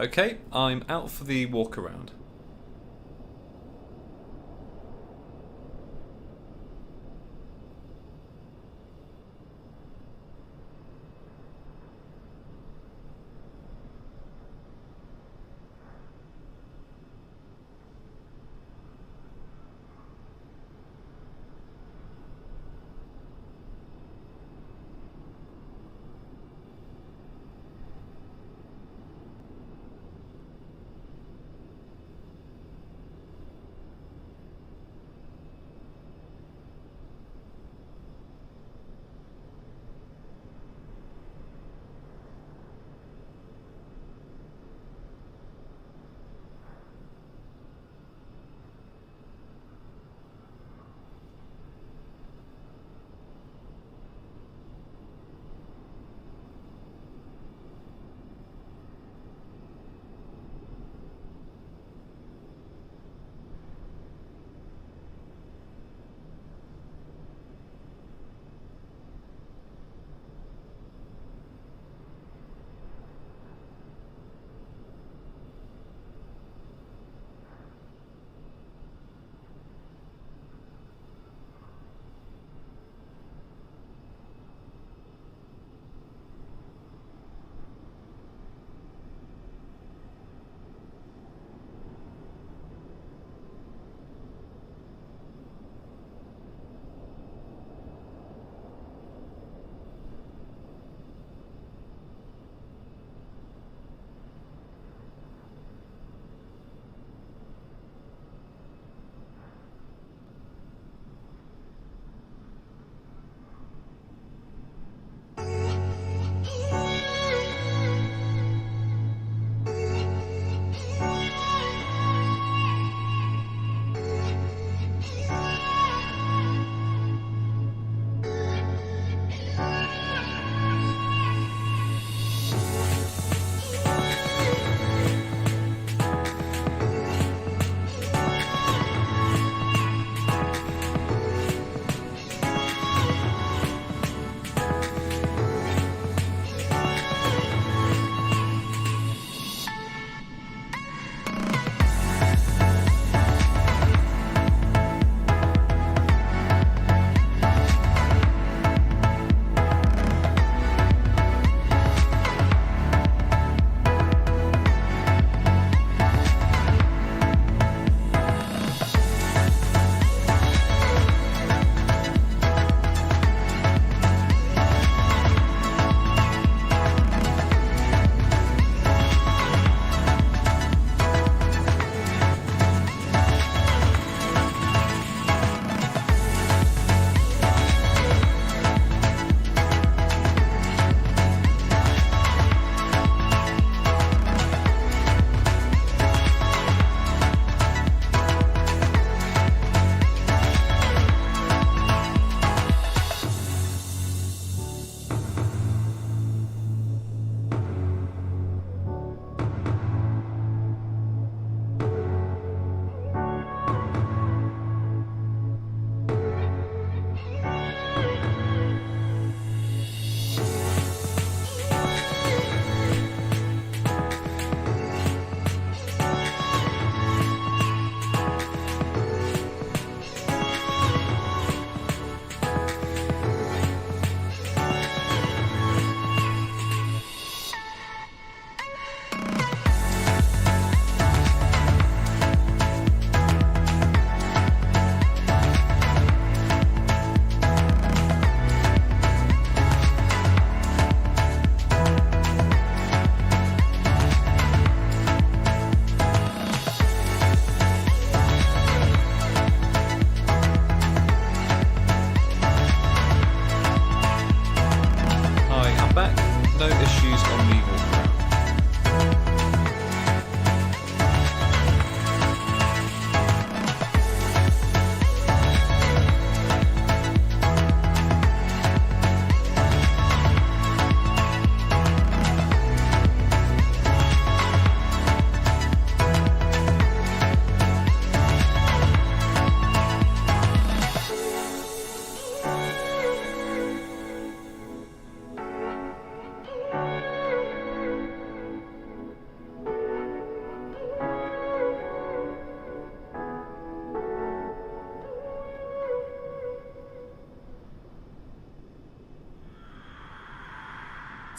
Okay, I'm out for the walk around.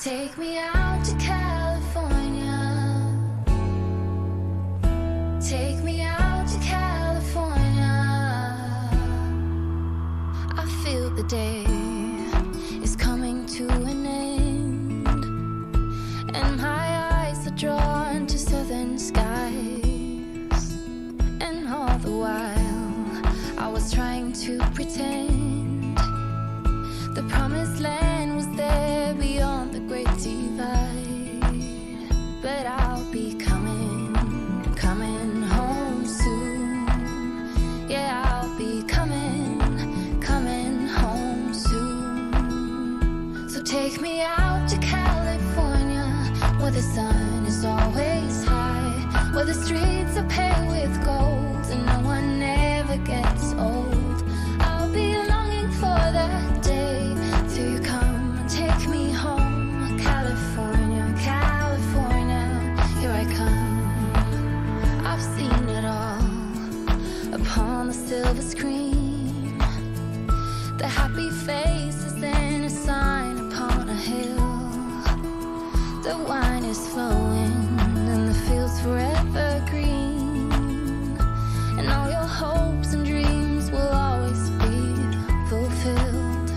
Take me out to California. Take me out to California. I feel the day is coming to an end, and my eyes are drawn to southern skies. And all the while I was trying to pretend the promised land was there beyond the great divide. But I'll be coming home soon. Yeah, I'll be coming home soon. So take me out to California, where the sun is always high, where the streets are paved with gold and no one ever gets old. I'll be longing for that day till you come and take me home. California, California, here I come. I've seen it all upon the silver screen, the happy faces and a sign upon a hill. The wine is flowing and the fields forever green, and all your hopes and dreams will always be fulfilled.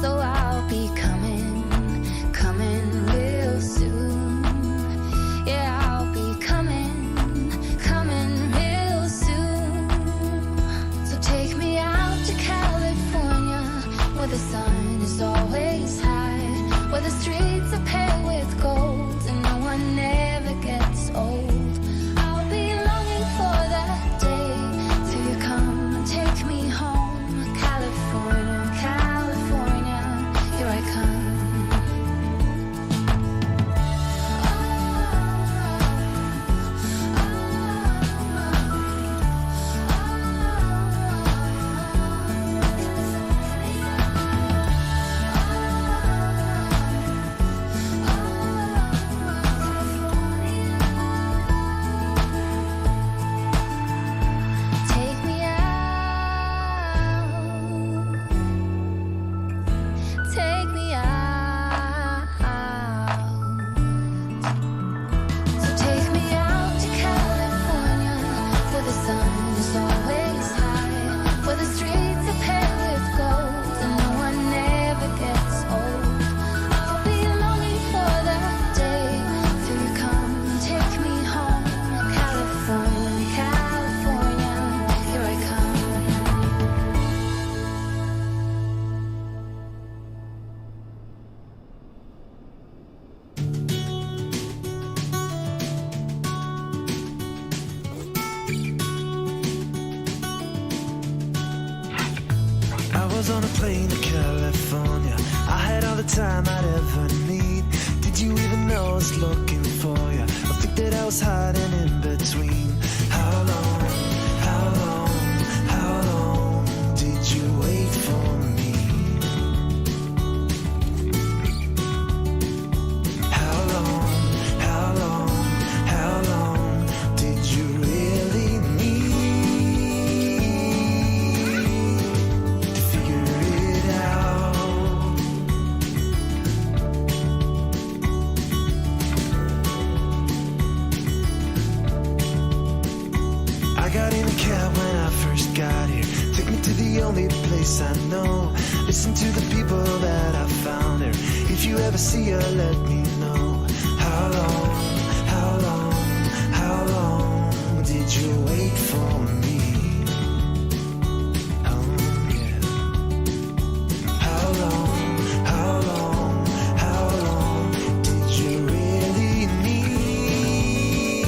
So I'll be coming real soon. Yeah, I'll be coming real soon. So take me out to California, where the sun is always high, where the streets are paved with gold and no one ever gets old. I'll be longing for that day till you come and take me home. California, California, here I come. Take me out. Take me out. So take me out to California, where the sun is always high, where the streets are paved with gold and no one ever gets old. I'll be longing for that day till you come and take me home. California, California, here I come. I was on a plane to California. I had all the time I'd ever need. Did you even know I was looking for you? I think that I was hiding in between. How long did you wait for me? How long did you really need to figure it out? I got in a cab when I first got here. Took me to the only place I know. Listen to the people that I found there. If you ever see her, let me know. How long did you wait for me? Oh yeah. How long did you really need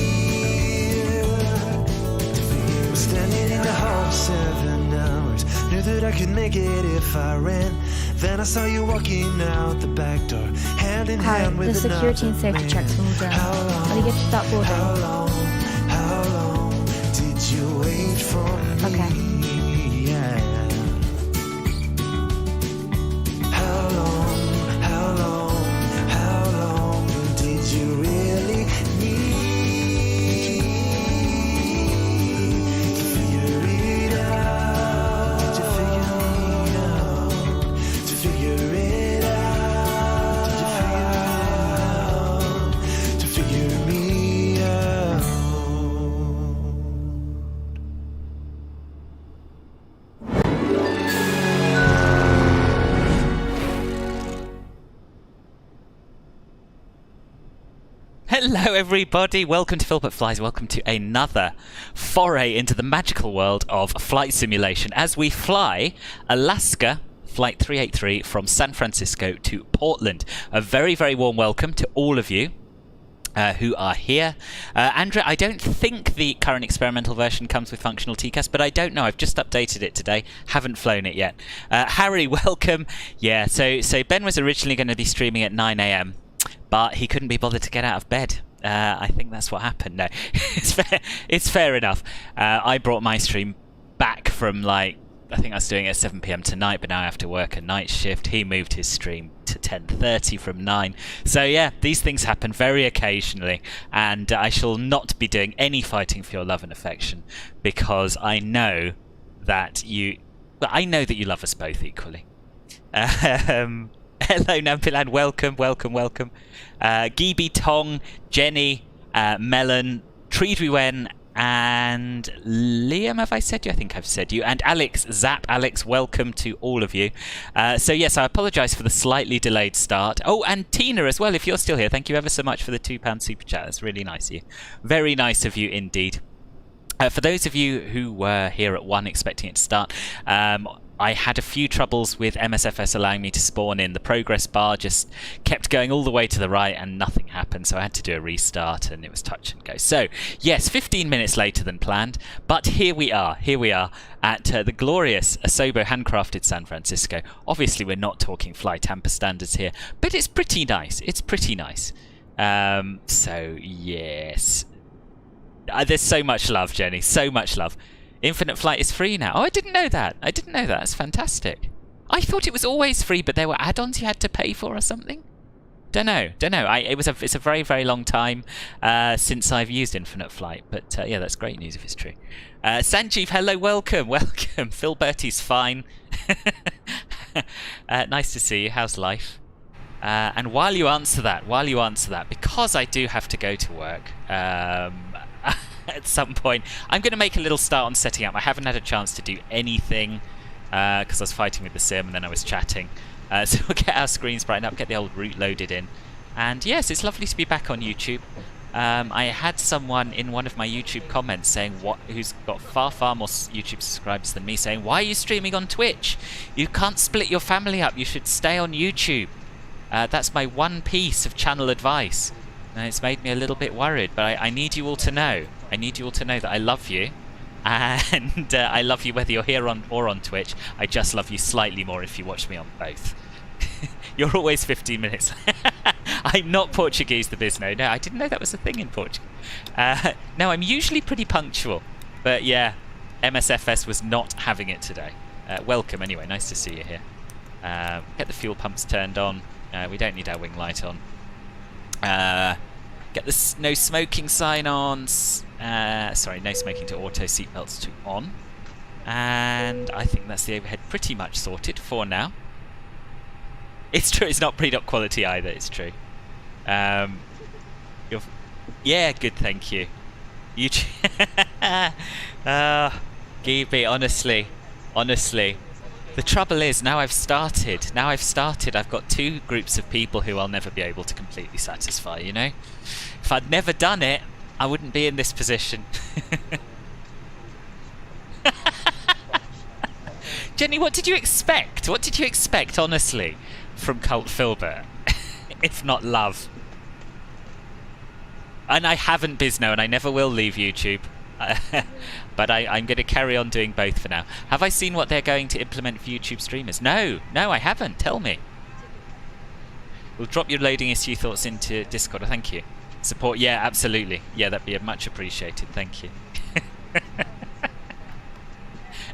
to figure? Standing in the hall 7 hours, knew that I could make it if I ran. Then I saw you walking out the back door, hand in Hi, hand with the security and another safety man. checks are all done. How Let me get to that boarding. How long did you wait for me? Okay. Yeah. How long did you really need to figure it out? To figure it out. To figure it out. Hello everybody, welcome to Philbert Flies, welcome to another foray into the magical world of flight simulation as we fly Alaska Flight 383 from San Francisco to Portland. A very, very warm welcome to all of you who are here. Andrea, I don't think the current experimental version comes with functional TCAS, but I don't know. I've just updated it today. Haven't flown it yet. Harry, welcome. Yeah, so Ben was originally going to be streaming at 9 AM, but he couldn't be bothered to get out of bed. I think that's what happened. No, it's fair enough. I brought my stream back from I think I was doing it at 7 PM tonight, but now I have to work a night shift. He moved his stream to 10:30 from 9. So yeah, these things happen very occasionally, and I shall not be doing any fighting for your love and affection because I know that you love us both equally. Hello Nampilan, welcome. Gibi Tong, Jenny, Melon, Treedwiwen, and Liam, have I said you? I think I've said you. And Alex, Alex, welcome to all of you. So yes, I apologise for the slightly delayed start. Oh, and Tina as well, if you're still here. Thank you ever so much for the £2 super chat. That's really nice of you. Very nice of you indeed. For those of you who were here at 1 expecting it to start, I had a few troubles with MSFS allowing me to spawn in. The progress bar just kept going all the way to the right and nothing happened, so I had to do a restart and it was touch and go. So yes, 15 minutes later than planned, but here we are at the glorious Asobo handcrafted San Francisco. Obviously we're not talking flight hamper standards here, but it's pretty nice. So yes, there's so much love, Jenny, so much love. Infinite Flight is free now. Oh, I didn't know that. That's fantastic. I thought it was always free, but there were add-ons you had to pay for or something. Don't know. It's a very, very long time since I've used Infinite Flight, but yeah, that's great news if it's true. Sanjeev, hello, welcome. Phil Bertie's fine. Nice to see you. How's life? And while you answer that, because I do have to go to work, at some point, I'm going to make a little start on setting up. I haven't had a chance to do anything because I was fighting with the sim and then I was chatting. So we'll get our screens brightened up, get the old route loaded in. And yes, it's lovely to be back on YouTube. I had someone in one of my YouTube comments saying, who's got far more YouTube subscribers than me, saying, why are you streaming on Twitch? You can't split your family up. You should stay on YouTube. That's my one piece of channel advice. And it's made me a little bit worried, but I need you all to know. That I love you, and I love you whether you're here or on Twitch. I just love you slightly more if you watch me on both. You're always 15 minutes. I'm not Portuguese, the Bizno. No, I didn't know that was a thing in Portugal. No, I'm usually pretty punctual, but yeah, MSFS was not having it today. Welcome anyway, nice to see you here. Get the fuel pumps turned on. We don't need our wing light on. Get the no smoking sign on. Sorry, no smoking to auto, seatbelts to on. And I think that's the overhead pretty much sorted for now. It's true, it's not pre-doc quality either, it's true. Yeah, good, thank you. Gibi, honestly. The trouble is, now I've started, I've got 2 groups of people who I'll never be able to completely satisfy, you know? If I'd never done it, I wouldn't be in this position. Jenny, what did you expect? Honestly, from Cult Filbert? If not love. And I haven't, Bizno, and I never will leave YouTube. But I'm going to carry on doing both for now. Have I seen what they're going to implement for YouTube streamers? No, I haven't. Tell me. We'll drop your loading issue thoughts into Discord. Thank you. Support, yeah, absolutely. Yeah, that'd be much appreciated. Thank you.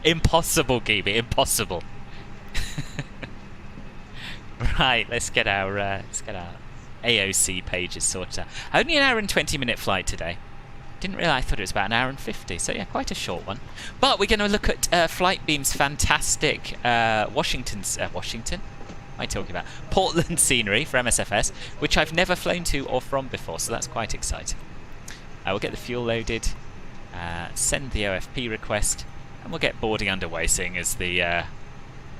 Impossible, Gibi, impossible. Right, let's get our AOC pages sorted out. Only an hour and 20-minute flight today. Didn't realise, I thought it was about an hour and 50, so yeah, quite a short one. But we're going to look at Flightbeam's fantastic Washington? What am I talking about? Portland scenery for MSFS, which I've never flown to or from before, so that's quite exciting. We'll get the fuel loaded, send the OFP request, and we'll get boarding underway, seeing as the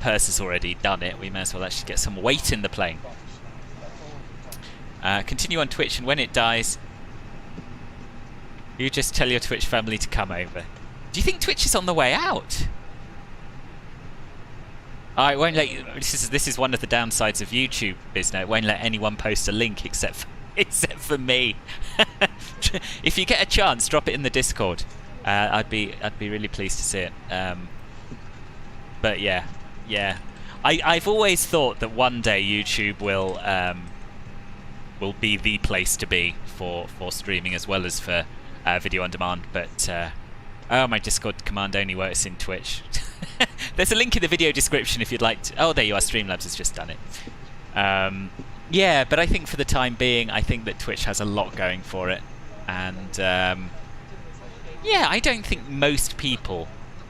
purse has already done it. We may as well actually get some weight in the plane. Continue on Twitch, and when it dies, You just tell your Twitch family to come over. Do you think Twitch is on the way out? I won't let you. This is one of the downsides of YouTube, Bizno. It won't let anyone post a link except for me. If you get a chance, drop it in the Discord. I'd be really pleased to see it. But yeah. I've always thought that one day YouTube will be the place to be for streaming as well as for video on demand. But my Discord command only works in Twitch. There's a link in the video description if you'd like to. Oh, there you are. Streamlabs has just done it. Yeah, but I think for the time being, I think that Twitch has a lot going for it, and yeah, I don't think most people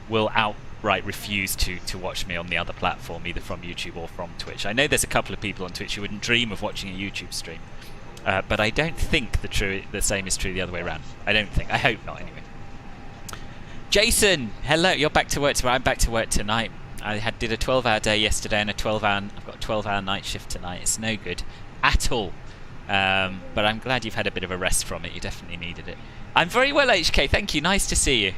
will outright refuse to watch me on the other platform, either from YouTube or from Twitch. I know there's a couple of people on Twitch who wouldn't dream of watching a YouTube stream, but I don't think the same is true the other way around. I don't think. I hope not, anyway. Jason, hello. You're back to work tomorrow. I'm back to work tonight. I did a 12-hour day yesterday and I've got a 12-hour night shift tonight. It's no good at all. But I'm glad you've had a bit of a rest from it. You definitely needed it. I'm very well, HK. Thank you. Nice to see you.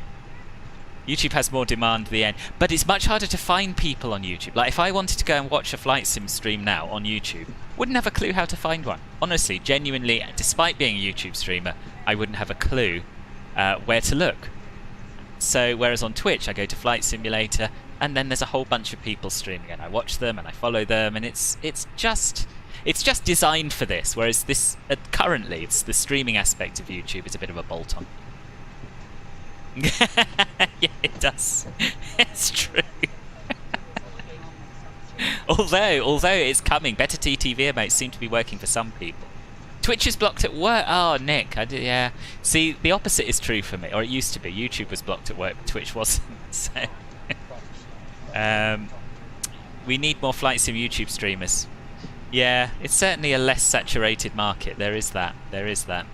YouTube has more demand at the end, but it's much harder to find people on YouTube. Like if I wanted to go and watch a flight sim stream now on YouTube, wouldn't have a clue how to find one. Honestly, genuinely, despite being a YouTube streamer, I wouldn't have a clue where to look. So whereas on Twitch I go to Flight Simulator and then there's a whole bunch of people streaming and I watch them and I follow them, and it's just designed for this, whereas this currently it's the streaming aspect of YouTube is a bit of a bolt on. Yeah, it does. It's true. although it's coming, better TTV emotes seem to be working for some people. Twitch is blocked at work. Oh, Nick, yeah. See, the opposite is true for me, or it used to be. YouTube was blocked at work, but Twitch wasn't. So, we need more flight sim YouTube streamers. Yeah, it's certainly a less saturated market. There is that. There is that.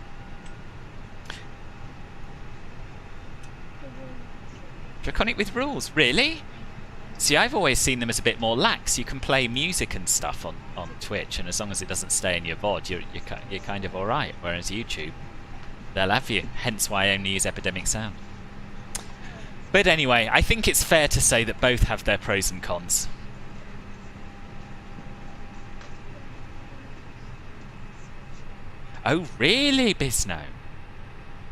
Draconic with rules, really? See, I've always seen them as a bit more lax. You can play music and stuff on Twitch, and as long as it doesn't stay in your VOD, you're kind of alright. Whereas YouTube, they'll have you. Hence why I only use Epidemic Sound. But anyway, I think it's fair to say that both have their pros and cons. Oh, really, Bisno?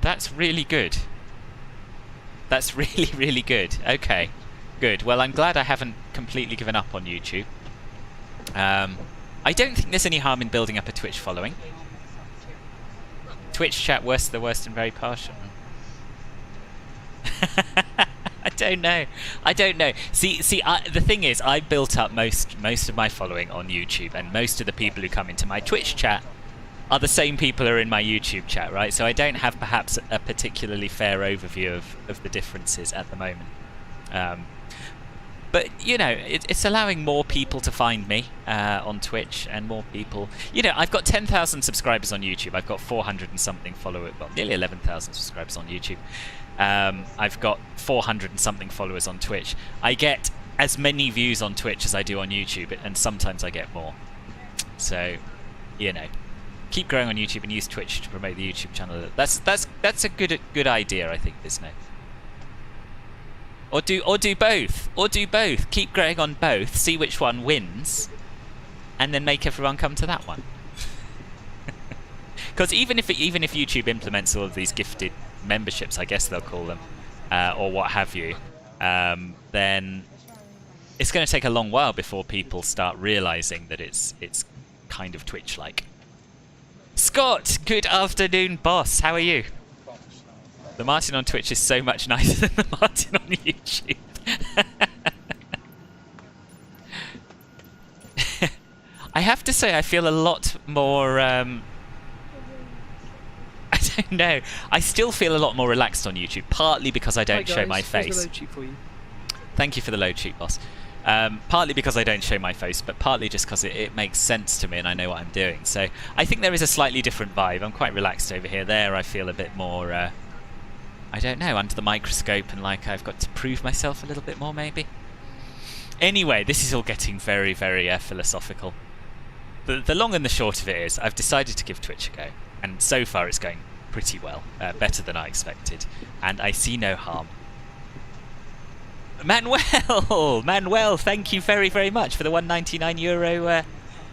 That's really good. That's really, really good. Okay. Good. Well, I'm glad I haven't completely given up on YouTube. I don't think there's any harm in building up a Twitch following. Twitch chat worse the worst and very partial. I don't know. I don't know. See, the thing is, I built up most of my following on YouTube, and most of the people who come into my Twitch chat are the same people who are in my YouTube chat, right? So I don't have perhaps a particularly fair overview of the differences at the moment. But, you know, it's allowing more people to find me on Twitch, and more people... You know, I've got 10,000 subscribers on YouTube. I've got 400 and something followers. Well, nearly 11,000 subscribers on YouTube. I've got 400 and something followers on Twitch. I get as many views on Twitch as I do on YouTube, and sometimes I get more. So, you know, keep growing on YouTube and use Twitch to promote the YouTube channel. That's a good idea, I think, isn't it? Or do both. Or do both. Keep growing on both, see which one wins, and then make everyone come to that one. Because even if YouTube implements all of these gifted memberships, I guess they'll call them, or what have you, then it's going to take a long while before people start realizing that it's kind of Twitch-like. Scott, good afternoon, boss. How are you? The Martin on Twitch is so much nicer than the Martin on YouTube. I have to say, I feel a lot more... I don't know. I still feel a lot more relaxed on YouTube, partly because I don't show my face. Here's the load sheet for you. Thank you for the load sheet, boss. Partly because I don't show my face, but partly just because it makes sense to me and I know what I'm doing. So I think there is a slightly different vibe. I'm quite relaxed over here. There, I feel a bit more... I don't know, under the microscope, and like I've got to prove myself a little bit more, maybe. Anyway, this is all getting very, very philosophical. The long and the short of it is, I've decided to give Twitch a go, and so far it's going pretty well, better than I expected, and I see no harm. Manuel, thank you very, very much for the €199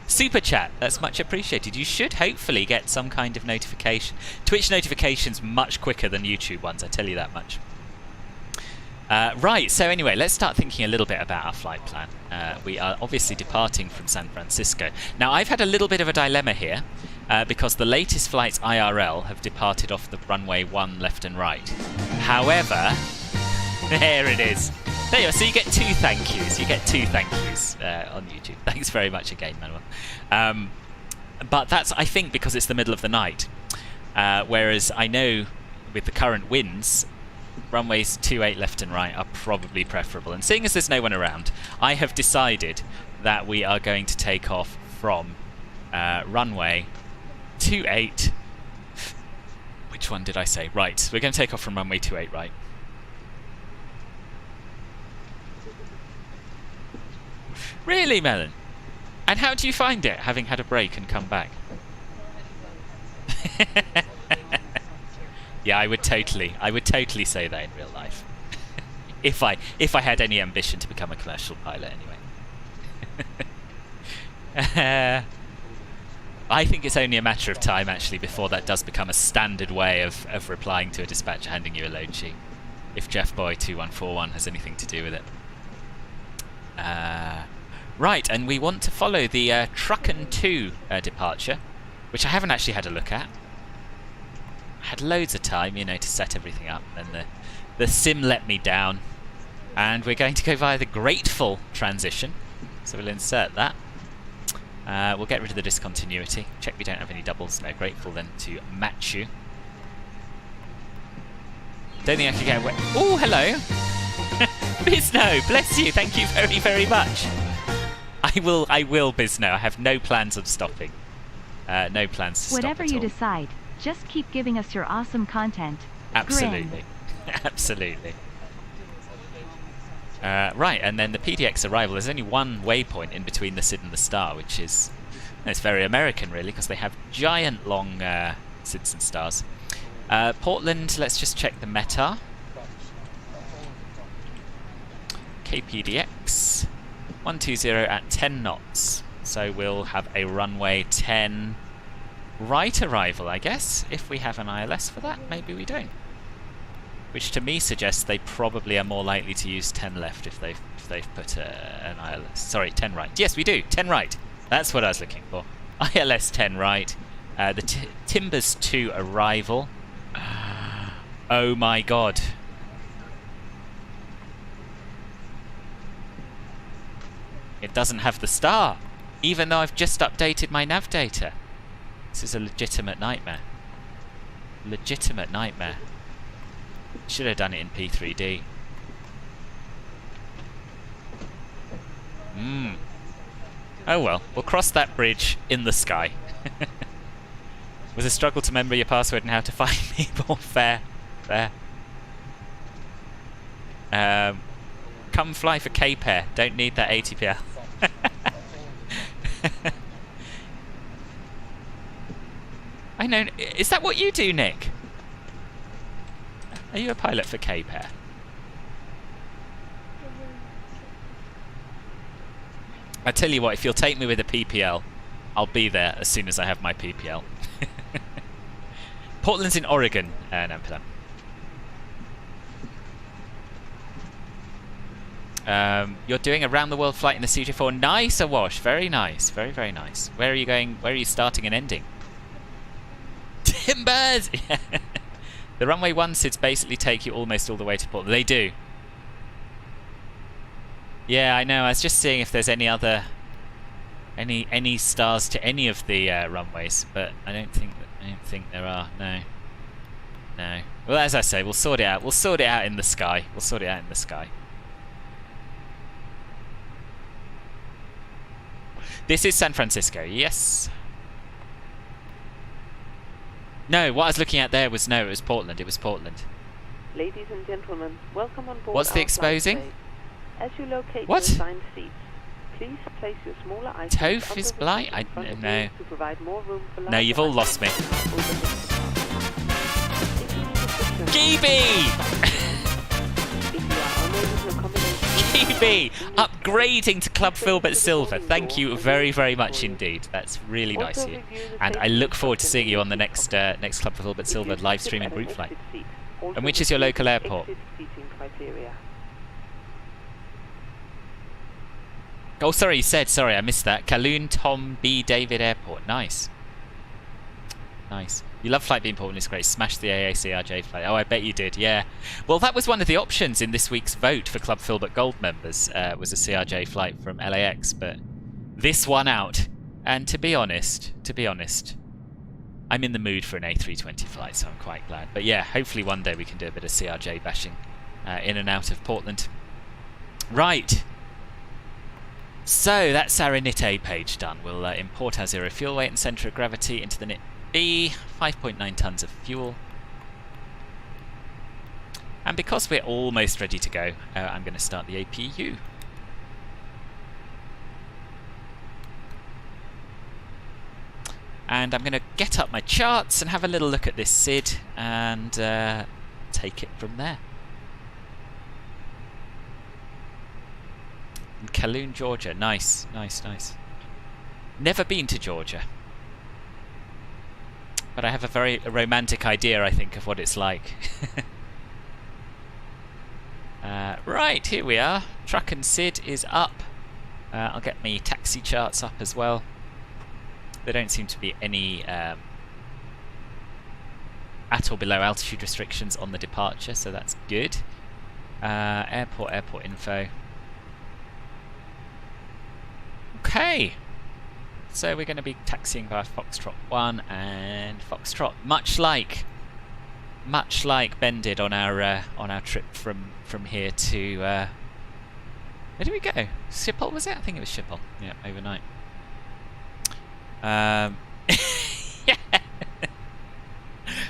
super chat. That's much appreciated. You should hopefully get some kind of notification. Twitch notifications much quicker than YouTube ones, I tell you that much. Right, so anyway, let's start thinking a little bit about our flight plan. We are obviously departing from San Francisco. Now, I've had a little bit of a dilemma here, because the latest flights IRL have departed off the runway 1 left and right. However, there it is. There you are. So you get 2 thank yous. You get 2 thank yous on YouTube. Thanks very much again, Manuel. But that's, I think, because it's the middle of the night. Whereas I know with the current winds, runways 28 left and right are probably preferable. And seeing as there's no one around, I have decided that we are going to take off from runway 28. Which one did I say? Right. We're going to take off from runway 28 right. Really, Melon? And how do you find it, having had a break and come back? Yeah, I would totally say that in real life. if I had any ambition to become a commercial pilot, anyway. I think it's only a matter of time, actually, before that does become a standard way of replying to a dispatcher handing you a load sheet. If JeffBoy2141 has anything to do with it. Right, and we want to follow the Trucken 2 departure, which I haven't actually had a look at. I had loads of time, you know, to set everything up, and the sim let me down. And we're going to go via the Grateful transition, so we'll insert that. We'll get rid of the discontinuity. Check we don't have any doubles. No, Grateful then to match you. Don't think I can get away. Oh, hello! Bisno, bless you, thank you very, very much. I will, Bisno. I have no plans of stopping. No plans to stop Whatever at you all. decide, just keep giving us your awesome content. Absolutely. Absolutely. Right, and then the PDX Arrival. There's only one waypoint in between the SID and the star, which is... It's very American, really, because they have giant long SIDs and stars. Portland, let's just check the METAR. KPDX 120 at 10 knots. So we'll have a runway 10 right arrival, I guess. If we have an ILS for that, maybe we don't. Which to me suggests they probably are more likely to use 10 left if they've put an ILS. Sorry, 10 right. Yes, we do. 10 right. That's what I was looking for. ILS 10 right. The Timbers 2 arrival. Oh my god. It doesn't have the star, even though I've just updated my nav data. This is a legitimate nightmare. Legitimate nightmare. Should have done it in P3D. Oh well, we'll cross that bridge in the sky. Was a struggle to remember your password and how to find me, more fair. Fair. Come fly for K-Pair. Don't need that ATPL. I know. Is that what you do, Nick? Are you a pilot for K-Pair? I tell you what, if you'll take me with a PPL, I'll be there as soon as I have my PPL. Portland's in Oregon, Nampilan. You're doing a round-the-world flight in the CJ4. Nice, Awash. Very nice. Very, very nice. Where are you going? Where are you starting and ending? Timbers! The runway 1 SIDs basically take you almost all the way to Portland. They do. Yeah, I know. I was just seeing if there's any other... any stars to any of the runways, but I don't think there are. No. No. Well, as I say, we'll sort it out. We'll sort it out in the sky. We'll sort it out in the sky. This is San Francisco, yes. No, what I was looking at there was it was Portland. It was Portland. Ladies and gentlemen, welcome on board. What's the our exposing? flight today. As you locate What? your assigned seats, please place your smaller items Toph under is the blight? seat in front of no. you to provide more room for No, you've all lost me. Kiwi! If you are unable to accommodate Kiwi! Upgrading to Club Filbert Silver. Thank you very, very much indeed. That's really nice of you. And I look forward to seeing you on the next next Club Filbert Silver live streaming group flight. And which is your local airport? Oh, sorry, you said, sorry, I missed that. Kowloon Tom B. David Airport. Nice. Nice. You love Flightbeam Portland, it's great. Smash the AACRJ flight. Oh, I bet you did, yeah. Well, that was one of the options in this week's vote for Club Filbert Gold members, was a CRJ flight from LAX, but this won out. And to be honest, I'm in the mood for an A320 flight, so I'm quite glad. But yeah, hopefully one day we can do a bit of CRJ bashing in and out of Portland. Right. So that's our init A page done. We'll import our zero fuel weight and centre of gravity into the init B, 5.9 tons of fuel. And because we're almost ready to go, I'm going to start the APU. And I'm going to get up my charts and have a little look at this SID and take it from there. In Kowloon, Georgia. Nice, nice, nice. Never been to Georgia. But I have a very romantic idea, I think, of what it's like. Right, here we are. Truck and SID is up. I'll get my taxi charts up as well. There don't seem to be any at or below altitude restrictions on the departure, so that's good. Airport info. Okay, so we're going to be taxiing via Foxtrot 1 and Foxtrot, much like Ben did on our trip from here to where did we go? Schiphol, was it? I think it was Schiphol. Yeah, overnight. Yeah.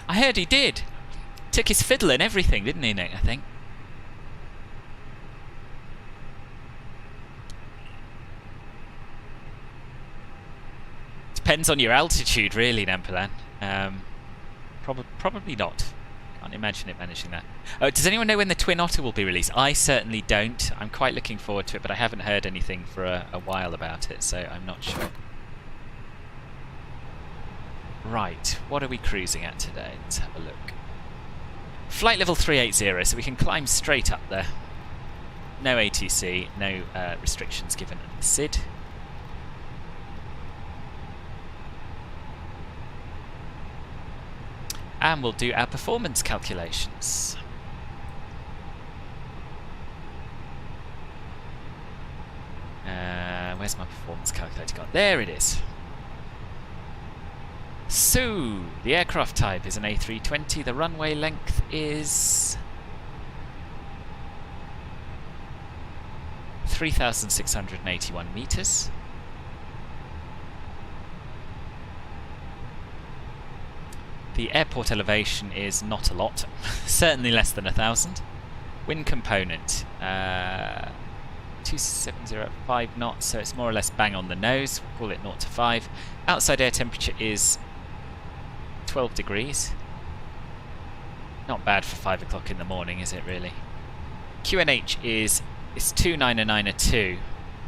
I heard he did. Took his fiddle and everything, didn't he, Nick? I think. Depends on your altitude, really, Nampalan. Probably not. Can't imagine it managing that. Does anyone know when the Twin Otter will be released? I certainly don't. I'm quite looking forward to it, but I haven't heard anything for a while about it, so I'm not sure. Right, what are we cruising at today? Let's have a look. Flight level 380, so we can climb straight up there. No ATC, no restrictions given at the SID. And we'll do our performance calculations. Where's my performance calculator gone? There it is. So, the aircraft type is an A320. The runway length is 3,681 meters. The airport elevation is not a lot, certainly less than 1,000. Wind component, 2705 knots, so it's more or less bang on the nose. We'll call it 0 to 5. Outside air temperature is 12 degrees. Not bad for 5 o'clock in the morning, is it really? QNH is 29902.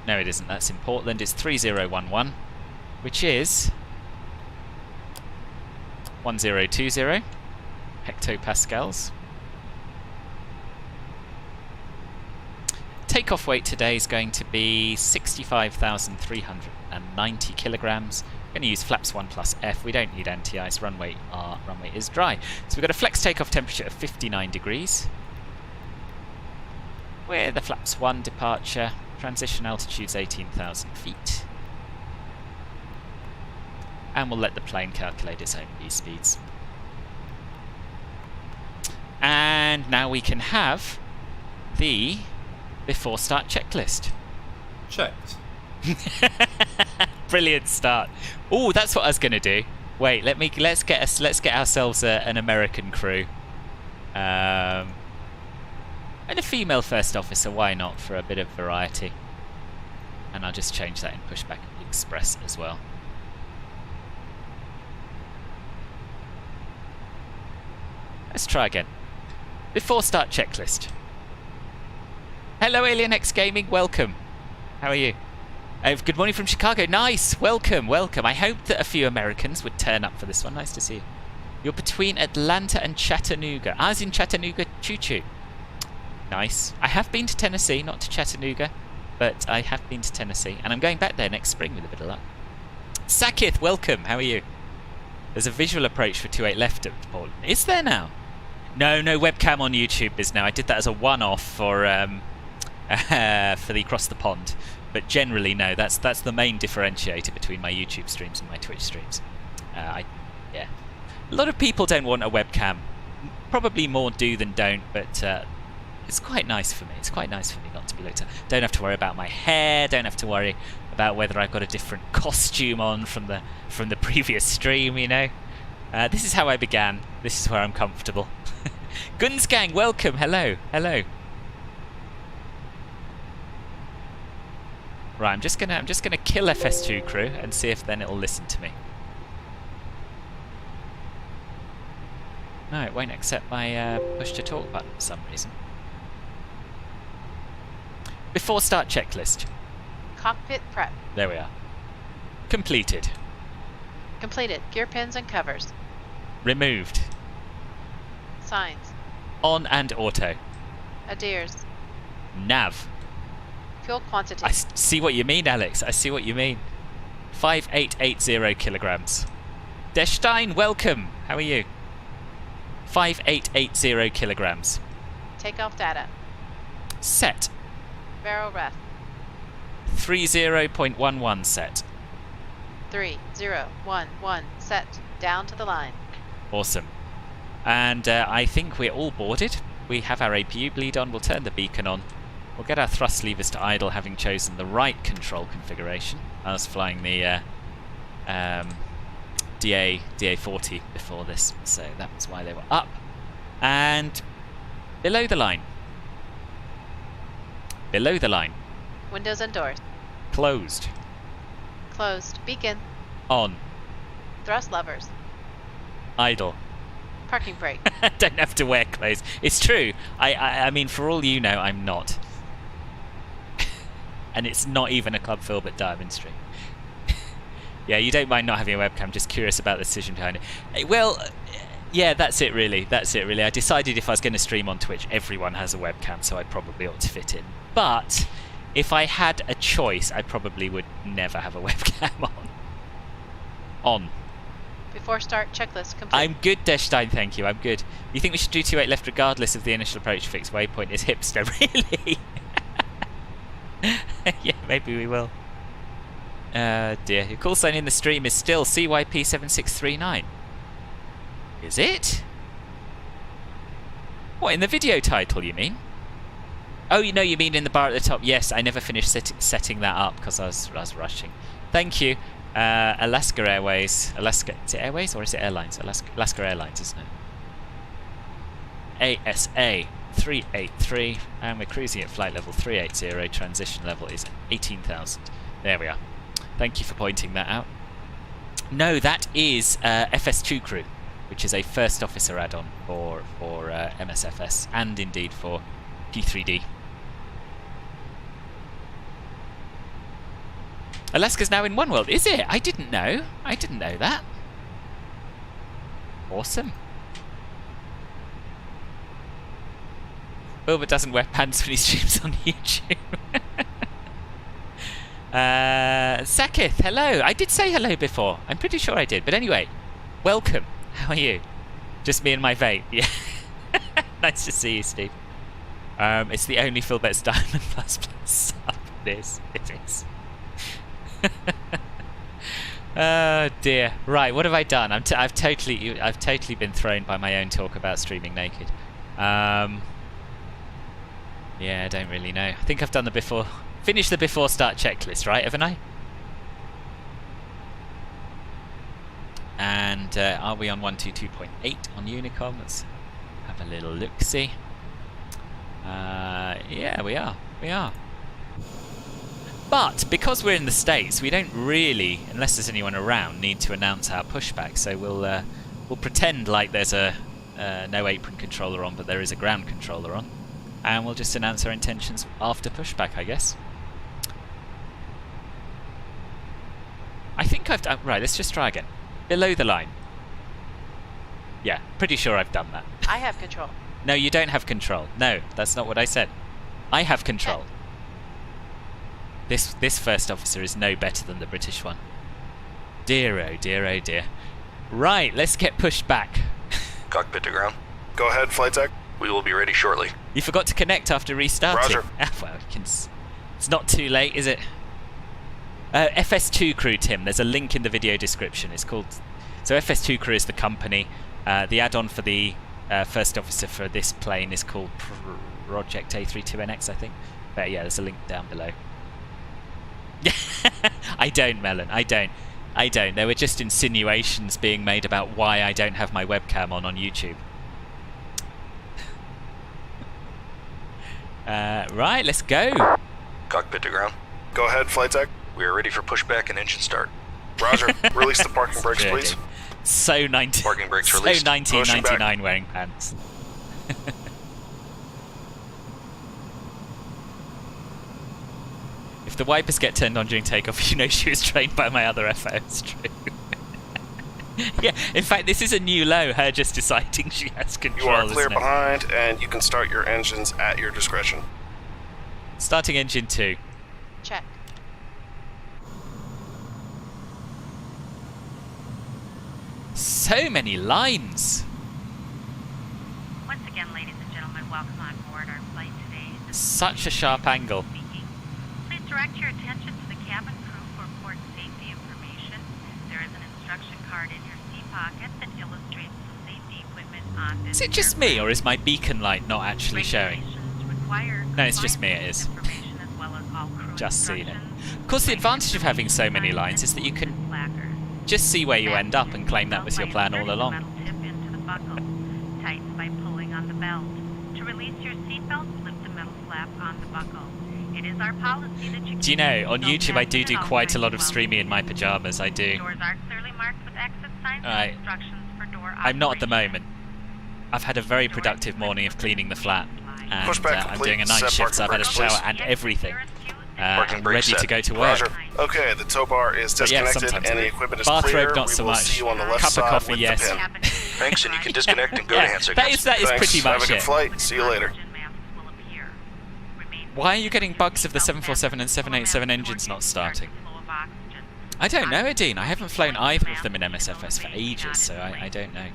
No, it isn't. That's in Portland. It's 3011, which is 1020 hectopascals. Takeoff weight today is going to be 65,390 kilograms. I'm going to use flaps 1 plus F. We don't need anti-ice. Runway is dry. So we've got a flex takeoff temperature of 59 degrees. With the flaps 1 departure. Transition altitude's 18,000 feet. And we'll let the plane calculate its own V-speeds. And now we can have the before start checklist. Checked. Brilliant start. Oh, that's what I was going to do. Wait, let's get ourselves an American crew, and a female first officer. Why not, for a bit of variety? And I'll just change that in pushback express as well. Let's try again. Before start checklist. Hello, Alien X Gaming. Welcome. How are you? Good morning from Chicago. Nice. Welcome, welcome. I hoped that a few Americans would turn up for this one. Nice to see you. You're between Atlanta and Chattanooga. I was in Chattanooga. Choo-choo. Nice. I have been to Tennessee, not to Chattanooga, but I have been to Tennessee, and I'm going back there next spring with a bit of luck. Sakith, welcome. How are you? There's a visual approach for 28 left at Portland. Is there now? No webcam on YouTube is now. I did that as a one-off for the Across the Pond, but generally no. That's the main differentiator between my YouTube streams and my Twitch streams. Yeah, a lot of people don't want a webcam. Probably more do than don't, but it's quite nice for me. It's quite nice for me not to be looked at. Don't have to worry about my hair. Don't have to worry about whether I've got a different costume on from the previous stream. You know, this is how I began. This is where I'm comfortable. Gunsgang, welcome. Hello. Right, I'm just gonna kill FS2 crew and see if then it'll listen to me. No, it won't accept my push to talk button for some reason. Before start checklist. Cockpit prep. There we are. Completed. Completed. Gear pins and covers. Removed. Signs. On and auto. Adheres. Nav. Fuel quantity. I see what you mean, Alex. I see what you mean. 5880 kilograms. Deshstein, welcome. How are you? 5880 kilograms. Takeoff data. Set. Barrel ref. 30.11 set. 3011 set. Down to the line. Awesome. And I think we're all boarded. We have our APU bleed on. We'll turn the beacon on. We'll get our thrust levers to idle, having chosen the right control configuration. I was flying the DA40 before this, so that was why they were up. And below the line. Below the line. Windows and doors. Closed. Closed. Beacon. On. Thrust levers. Idle. Parking brake. Don't have to wear clothes. It's true. I mean, for all you know, I'm not. And it's not even a Club Filbert diamond stream. Yeah, you don't mind not having a webcam, just curious about the decision behind it. Well, yeah, that's it really. That's it really. I decided if I was going to stream on Twitch, everyone has a webcam, so I probably ought to fit in. But if I had a choice, I probably would never have a webcam on. On. Before start checklist complete. I'm good, Deshstein, thank you. I'm good. You think we should do 28 left regardless of the initial approach fixed waypoint is hipster? Really? Yeah, maybe we will. Dear. Your call sign in the stream is still CYP7639. Is it? What, in the video title, you mean? Oh, you know, you mean in the bar at the top. Yes, I never finished setting that up because I was rushing. Thank you. Alaska Airways. Alaska. Is it Airways or is it Airlines? Alaska Airlines, isn't it? ASA383. And we're cruising at flight level 380. Transition level is 18,000. There we are. Thank you for pointing that out. No, that is FS2 crew, which is a first officer add-on for MSFS and indeed for P3D. Alaska's now in One World, is it? I didn't know. I didn't know that. Awesome. Wilbur doesn't wear pants when he streams on YouTube. Sakith, hello. I did say hello before. I'm pretty sure I did. But anyway, welcome. How are you? Just me and my vape. Yeah. Nice to see you, Steve. It's the only Philbet's Diamond Plus sub. It is. It is. Oh dear. Right, what have I done? I've totally been thrown by my own talk about streaming naked. Yeah, I don't really know. I think I've done finished the before start checklist, right? Haven't I? And are we on 122.8 on Unicom? Let's have a little look-see. Yeah, we are. We are. But because we're in the States, we don't really, unless there's anyone around, need to announce our pushback. So we'll pretend like there's a no apron controller on, but there is a ground controller on. And we'll just announce our intentions after pushback, I guess. I think I've done... Right, let's just try again. Below the line. Yeah, pretty sure I've done that. I have control. No, you don't have control. No, that's not what I said. I have control. This first officer is no better than the British one. Dear, oh dear, oh dear. Right, let's get pushed back. Cockpit to ground. Go ahead, flight tech. We will be ready shortly. You forgot to connect after restarting. Roger. Ah, well, it's not too late, is it? FS2 crew, Tim. There's a link in the video description. It's called... So FS2 crew is the company. The add-on for the first officer for this plane is called Project A32NX, I think. But yeah, there's a link down below. I don't, Melon. I don't. There were just insinuations being made about why I don't have my webcam on YouTube. Right, let's go. Cockpit to ground. Go ahead, flight tech. We are ready for pushback and engine start. Roger. Release the parking brakes, please. So Parking brakes so released. 1999 wearing pants. If the wipers get turned on during takeoff, you know she was trained by my other FO. It's true. Yeah, in fact, this is a new low, her just deciding she has control. You are clear behind, and you can start your engines at your discretion. Starting engine 2. Check. So many lines. Once again, ladies and gentlemen, welcome on board our flight today. This is Such a sharp angle. speaking. Please direct your attention to the cabin crew for port safety information. There is an instruction card in your seat pocket that illustrates the safety equipment on this Is it just aircraft. me, or is my beacon light not actually showing? Regulations require No, it's just me, it compliance is. with this information as well as all crew Just seen it. instructions. Of course, the advantage of having so many lines is that you can just see where you end up and claim that was your plan all along. Metal tip into the buckle. Tighten by pulling on the belt. To release your seatbelt, flip the metal flap on the buckle. It is our policy that you... Do you know, on keep YouTube I do seatbelt quite a lot of fastened streaming in my pyjamas, I do. Doors are clearly marked with exit signs Alright. and instructions for door I'm not at the operation. moment. I've had a very productive morning of cleaning the flat, and Pushback I'm complete. doing a night Set shift, so I've had a parking brakes, shower and everything. Parking I'm brakes ready to set. go to work. Roger. Okay, the tow bar is But yeah, disconnected sometimes and the I- equipment is Bathrobe, clear. not We so will much. see you on the left Cup of side coffee, with yes. the pin. Thanks, and you can disconnect and go to Yeah, hand that signals. is Thanks. pretty Have much a good it. flight. See you later. Why are you getting bugs of the 747 and 787 engines not starting? I don't know, Adine. I haven't flown either of them in MSFS for ages, so I don't know.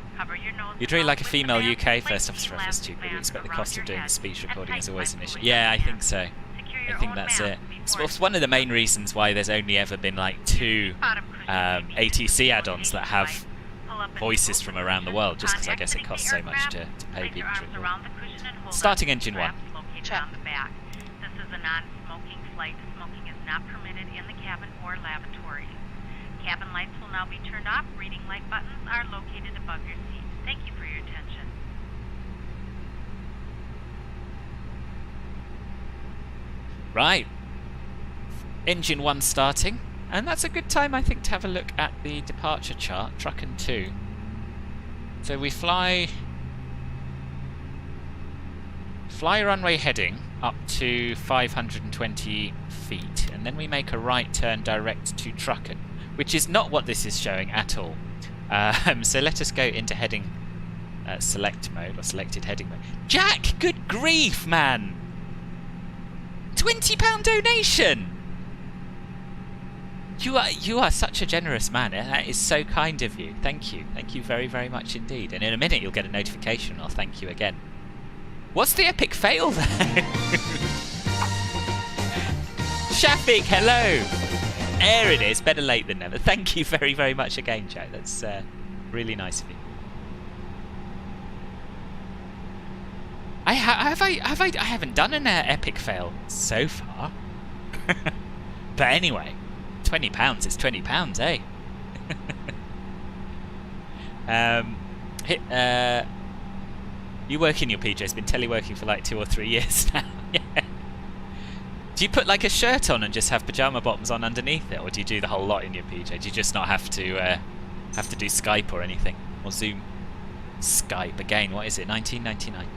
You'd really like a female UK first officer for FS2, but we expect the cost of doing the speech recording is always an issue. Yeah, I think so. I think that's it. It's one of the main reasons why there's only ever been like 2 ATC add-ons that have voices from around the world, just because I guess it costs so much to pay people to record. Starting engine 1. Check. This is a non-smoking flight. Smoking is not permitted in the cabin or lavatories. Cabin lights will now be turned off. Reading light buttons are located above your seat. Thank you for your attention. Right. Engine 1 starting. And that's a good time, I think, to have a look at the departure chart, Trucken 2. So we fly runway heading up to 520 feet, and then we make a right turn direct to Trucken, which is not what this is showing at all. So let us go into heading select mode, or selected heading mode. Jack, good grief, man! £20 donation! You are such a generous man. That is so kind of you. Thank you. Thank you very, very much indeed. And in a minute you'll get a notification. I'll thank you again. What's the epic fail there? Shafiq, hello! There it is. Better late than never. Thank you very, very much again, Jack. That's really nice of you. I haven't done an epic fail so far. But anyway, £20 is £20, eh? You work in your PJs, been teleworking for like 2 or 3 years now. Yeah. Do you put like a shirt on and just have pajama bottoms on underneath it, or do you do the whole lot in your PJ? Do you just not have to do Skype or anything, or Zoom Skype again. What is it? 1999.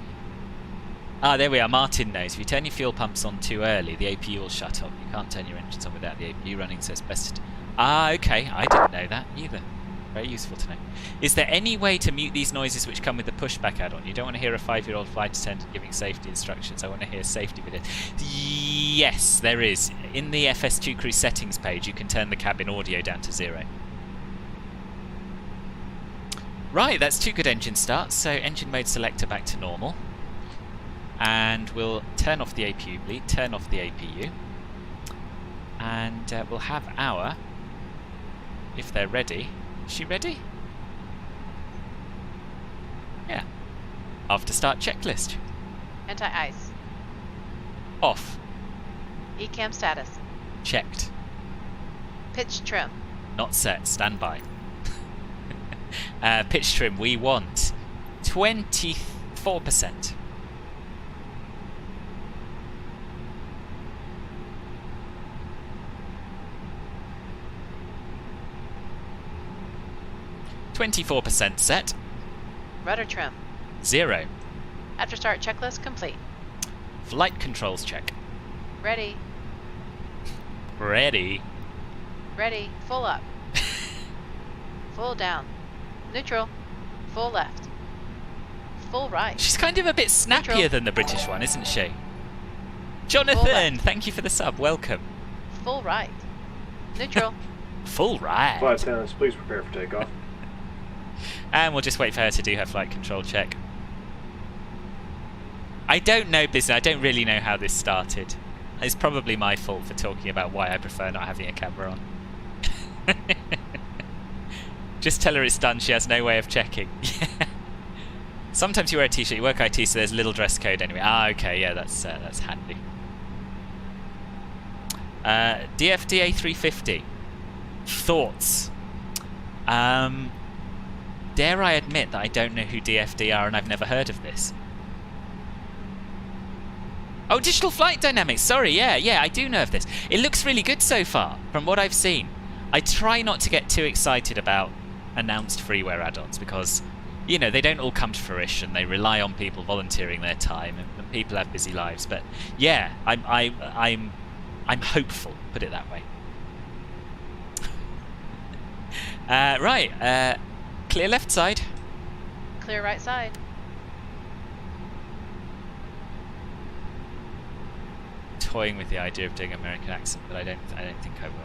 Ah, there we are. Martin knows. If you turn your fuel pumps on too early, the APU will shut off. You can't turn your engines on without the APU running, so it's best to... Ah, okay. I didn't know that either. Very useful to know. Is there any way to mute these noises which come with the pushback add-on? You don't want to hear a 5-year-old flight attendant giving safety instructions. I want to hear safety videos. Yes, there is. In the FS2 Crew settings page, you can turn the cabin audio down to 0. Right, that's 2 good engine starts. So engine mode selector back to normal. And we'll turn off the APU bleed, turn off the APU. And we'll have our, if they're ready. Is she ready? Yeah. After start checklist. Anti-ice. Off. ECAM status. Checked. Pitch trim. Not set. Standby. Pitch trim. We want 24%. %, set. Rudder trim. 0. After start checklist complete. Flight controls check. Ready. Ready. Ready. Full up. Full down. Neutral. Full left. Full right. She's kind of a bit snappier Neutral. than the British one, isn't she? Full Jonathan, left. thank you for the sub. Welcome. Full right. Neutral. Full right. Flight attendants, please prepare for takeoff. And we'll just wait for her to do her flight control check. I don't know business. I don't really know how this started. It's probably my fault for talking about why I prefer not having a camera on. Just tell her it's done. She has no way of checking. Sometimes you wear a t-shirt, you work IT, so there's a little dress code anyway. Ah, okay, yeah, that's handy. DFD A350. Thoughts? Dare I admit that I don't know who DFD are and I've never heard of this? Oh, Digital Flight Dynamics. Sorry, yeah, I do know of this. It looks really good so far, from what I've seen. I try not to get too excited about announced freeware add-ons because, you know, they don't all come to fruition. They rely on people volunteering their time, and people have busy lives. But yeah, I'm hopeful. Put it that way. Right. Clear left side. Clear right side. Toying with the idea of doing American accent, but I don't think I will.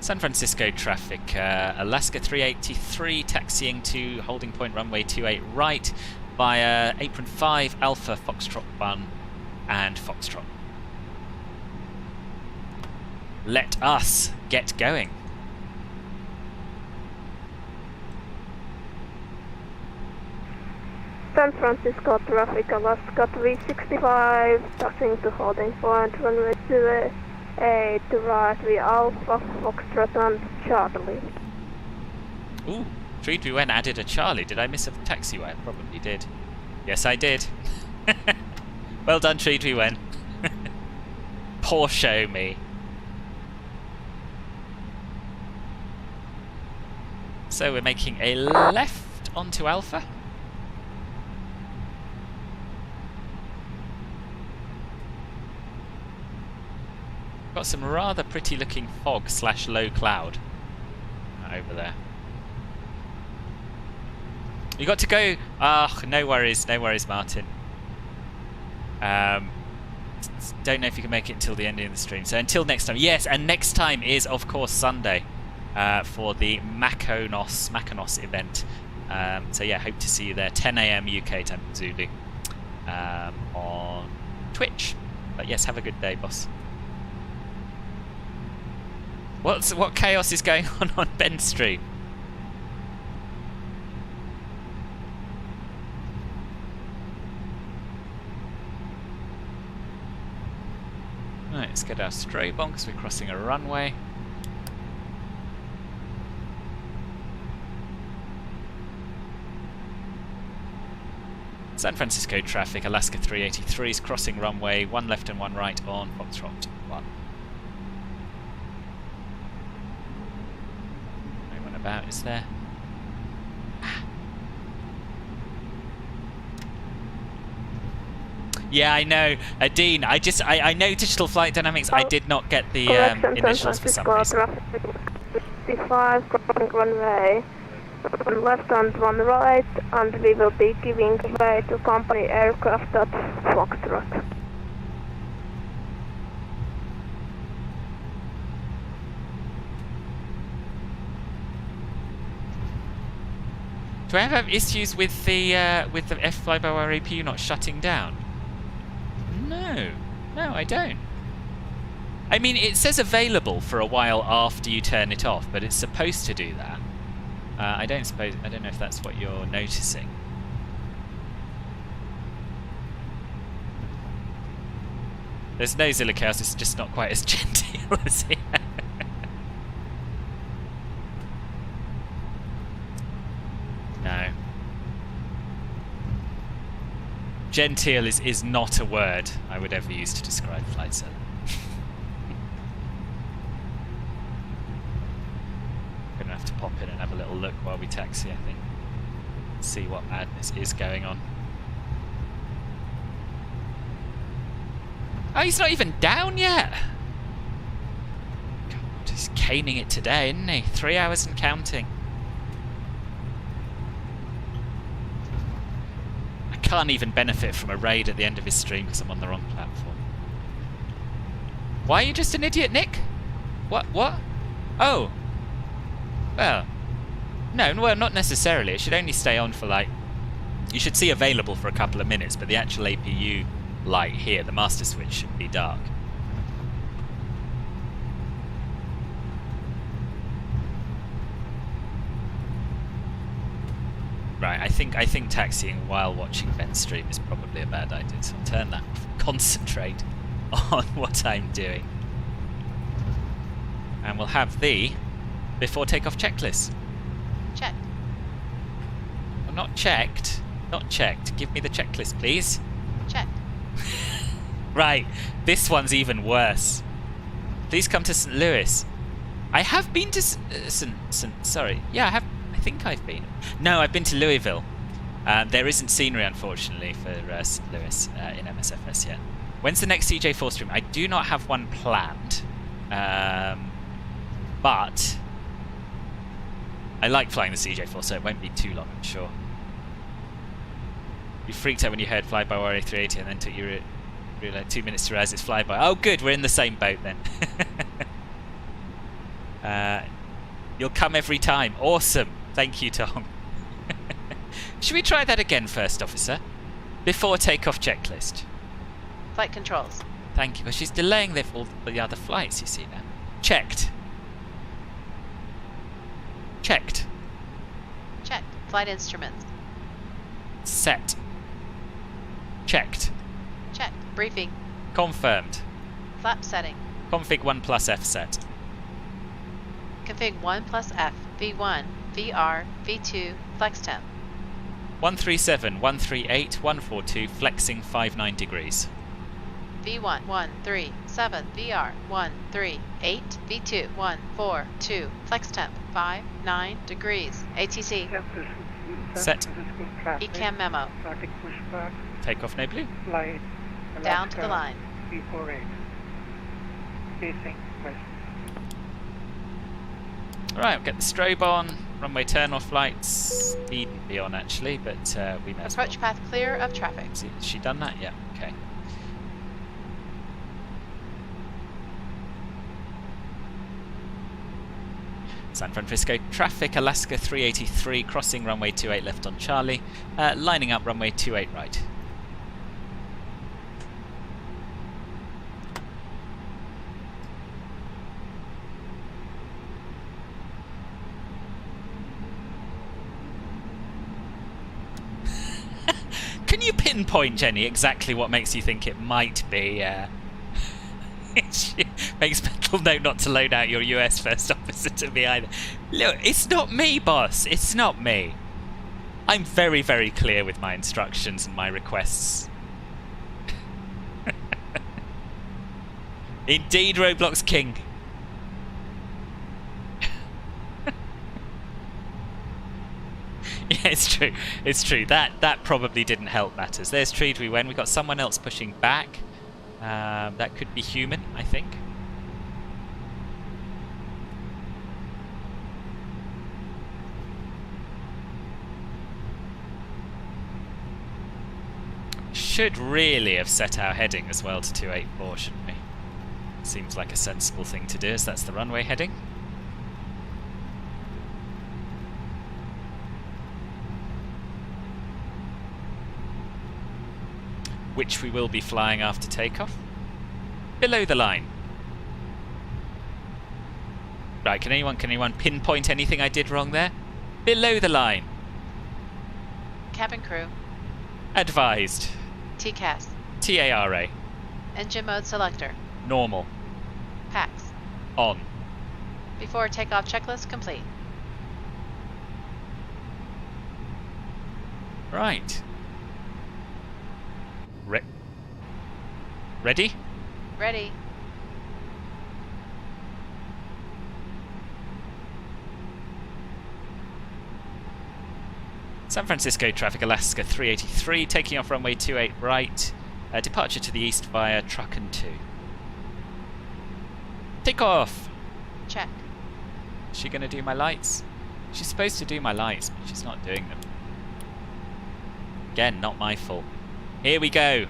San Francisco traffic, Alaska 383 taxiing to holding point runway 28 right via apron 5, Alpha, Foxtrot 1 and Foxtrot. Let us get going. San Francisco traffic, Alaska 365, taxiing to holding point runway 28 right via Alpha, Foxtrot and Charlie. Ooh, 321 added a Charlie. Did I miss a taxiway? I probably did. Yes, I did. Well done, 321. Poor show me. So we're making a left onto Alpha. Got some rather pretty looking fog / low cloud over there. You got to go. Ah, no worries, Martin. Don't know if you can make it until the end of the stream. So until next time. Yes, and next time is of course Sunday for the Makonos event. So yeah, hope to see you there. 10 AM UK time Zulu on Twitch. But yes, have a good day, boss. What chaos is going on Ben's stream? Right, let's get our strobe on because we're crossing a runway. San Francisco traffic, Alaska 383 is crossing runway 1 left and 1 right on Foxtrot 1. No one about, is there? Yeah, I know. Dean, I know Digital Flight Dynamics. I did not get the initials for some reason. Traffic 65, crossing runway 1 left and 1 right, and we will be giving way to company aircraft at Foxtrot. Do I have issues with the F flyby-wire APU not shutting down? No, I don't. I mean, it says available for a while after you turn it off, but it's supposed to do that. I don't know if that's what you're noticing. There's no Zilla Chaos, it's just not quite as genteel as here. No. Genteel is not a word I would ever use to describe Flight 7. Gonna have to pop in and have a little look while we taxi, I think. See what madness is going on. Oh, he's not even down yet! God, he's caning it today, isn't he? 3 hours and counting. Can't even benefit from a raid at the end of his stream because I'm on the wrong platform. Why are you just an idiot, Nick? What? Oh. Well. No, well, not necessarily. It should only stay on for like... You should see available for a couple of minutes, but the actual APU light here, the master switch, should be dark. Right, I think taxiing while watching Ben's stream is probably a bad idea, so I'll turn that off. Concentrate on what I'm doing. And we'll have the before takeoff checklist. Check. Well, not checked. Not checked. Give me the checklist, please. Check. Right, this one's even worse. Please come to St. Louis. I have been to sorry. Yeah, I think I've been. No, I've been to Louisville. There isn't scenery, unfortunately, for St. Louis in MSFS yet. When's the next CJ4 stream? I do not have one planned. But I like flying the CJ4, so it won't be too long, I'm sure. You freaked out when you heard flyby-wire A380 and then took you 2 minutes to realise it's flyby. Oh good, we're in the same boat then. You'll come every time. Awesome. Thank you, Tom. Should we try that again, First Officer? Before takeoff checklist. Flight controls. Thank you. Well, she's delaying all the other flights, you see now. Checked. Checked. Check. Flight instruments. Set. Checked. Check. Briefing. Confirmed. Flap setting. Config 1 plus F set. Config 1 plus F, V1, VR, V2, flex temp. 137, 138, 142, flexing 59 degrees. V1, 137, VR, 138, V2, 142, flex temp, 59 degrees. ATC. Set. ECAM memo. Takeoff no blue. Down to the line. Alright, we'll get the strobe on. Runway turn-off lights needn't be on actually, but we may as well. Approach path clear of traffic. Has she done that? Yeah, okay. San Francisco traffic, Alaska 383 crossing runway 28 left on Charlie, lining up runway 28 right. Can you pinpoint, Jenny, exactly what makes you think it might be? It makes mental note not to load out your US First Officer to me either. Look, it's not me, boss. It's not me. I'm very, very clear with my instructions and my requests. Indeed, Roblox King. Yeah, it's true. It's true. That probably didn't help matters. There's Tree we went. We got someone else pushing back. That could be human, I think. Should really have set our heading as well to 284, shouldn't we? Seems like a sensible thing to do, as that's the runway heading. Which we will be flying after takeoff. Below the line. Right, can anyone pinpoint anything I did wrong there? Below the line. Cabin crew. Advised. TCAS. TARA. Engine mode selector. Normal. PAX. On. Before takeoff checklist complete. Right. Ready? Ready. San Francisco traffic, Alaska 383, taking off runway 28 right, departure to the east via Trucken 2. Take off! Check. Is she going to do my lights? She's supposed to do my lights, but she's not doing them. Again, not my fault. Here we go!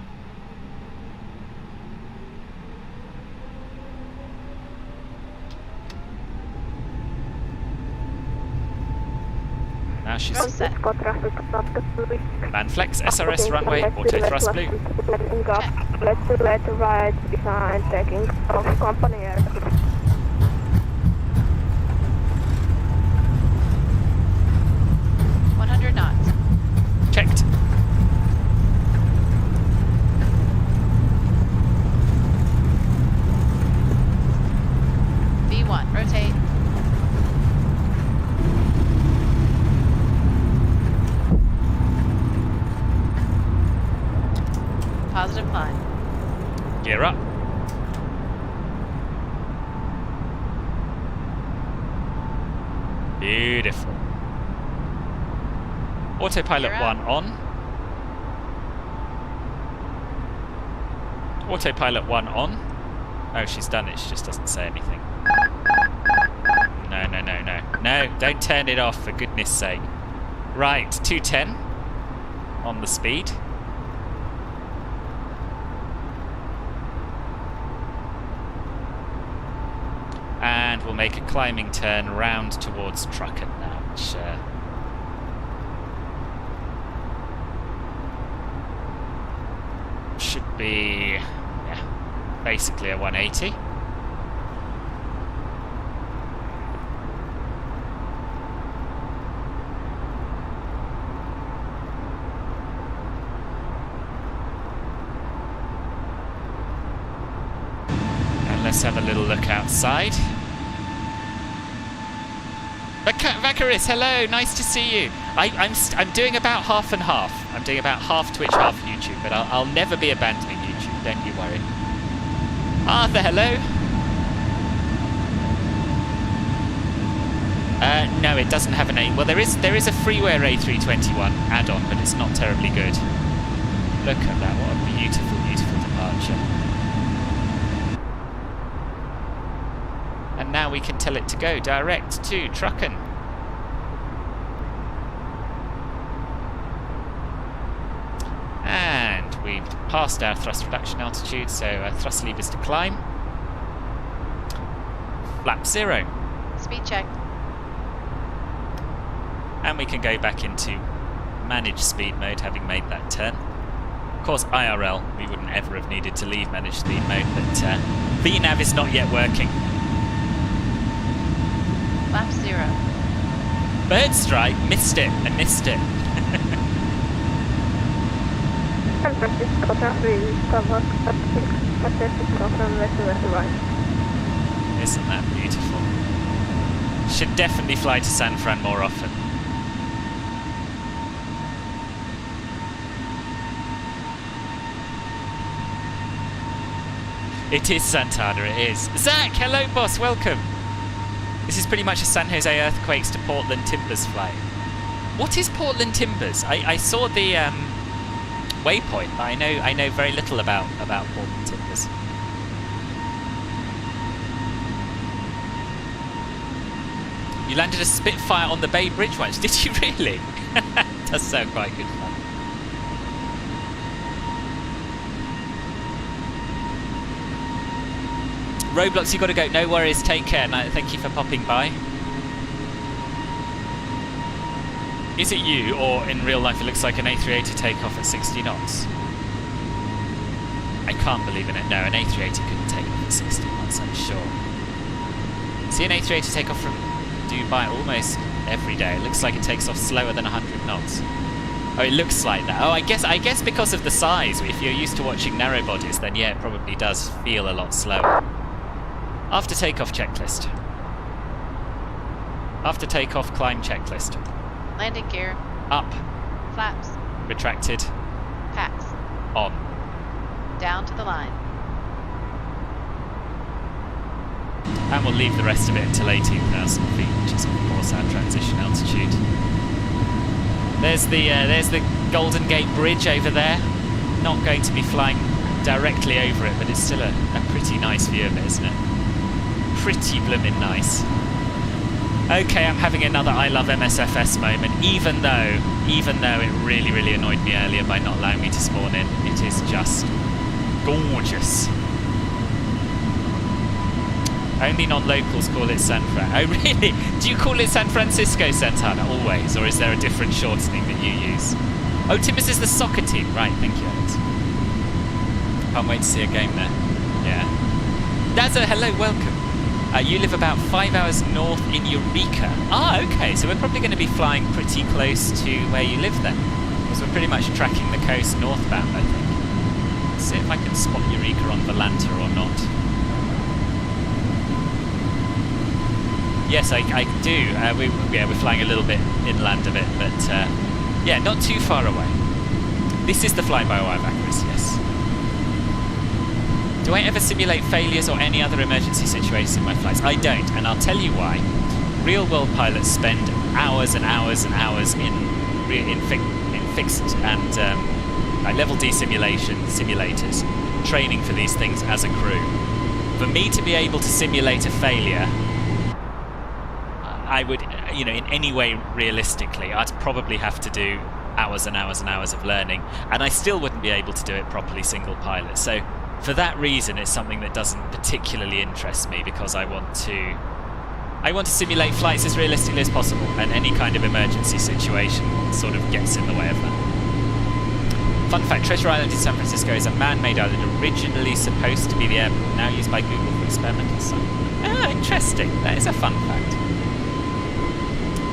Now she's set. Manflex, SRS runway, auto thrust blue. Let's do left to right behind taking off company air. 100 knots. Checked. V1, rotate. Positive climb. Gear up. Beautiful. Autopilot 1 on. Autopilot 1 on. Oh, she's done it. She just doesn't say anything. No, no, no, no. No, don't turn it off, for goodness sake. Right, 210 on the speed. And we'll make a climbing turn round towards Trucken now, which should be, yeah, basically a 180. And let's have a little look outside. Vacaris, hello, nice to see you. I'm doing about half and half. I'm doing about half Twitch, half YouTube, but I'll never be abandoning YouTube, don't you worry. Arthur, hello. No, it doesn't have an A. Well, there is a freeware A321 add-on, but it's not terribly good. Look at that, what a beautiful, beautiful departure. And now we can tell it to go direct to Trucken. And we've passed our thrust reduction altitude, so our thrust levers to climb. Flap 0. Speed check. And we can go back into managed speed mode, having made that turn. Of course, IRL, we wouldn't ever have needed to leave managed speed mode, but VNav is not yet working. Flap 0. Bird strike, missed it. I missed it. San Francisco traffic, cover Pacific from west to right. Isn't that beautiful? Should definitely fly to San Fran more often. It is Santana, it is. Zach, hello boss, welcome. This is pretty much a San Jose Earthquakes to Portland Timbers flight. What is Portland Timbers? I saw the waypoint, but I know very little about Portland Timbers. You landed a Spitfire on the Bay Bridge once, did you really? Does sound quite good fun. Roblox, you got to go. No worries. Take care. Thank you for popping by. Is it you, or in real life it looks like an A380 takeoff at 60 knots? I can't believe in it. No, an A380 couldn't take off at 60 knots, I'm sure. See an A380 take off from Dubai almost every day. It looks like it takes off slower than 100 knots. Oh, it looks like that. Oh, I guess because of the size. If you're used to watching narrow bodies, then yeah, it probably does feel a lot slower. After takeoff checklist. After takeoff climb checklist. Landing gear. Up. Flaps. Retracted. Packs. On. Down to the line. And we'll leave the rest of it until 18,000 feet, which is of course our transition altitude. There's the Golden Gate Bridge over there. Not going to be flying directly over it, but it's still a pretty nice view of it, isn't it? Pretty blooming nice. Okay, I'm having another I love MSFS moment, even though it really annoyed me earlier by not allowing me to spawn in. It is just gorgeous. Only non-locals call it San Fran. Oh really? Do you call it San Francisco Santana always, or is there a different shortening that you use? Oh, Timbers is the soccer team. Right, thank you, Alex. Can't wait to see a game there. Yeah. Dazza, hello, welcome. You live about 5 hours north in Eureka. Ah, okay, so we're probably going to be flying pretty close to where you live then. Because we're pretty much tracking the coast northbound, I think. Let's see if I can spot Eureka on Volanta or not. Yes, I do. We're flying a little bit inland of it, but yeah, not too far away. This is the fly-by-wire accuracy, yes. Do I ever simulate failures or any other emergency situations in my flights? I don't, and I'll tell you why. Real-world pilots spend hours and hours and hours in fixed and level D simulators, training for these things as a crew. For me to be able to simulate a failure, I would, in any way realistically, I'd probably have to do hours and hours and hours of learning, and I still wouldn't be able to do it properly single pilot. So for that reason, it's something that doesn't particularly interest me, because I want to simulate flights as realistically as possible, and any kind of emergency situation sort of gets in the way of that. Fun fact, Treasure Island in San Francisco is a man-made island originally supposed to be the airport, now used by Google for experimental science. Ah, interesting. That is a fun fact.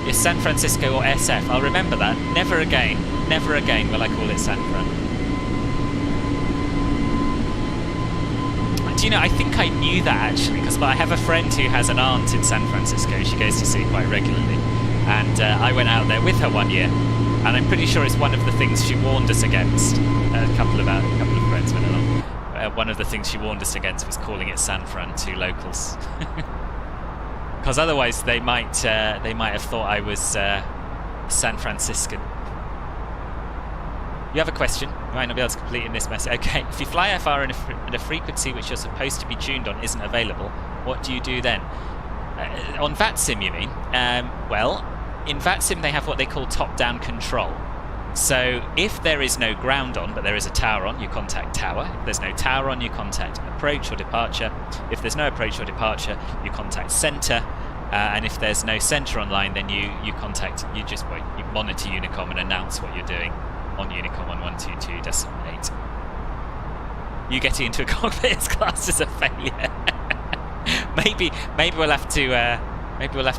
It's San Francisco or SF. I'll remember that. Never again will I call it San Fran. Do you know, I think I knew that actually, because I have a friend who has an aunt in San Francisco. She goes to see quite regularly. And I went out there with her one year. And I'm pretty sure it's one of the things she warned us against. A couple of friends went along. One of the things she warned us against was calling it San Fran to locals. Because otherwise they might have thought I was San Franciscan. You have a question? You might not be able to complete in this message. Okay, if you fly FR and a frequency which you're supposed to be tuned on isn't available, what do you do then? On VATSIM, you mean? Well, in VATSIM they have what they call top-down control. So if there is no ground on, but there is a tower on, you contact tower. If there's no tower on, you contact approach or departure. If there's no approach or departure, you contact center. And if there's no center online, then you monitor Unicom and announce what you're doing on Unicom on 122.8. You getting into a cockpit is classed as a failure. maybe we'll have to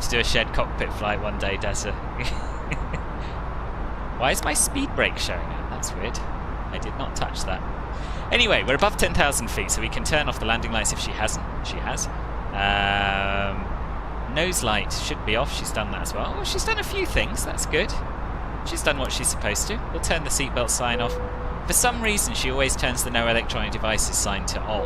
do a shared cockpit flight one day, Dessa. Why is my speed brake showing up? That's weird. I did not touch that. Anyway, we're above 10,000 feet, so we can turn off the landing lights if she hasn't. She has. Nose light should be off. She's done that as well. Oh, she's done a few things. That's good. She's done what she's supposed to. We'll turn the seatbelt sign off. For some reason, she always turns the no electronic devices sign to on.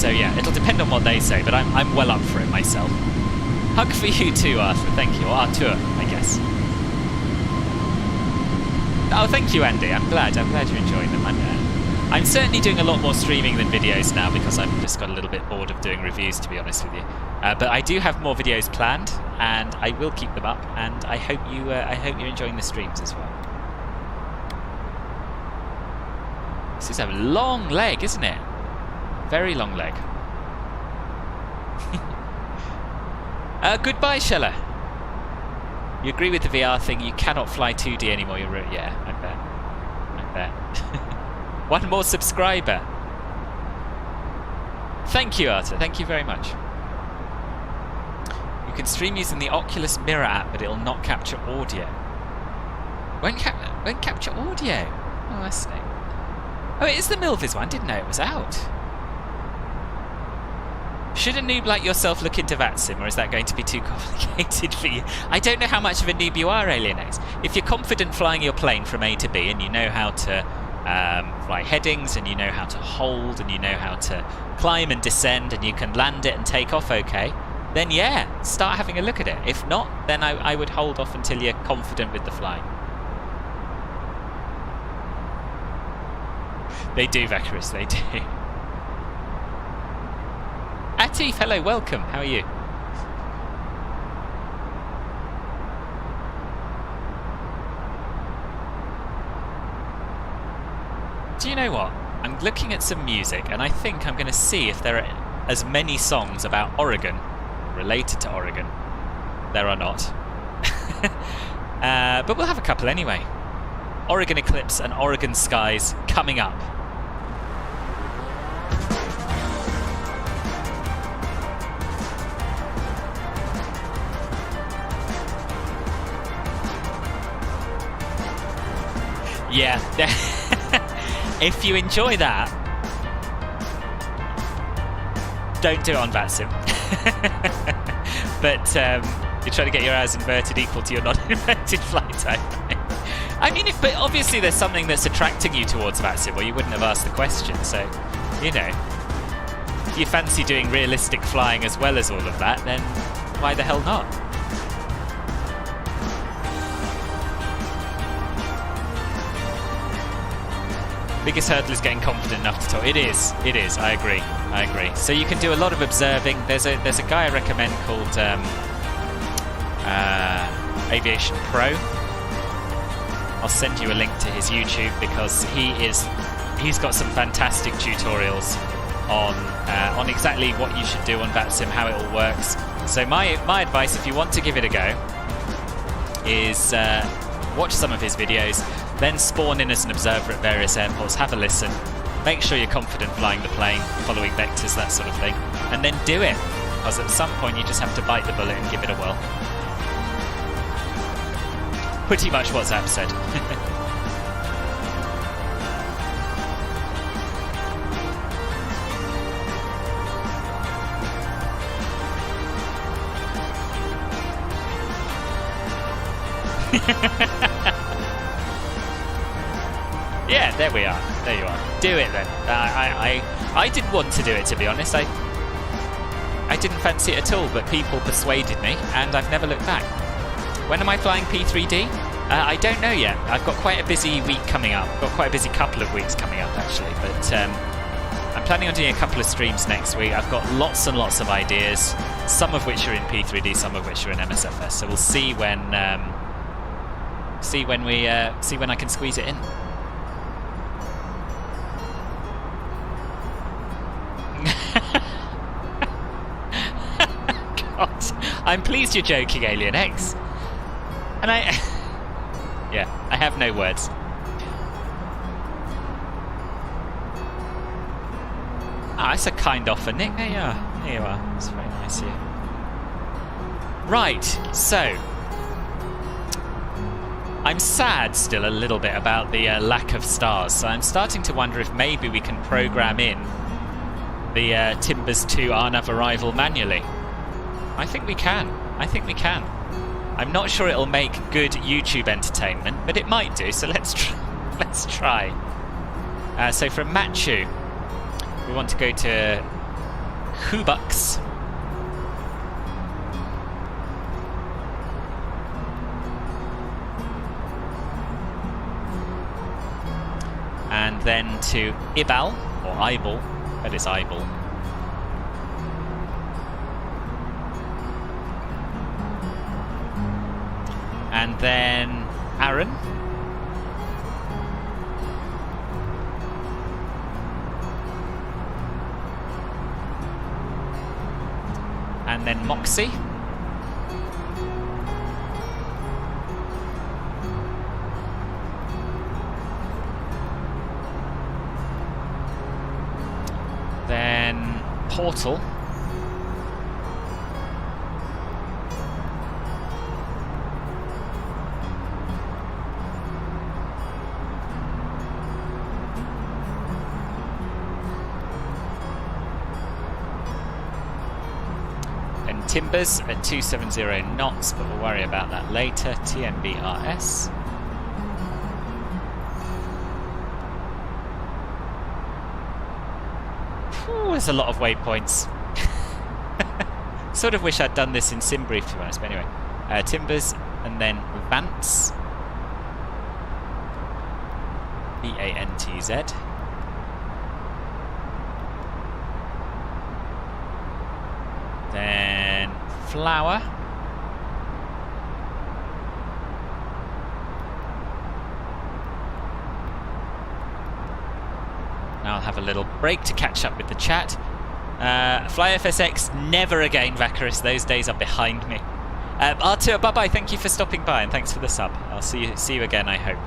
So yeah, it'll depend on what they say, but I'm well up for it myself. Hug for you too, Arthur. Thank you. Or Arthur, I guess. Oh, thank you, Andy. I'm glad you're enjoying them. I'm certainly doing a lot more streaming than videos now because I've just got a little bit bored of doing reviews, to be honest with you. But I do have more videos planned, and I will keep them up. And I hope you're enjoying the streams as well. This is a long leg, isn't it? Very long leg. Goodbye, Shella. You agree with the VR thing? You cannot fly 2D anymore. Yeah, I bet. One more subscriber. Thank you, Arthur. Thank you very much. You can stream using the Oculus Mirror app, but it'll not capture audio. Won't capture audio. Oh, that's snake. Oh, it is the Milviz one. Didn't know it was out. Should a noob like yourself look into VATSIM, or is that going to be too complicated for you? I don't know how much of a noob you are, Alien X. If you're confident flying your plane from A to B, and you know how to fly headings, and you know how to hold, and you know how to climb and descend, and you can land it and take off okay, then yeah, start having a look at it. If not, then I would hold off until you're confident with the flying. They do, Vacarus, they do. Atif, hello, welcome. How are you? Do you know what? I'm looking at some music, and I think I'm going to see if there are as many songs about Oregon, related to Oregon. There are not. But we'll have a couple anyway. Oregon Eclipse and Oregon Skies coming up. Yeah, if you enjoy that, don't do it on VATSIM. But you're trying to get your hours inverted equal to your non-inverted flight time. I mean, but obviously there's something that's attracting you towards VATSIM, or you wouldn't have asked the question. So, you know, if you fancy doing realistic flying as well as all of that, then why the hell not? Biggest hurdle is getting confident enough to talk. It is. I agree. So you can do a lot of observing. There's a guy I recommend called Aviation Pro. I'll send you a link to his YouTube because he's got some fantastic tutorials on exactly what you should do on VATSIM, how it all works. So my advice, if you want to give it a go, is watch some of his videos. Then spawn in as an observer at various airports, have a listen, make sure you're confident flying the plane, following vectors, that sort of thing, and then do it, because at some point you just have to bite the bullet and give it a whirl. Pretty much what Zap said. Yeah, there we are. There you are. Do it then. I didn't want to do it, to be honest. I didn't fancy it at all, but people persuaded me, and I've never looked back. When am I flying P3D? I don't know yet. I've got quite a busy week coming up. Got quite a busy couple of weeks coming up, actually. But I'm planning on doing a couple of streams next week. I've got lots and lots of ideas, some of which are in P3D, some of which are in MSFS. So we'll see when I can squeeze it in. God, I'm pleased you're joking, Alien X. And I have no words. Ah, that's a kind offer, Nick. There you are. There you are. That's very nice of you. Right, so I'm sad still a little bit about the lack of stars. So I'm starting to wonder if maybe we can program in the Timbers 2 Arnav Arrival manually. I think we can. I'm not sure it'll make good YouTube entertainment, but it might do, so let's try. So from Matchu, we want to go to Hoobucks. And then to Ibal, or Ibal, but it's Ibal. And then Aaron. And then Moxie. Then Portal. And Timbers at 270 knots, but we'll worry about that later. TMBRS. Ooh, there's a lot of waypoints. Sort of wish I'd done this in SimBrief, to be honest, but anyway. Timbers, and then Vance. VANTZ. Then Flower. Now I'll have a little break to catch up with the chat. FlyFSX, never again, Vacarus. Those days are behind me. Artur, bye-bye. Thank you for stopping by, and thanks for the sub. I'll see you again, I hope.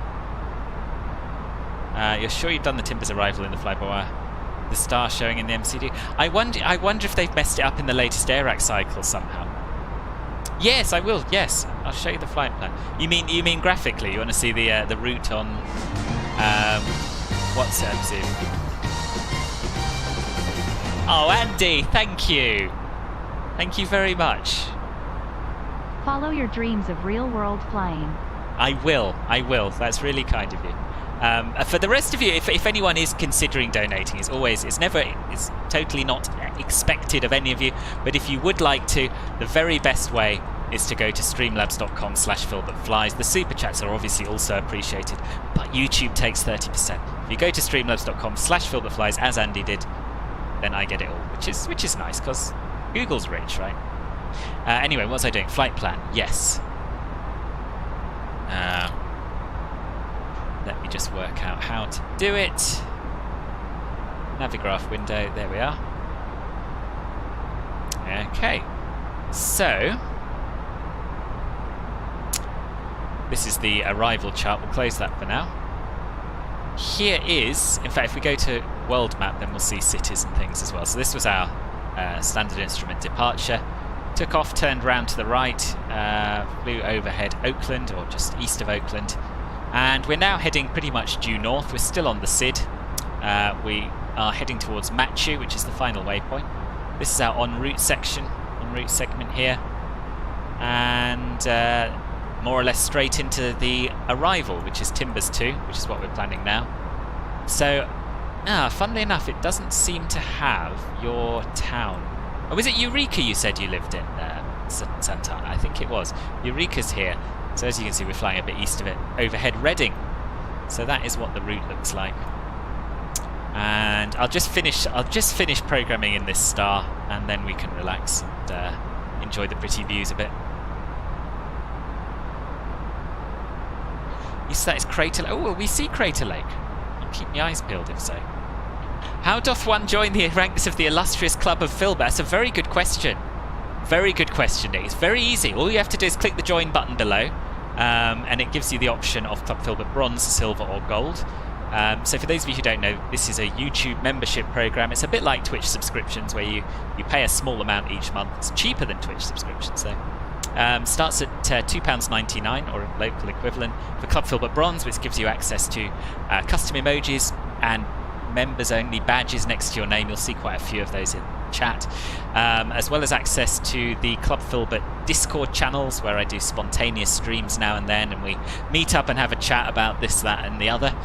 You're sure you've done the Timbers Arrival in the fly-by-wire? The star showing in the MCD? I wonder if they've messed it up in the latest AIRAC cycle somehow. Yes, I will. Yes, I'll show you the flight plan. You mean graphically? You want to see the route on WhatsApp Zoom? Oh, Andy, thank you. Thank you very much. Follow your dreams of real-world flying. I will. That's really kind of you. For the rest of you, if anyone is considering donating, it's totally not expected of any of you, but if you would like to, the very best way is to go to streamlabs.com/philthatflies. The super chats are obviously also appreciated, but YouTube takes 30%. If you go to streamlabs.com/philthatflies, as Andy did, then I get it all, which is nice, because Google's rich, right? Anyway, what was I doing? Flight plan, yes. Let me just work out how to do it. Navigraph window, there we are. Okay, so this is the arrival chart. We'll close that for now. Here is, in fact, if we go to world map, then we'll see cities and things as well. So this was our standard instrument departure. Took off, turned round to the right, flew overhead Oakland, or just east of Oakland. And we're now heading pretty much due north. We're still on the SID. We are heading towards Machu, which is the final waypoint. This is our en route section, en route segment here. And more or less straight into the arrival, which is Timbers 2, which is what we're planning now. So, funnily enough, it doesn't seem to have your town. Oh, was it Eureka you said you lived in, Santana? I think it was. Eureka's here. So as you can see, we're flying a bit east of it, overhead Reading. So that is what the route looks like. And I'll just finish programming in this star, and then we can relax and enjoy the pretty views a bit. You said that is Crater Lake. Oh, will we see Crater Lake? I'll keep my eyes peeled if so. How doth one join the ranks of the illustrious club of Philbert? That's a very good question. Very good question, Nick. It's very easy. All you have to do is click the join button below, and it gives you the option of Club Philbert Bronze, Silver or Gold. So for those of you who don't know, this is a YouTube membership program. It's a bit like Twitch subscriptions, where you pay a small amount each month. It's cheaper than Twitch subscriptions, though. Starts at £2.99 or local equivalent for Club Philbert Bronze, which gives you access to custom emojis and members-only badges next to your name. You'll see quite a few of those in chat, as well as access to the Club Philbert Discord channels, where I do spontaneous streams now and then, and we meet up and have a chat about this, that and the other.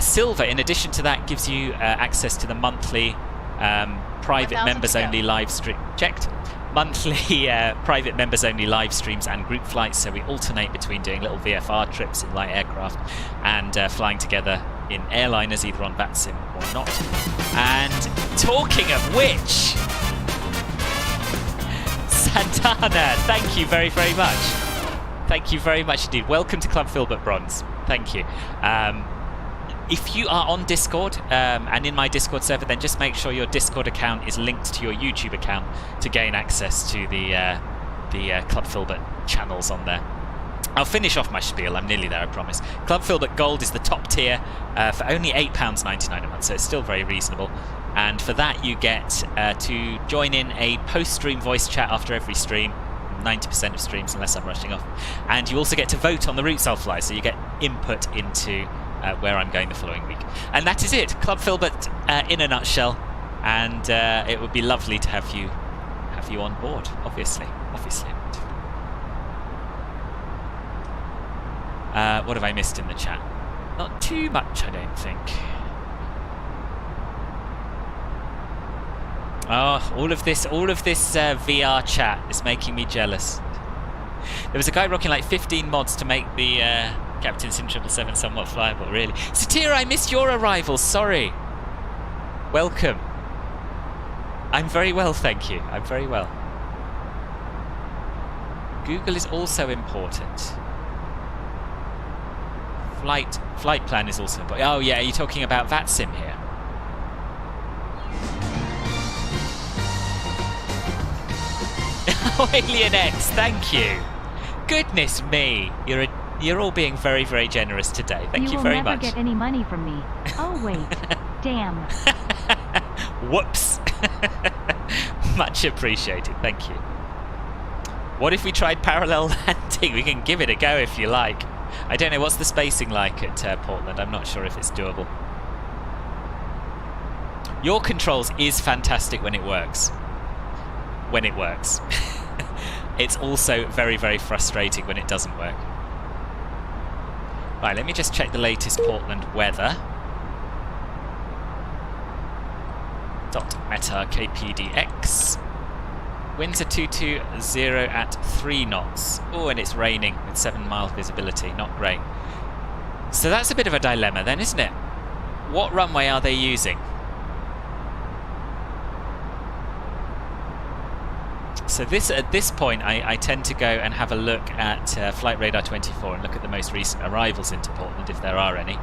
Silver, in addition to that, gives you access to the monthly Private 1,000 members to go. only live stream checked. Monthly private members only live streams and group flights, so we alternate between doing little VFR trips in light aircraft and flying together in airliners, either on VATSIM or not. And talking of which, Santana, thank you very, very much. Thank you very much indeed. Welcome to Club Filbert Bronze. Thank you. If you are on Discord and in my Discord server, then just make sure your Discord account is linked to your YouTube account to gain access to the Club Filbert channels on there. I'll finish off my spiel. I'm nearly there, I promise. Club Filbert Gold is the top tier for only £8.99 a month, so it's still very reasonable. And for that, you get to join in a post-stream voice chat after every stream. 90% of streams, unless I'm rushing off. And you also get to vote on the routes I'll fly, so you get input into where I'm going the following week. And that is it. Club Filbert in a nutshell. And it would be lovely to have you on board, obviously. What have I missed in the chat? Not too much, I don't think. Oh, all of this VR chat is making me jealous. There was a guy rocking like 15 mods to make the Captain Sim 777 somewhat flyable, really. Satira, I missed your arrival, sorry. Welcome. I'm very well, thank you. I'm very well. Google is also important. Flight plan is also important. Oh yeah, are you talking about VATSIM here? Oh, Alien X, thank you. Goodness me, you're all being very, very generous today. Thank you very much. You will never get any money from me. Oh wait, damn. Whoops. Much appreciated, thank you. What if we tried parallel landing? We can give it a go if you like. I don't know, what's the spacing like at Portland? I'm not sure if it's doable. Your controls is fantastic when it works. When it works. It's also very, very frustrating when it doesn't work. Right, let me just check the latest Portland weather. .meta KPDX. Winds are 220 at 3 knots. Oh, and it's raining with 7 miles visibility. Not great. So that's a bit of a dilemma then, isn't it? What runway are they using? So at this point, I tend to go and have a look at Flight Radar 24 and look at the most recent arrivals into Portland, if there are any.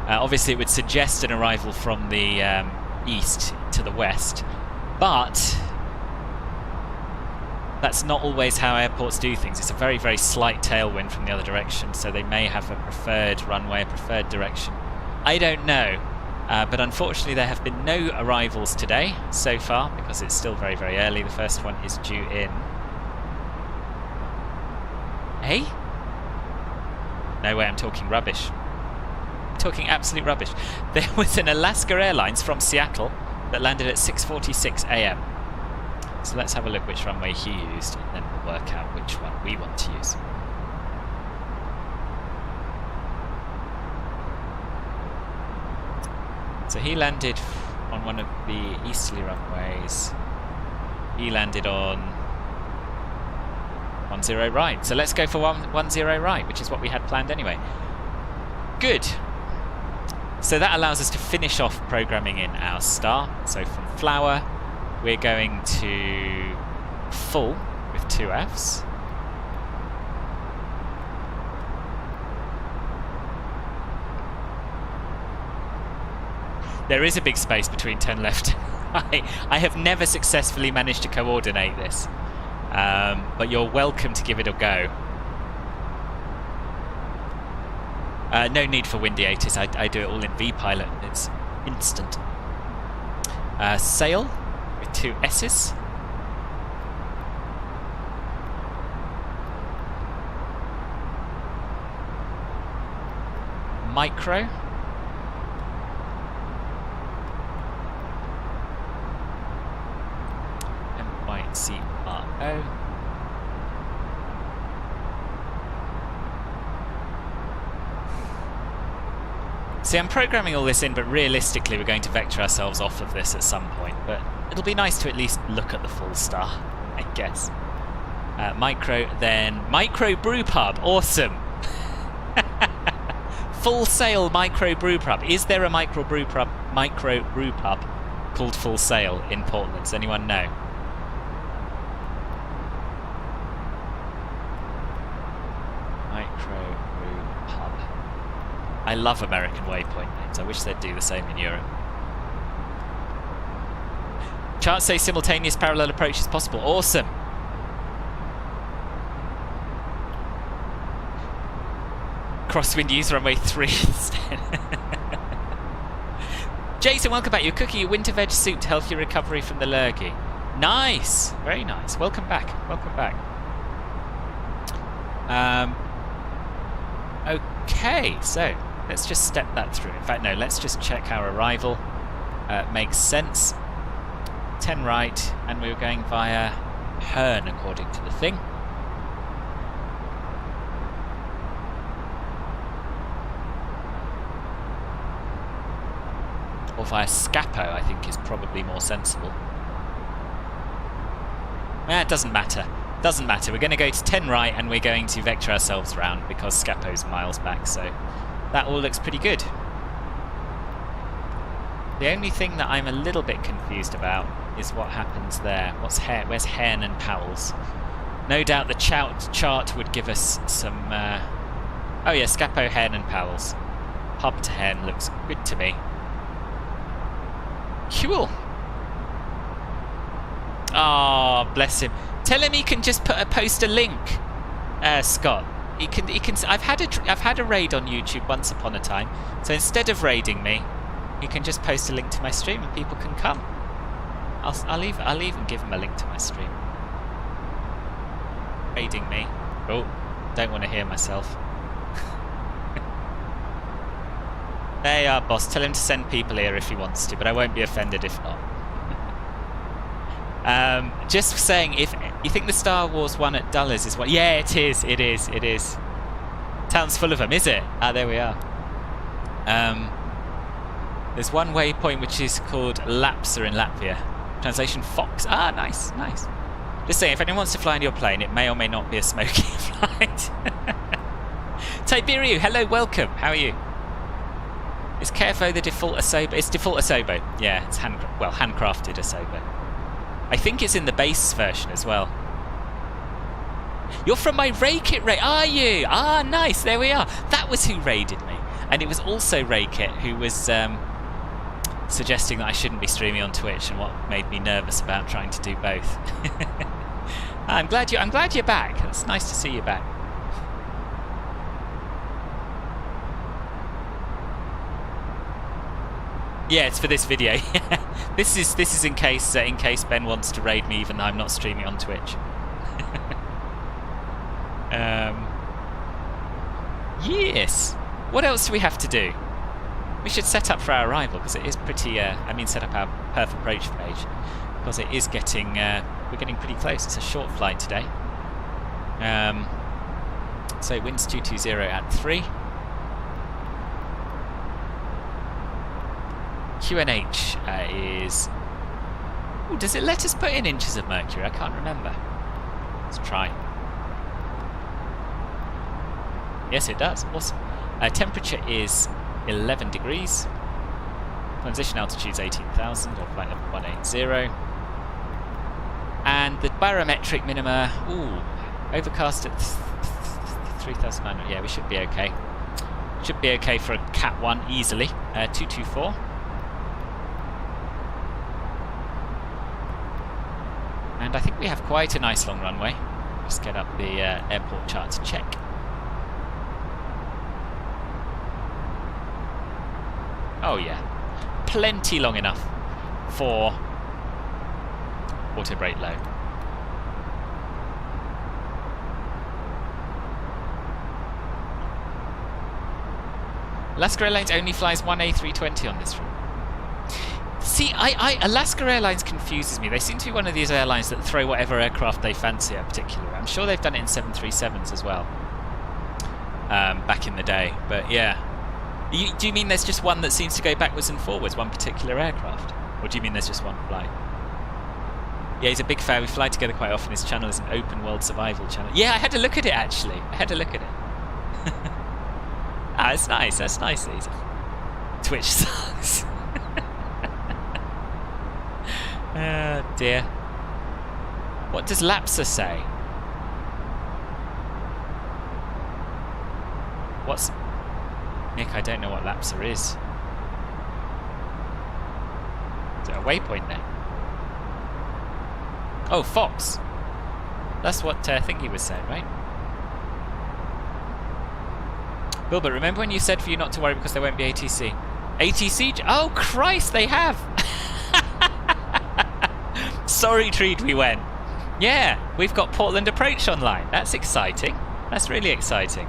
Obviously, it would suggest an arrival from the east to the west, but that's not always how airports do things. It's a very, very slight tailwind from the other direction, so they may have a preferred runway, a preferred direction. I don't know. But unfortunately there have been no arrivals today so far because it's still very, very early. The first one is due in... Hey? No way, I'm talking rubbish. I'm talking absolute rubbish. There was an Alaska Airlines from Seattle that landed at 6:46 AM. So let's have a look which runway he used and then we'll work out which one we want to use. So he landed on one of the easterly runways. He landed on 10 right. So let's go for 10 right, which is what we had planned anyway. Good. So that allows us to finish off programming in our star. So from flower, we're going to full with 2 Fs. There is a big space between 10 left. I have never successfully managed to coordinate this, but you're welcome to give it a go. No need for windy 80s. I do it all in VPilot. It's instant. Sail with 2 S's. Micro. MYCRO. See, I'm programming all this in, but realistically we're going to vector ourselves off of this at some point. But it'll be nice to at least look at the full star, I guess. Micro, then micro brew pub. Awesome. Full Sail micro brew pub. Is there a micro brew pub called Full Sail in Portland? Does anyone know? Micro brew pub. I love American waypoint names. I wish they'd do the same in Europe. Charts say simultaneous parallel approach is possible. Awesome. Crosswind use runway 3 instead. Jason, welcome back. You're cooking your winter veg soup to help your recovery from the lurgy. Nice. Very nice. Welcome back. Welcome back. Okay, so let's just step that through. In fact, no, let's just check our arrival. Makes sense. 10 right, and we were going via Herne according to the thing. Or via Scappo, I think is probably more sensible. It doesn't matter. Doesn't matter. We're going to go to 10 right and we're going to vector ourselves around because Scappo's miles back, so that all looks pretty good. The only thing that I'm a little bit confused about is what happens there. Where's Herne and Powell's? No doubt the chart would give us some... Oh yeah, Scappo, Herne and Powell's. Hub to Herne looks good to me. Cool. Oh, bless him. Tell him he can just post a link, Scott. He can. I've had a raid on YouTube once upon a time. So instead of raiding me, he can just post a link to my stream and people can come. I'll even give him a link to my stream. Raiding me. Oh, don't want to hear myself. There you are, boss. Tell him to send people here if he wants to, but I won't be offended if not. Just saying, if you think the Star Wars one at Dulles is what... Yeah, it is. Town's full of them, is it? Ah, there we are. There's one waypoint which is called Lapsa in Latvia. Translation, Fox. Ah, nice. Just saying, if anyone wants to fly in your plane, it may or may not be a smoky flight. Tiberiu, hello, welcome. How are you? Is KFO the default Asobo? It's default Asobo. Yeah, it's handcrafted Asobo. I think it's in the base version as well. You're from my Raykit raid, are you? Ah, nice, there we are. That was who raided me. And it was also Raykit who was suggesting that I shouldn't be streaming on Twitch and what made me nervous about trying to do both. I'm glad you're back. It's nice to see you back. Yeah, it's for this video. This is in case Ben wants to raid me, even though I'm not streaming on Twitch. Yes. What else do we have to do? We should set up for our arrival because it is pretty. Set up our perf approach page because it is getting. We're getting pretty close. It's a short flight today. So winds 220 at 3. QNH is... Ooh, does it let us put in inches of mercury? I can't remember. Let's try. Yes, it does. Awesome. Temperature is 11 degrees. Transition altitude is 18,000, or flight level 180. And the barometric minima... Ooh, overcast at 3,900. Yeah, we should be okay. Should be okay for a Cat 1 easily. 224. And I think we have quite a nice long runway. Just get up the airport chart to check. Oh yeah, plenty long enough for auto brake low. Alaska Airlines only flies one A320 on this route. See, Alaska Airlines confuses me. They seem to be one of these airlines that throw whatever aircraft they fancy at a particular. I'm sure they've done it in 737s as well, back in the day. But yeah, Do you mean there's just one that seems to go backwards and forwards, one particular aircraft? Or do you mean there's just one flight? Yeah, he's a big fan. We fly together quite often. His channel is an open world survival channel. Yeah, I had to look at it, actually. I had to look at it. Ah, it's nice. That's nice. He's Twitch sucks. Oh, dear. What does Lapsa say? What's... Nick, I don't know what Lapsa is. Is it a waypoint name? Oh, Fox. That's what Thingy was saying, right? Bill, but remember when you said for you not to worry because there won't be ATC? ATC? Oh, Christ, they have! Sorry, Treat, we went. Yeah, we've got Portland Approach online. That's exciting. That's really exciting.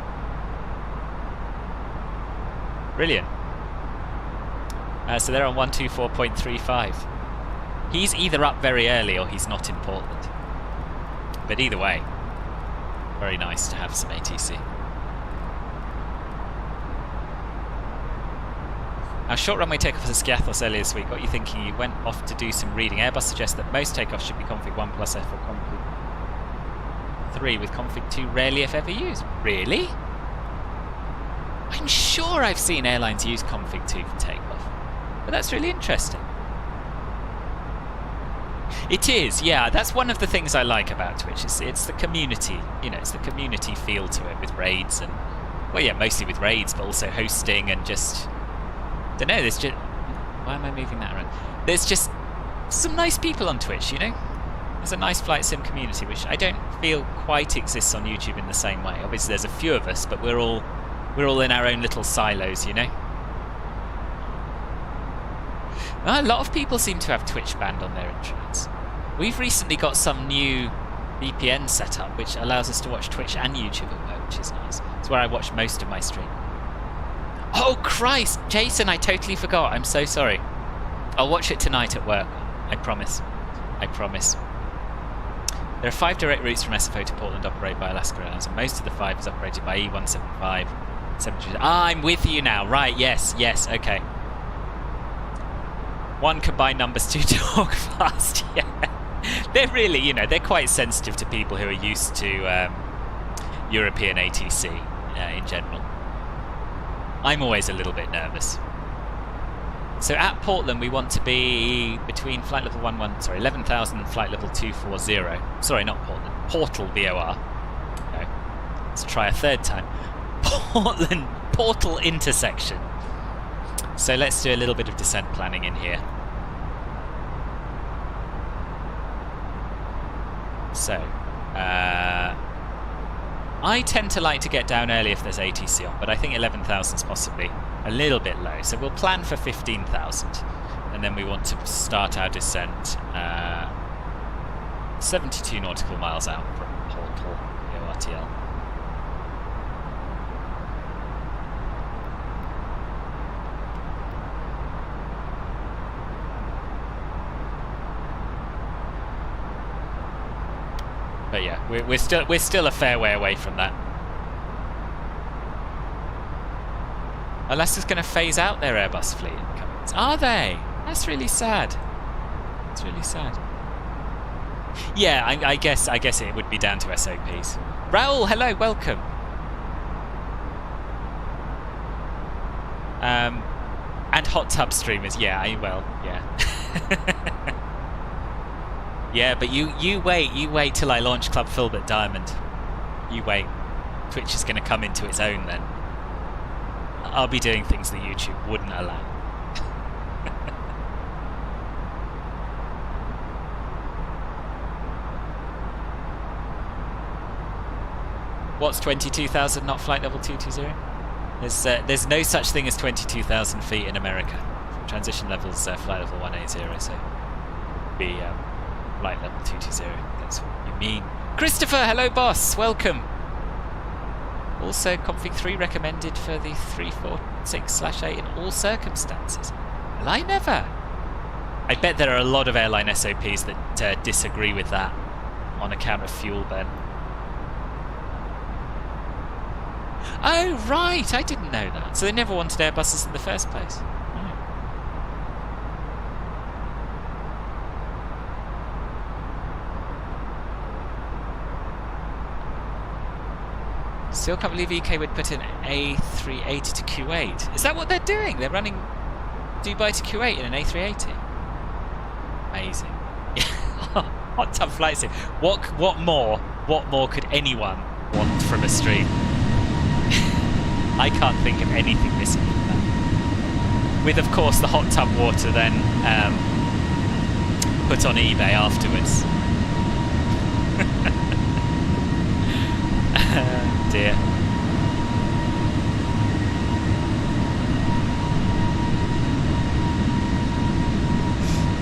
Brilliant. So they're on 124.35. He's either up very early or he's not in Portland. But either way, very nice to have some ATC. Our short runway takeoff was at Skiathos earlier this week. Got you thinking. You went off to do some reading. Airbus suggests that most takeoffs should be config 1 plus F or config 3, with config 2 rarely if ever used. Really? I'm sure I've seen airlines use config 2 for takeoff. But that's really interesting. It is, yeah. That's one of the things I like about Twitch. It's the community. You know, it's the community feel to it with raids and... Well, yeah, mostly with raids, but also hosting and just... Don't know, there's just... Why am I moving that around? There's just some nice people on Twitch, you know? There's a nice flight sim community, which I don't feel quite exists on YouTube in the same way. Obviously, there's a few of us, but we're all in our own little silos, you know? A lot of people seem to have Twitch banned on their intranet. We've recently got some new VPN set up, which allows us to watch Twitch and YouTube at work, which is nice. It's where I watch most of my stream. Oh, Christ! Jason, I totally forgot. I'm so sorry. I'll watch it tonight at work. I promise. I promise. There are 5 direct routes from SFO to Portland operated by Alaska Airlines, and most of the 5 is operated by E175. Ah, I'm with you now. Right, yes, okay. 1 combined numbers, 2 talk fast. Yeah. They're really, you know, they're quite sensitive to people who are used to European ATC in general. I'm always a little bit nervous. So at Portland, we want to be between flight level 11,000 and flight level 240. Sorry, not Portland. Portal VOR. No. Let's try a third time. Portal intersection. So let's do a little bit of descent planning in here. So, I tend to like to get down early if there's ATC on, but I think 11,000 is possibly a little bit low. So we'll plan for 15,000, and then we want to start our descent 72 nautical miles out from Portal ORTL. But yeah, we're still a fair way away from that. Alaska's going to phase out their Airbus fleet. Are they? That's really sad. That's really sad. Yeah, I guess it would be down to SOPs. Raoul, hello, welcome. And hot tub streamers. Yeah, yeah. Yeah, but you wait till I launch Club Filbert Diamond. You wait. Twitch is going to come into its own then. I'll be doing things that YouTube wouldn't allow. What's 22,000 not flight level 220? There's no such thing as 22,000 feet in America. Transition levels flight level 180, so be flight level 220. That's what you mean. Christopher, hello boss, welcome. Also, config 3 recommended for the 346/8 in all circumstances. Well, I never. I bet there are a lot of airline SOPs that disagree with that on account of fuel burn. Oh, right, I didn't know that. So they never wanted Airbuses in the first place. Still can't believe EK would put an A380 to Q8. Is that what they're doing? They're running Dubai to Q8 in an A380. Amazing. Hot tub flight sim. What more could anyone want from a stream? I can't think of anything missing from that. With, of course, the hot tub water then put on eBay afterwards. Oh dear.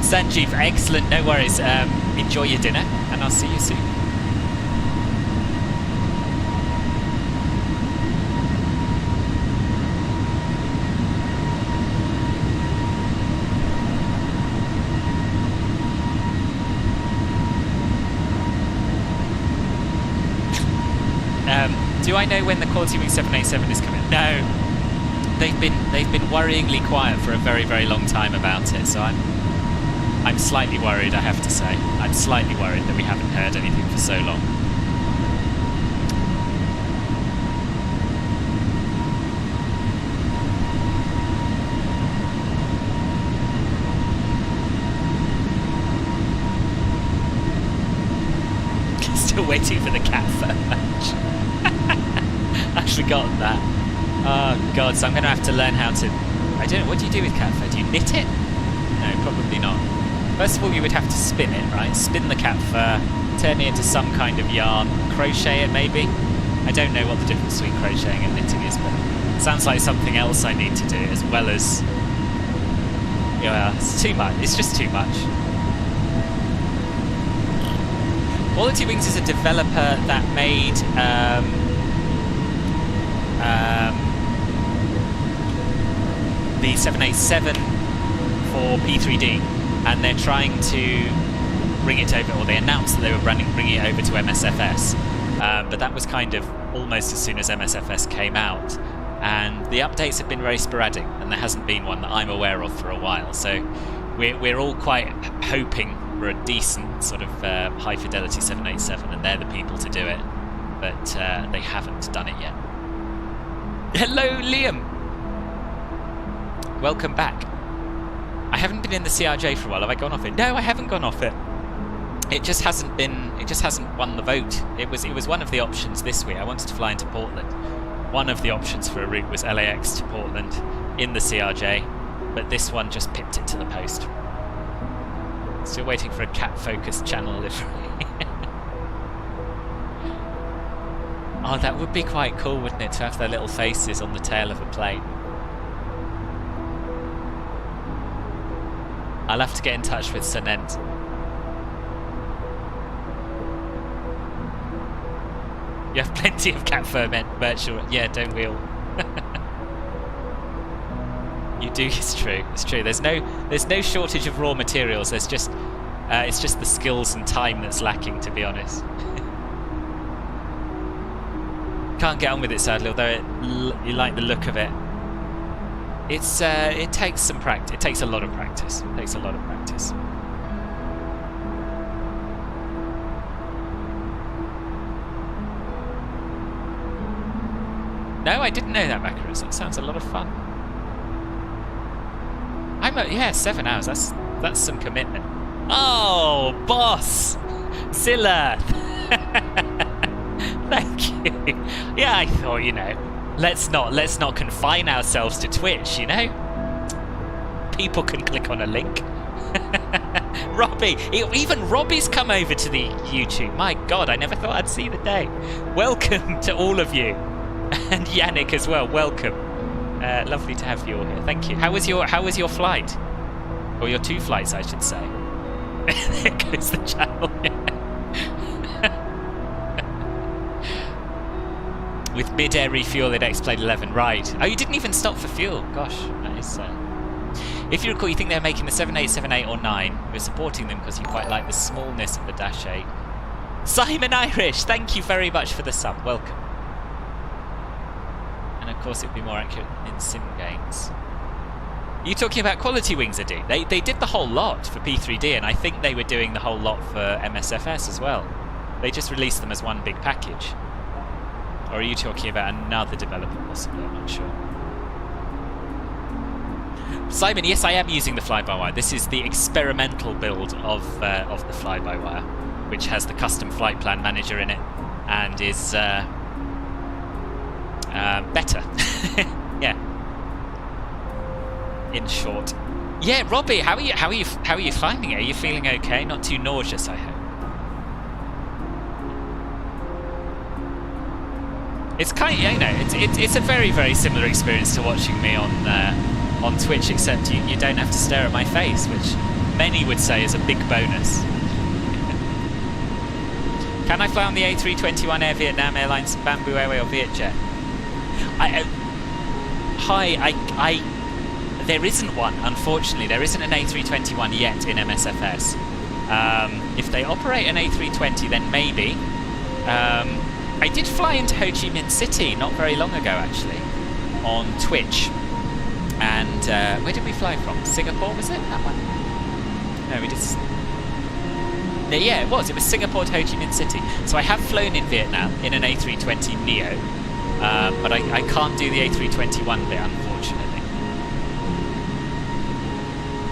Sanjeev, excellent, no worries. Enjoy your dinner, and I'll see you soon. Do I know when the Quality Wing 787 is coming? No. They've been worryingly quiet for a very, very long time about it, so I'm slightly worried, I have to say. I'm slightly worried that we haven't heard anything for so long. Still waiting for the cat fur match. I've forgotten that. Oh god, so I'm going to have to learn how to... I don't know, what do you do with cat fur? Do you knit it? No, probably not. First of all, you would have to spin it, right? Spin the cat fur, turn it into some kind of yarn, crochet it maybe. I don't know what the difference between crocheting and knitting is, but it sounds like something else I need to do, as well as... Yeah, it's too much. It's just too much. Quality Wings is a developer that made the 787 for P3D, and they're trying to bring it over, or they announced that they were bringing it over to MSFS, but that was kind of almost as soon as MSFS came out, and the updates have been very sporadic, and there hasn't been one that I'm aware of for a while, so we're all quite hoping for a decent sort of high fidelity 787, and they're the people to do it, but they haven't done it yet. Hello Liam! Welcome back. I haven't been in the CRJ for a while. Have I gone off it? No, I haven't gone off it. It just hasn't won the vote. It was one of the options this week. I wanted to fly into Portland. One of the options for a route was LAX to Portland in the CRJ, but this one just pipped it to the post. Still waiting for a cat-focused channel livery. Oh, that would be quite cool, wouldn't it, to have their little faces on the tail of a plane. I'll have to get in touch with Sonent. You have plenty of cat fur virtual. Yeah, don't we all? You do. It's true. It's true. There's no shortage of raw materials. There's just it's just the skills and time that's lacking, to be honest. Can't get on with it, sadly. Although you like the look of it. It's it takes some practice. It takes a lot of practice. It takes a lot of practice. No, I didn't know that, Macarus. That sounds a lot of fun. Yeah, 7 hours. That's some commitment. Oh, boss, Zilla. Thank you. Yeah, I thought, you know, let's not confine ourselves to Twitch. You know, people can click on a link. Robbie, even Robbie's come over to the YouTube. My God, I never thought I'd see the day. Welcome to all of you. And Yannick as well, welcome. Lovely to have you all here. Thank you. How was your flight? Or your 2 flights, I should say. There goes the channel. With mid-air refuel at X-Plane 11, right. Oh, you didn't even stop for fuel. Gosh, that is... If you recall, you think they're making the 787, 8 or 9. You're supporting them because you quite like the smallness of the Dash 8. Simon Irish, thank you very much for the sub. Welcome. of course it would be more accurate in sim games. Are you talking about quality wings, Adi? They did the whole lot for P3D, and I think they were doing the whole lot for MSFS as well. They just released them as one big package. Or are you talking about another developer possibly? I'm not sure. Simon, yes, I am using the fly-by-wire. This is the experimental build of the fly-by-wire, which has the custom flight plan manager in it, and is better. Yeah. In short. Yeah, Robbie, how are you finding it? Are you feeling okay? Not too nauseous, I hope. It's kind of, you know, it's a very, very similar experience to watching me on Twitch, except you don't have to stare at my face, which many would say is a big bonus. Can I fly on the A321 Air Vietnam Airlines, Bamboo Airway, or Vietjet? There isn't one, unfortunately. There isn't an A321 yet in MSFS. If they operate an A320, then maybe. I did fly into Ho Chi Minh City not very long ago, actually, on Twitch. And where did we fly from? Singapore, was it? That one? No, we just... Yeah, it was. It was Singapore to Ho Chi Minh City. So I have flown in Vietnam in an A320 NEO, but I can't do the A321 bit, unfortunately.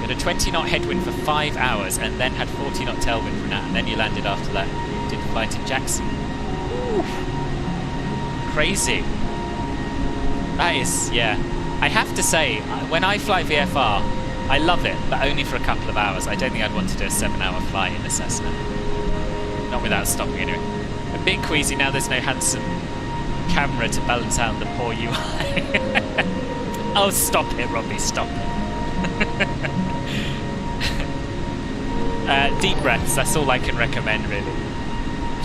We had a 20-knot headwind for 5 hours and then had 40-knot tailwind from that, and then you landed after that. Did the flight in Jackson. Ooh. Crazy. That is, yeah. I have to say, when I fly VFR, I love it, but only for a couple of hours. I don't think I'd want to do a 7-hour flight in a Cessna. Not without stopping anyway. A bit queasy now there's no handsome camera to balance out the poor UI. Oh, stop it, Robbie, stop it. Deep breaths, that's all I can recommend, really.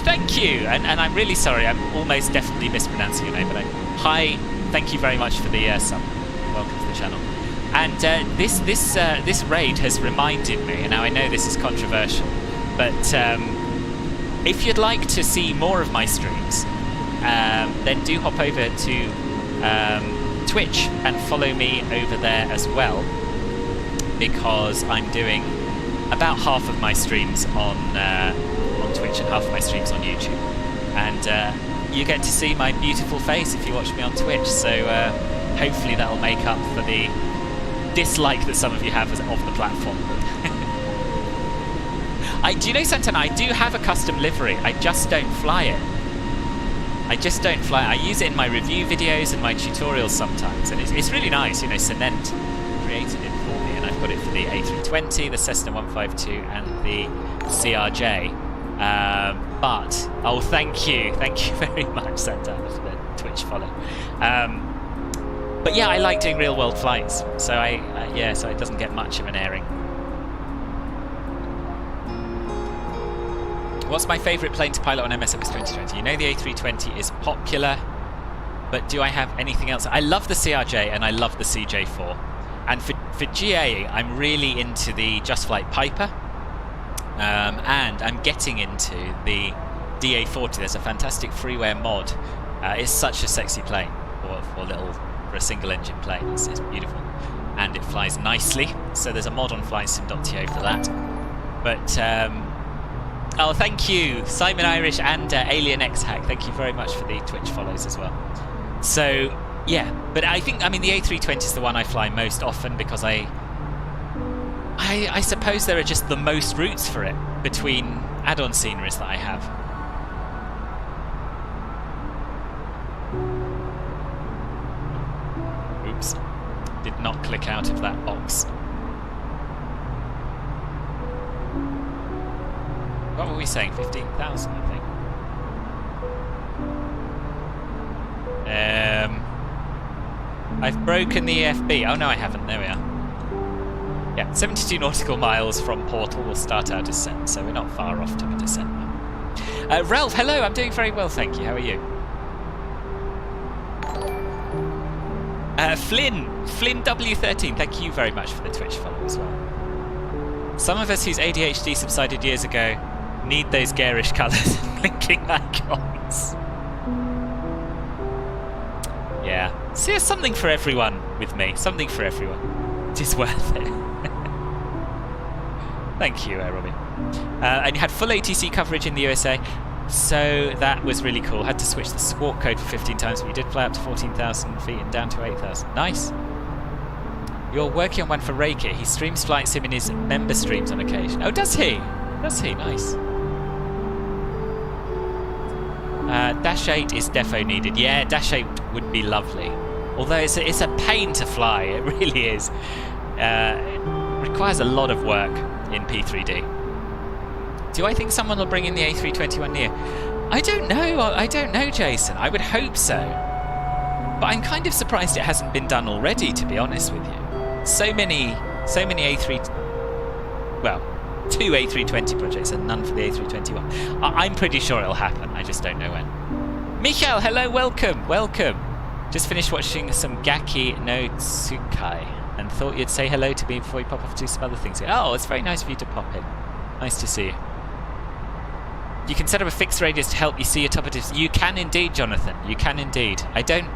Thank you, and I'm really sorry, I'm almost definitely mispronouncing your name, but hi, thank you very much for the sub. Welcome to the channel. And this raid has reminded me, and now I know this is controversial, but if you'd like to see more of my streams, then do hop over to Twitch and follow me over there as well, because I'm doing about half of my streams on Twitch and half of my streams on YouTube, and you get to see my beautiful face if you watch me on Twitch, so hopefully that'll make up for the dislike that some of you have of the platform. Do you know, Santana, I do have a custom livery, I just don't fly it. I just don't fly it. I use it in my review videos and my tutorials sometimes, and it's really nice, you know. Cement created it for me, and I've got it for the A320, the Cessna 152, and the CRJ. But, oh, thank you very much, Santana, for the Twitch follow. But yeah, I like doing real world flights, so so it doesn't get much of an airing. What's my favourite plane to pilot on MSFS 2020? You know the A320 is popular, but do I have anything else? I love the CRJ and I love the CJ4. And for GA, I'm really into the Just Flight Piper, and I'm getting into the DA40. There's a fantastic freeware mod. It's such a sexy plane for a single engine plane. It's beautiful, and it flies nicely. So there's a mod on flightsim.to for that. But oh, thank you, Simon Irish and Alien X Hack. Thank you very much for the Twitch follows as well. So yeah, but I mean the A320 is the one I fly most often, because I suppose there are just the most routes for it between add-on sceneries that I have. Oops, did not click out of that box. What were we saying? 15,000, I think. I've broken the EFB. Oh no, I haven't. There we are. Yeah, 72 nautical miles from Portal will start our descent, so we're not far off to a descent now. Ralph, hello, I'm doing very well, thank you. How are you? Flynn W13, thank you very much for the Twitch follow as well. Some of us whose ADHD subsided years ago need those garish colours and blinking icons. Yeah, See, there's something for everyone with me. Something for everyone. It is worth it. Thank you, Robbie. And you had full ATC coverage in the USA, so that was really cool. Had to switch the squawk code for 15 times, but we did fly up to 14,000 feet and down to 8,000. Nice. You're working on one for Reiki. He streams Flight Sim in his member streams on occasion. Oh, does he? Does he? Nice. Dash 8 is defo needed. Yeah, Dash 8 would be lovely. Although it's a pain to fly. It really is. It requires a lot of work in P3D. Do I think someone will bring in the A321 NEO? I don't know. I don't know, Jason. I would hope so. But I'm kind of surprised it hasn't been done already, to be honest with you. So many two A320 projects and none for the A321. I'm pretty sure it'll happen. I just don't know when. Michael, hello, welcome. Just finished watching some Gaki no Tsukai and thought you'd say hello to me before you pop off to do some other things. Oh, it's very nice of you to pop in. Nice to see you. You can set up a fixed radius to help you see your top of this. You can indeed, Jonathan. You can indeed. I don't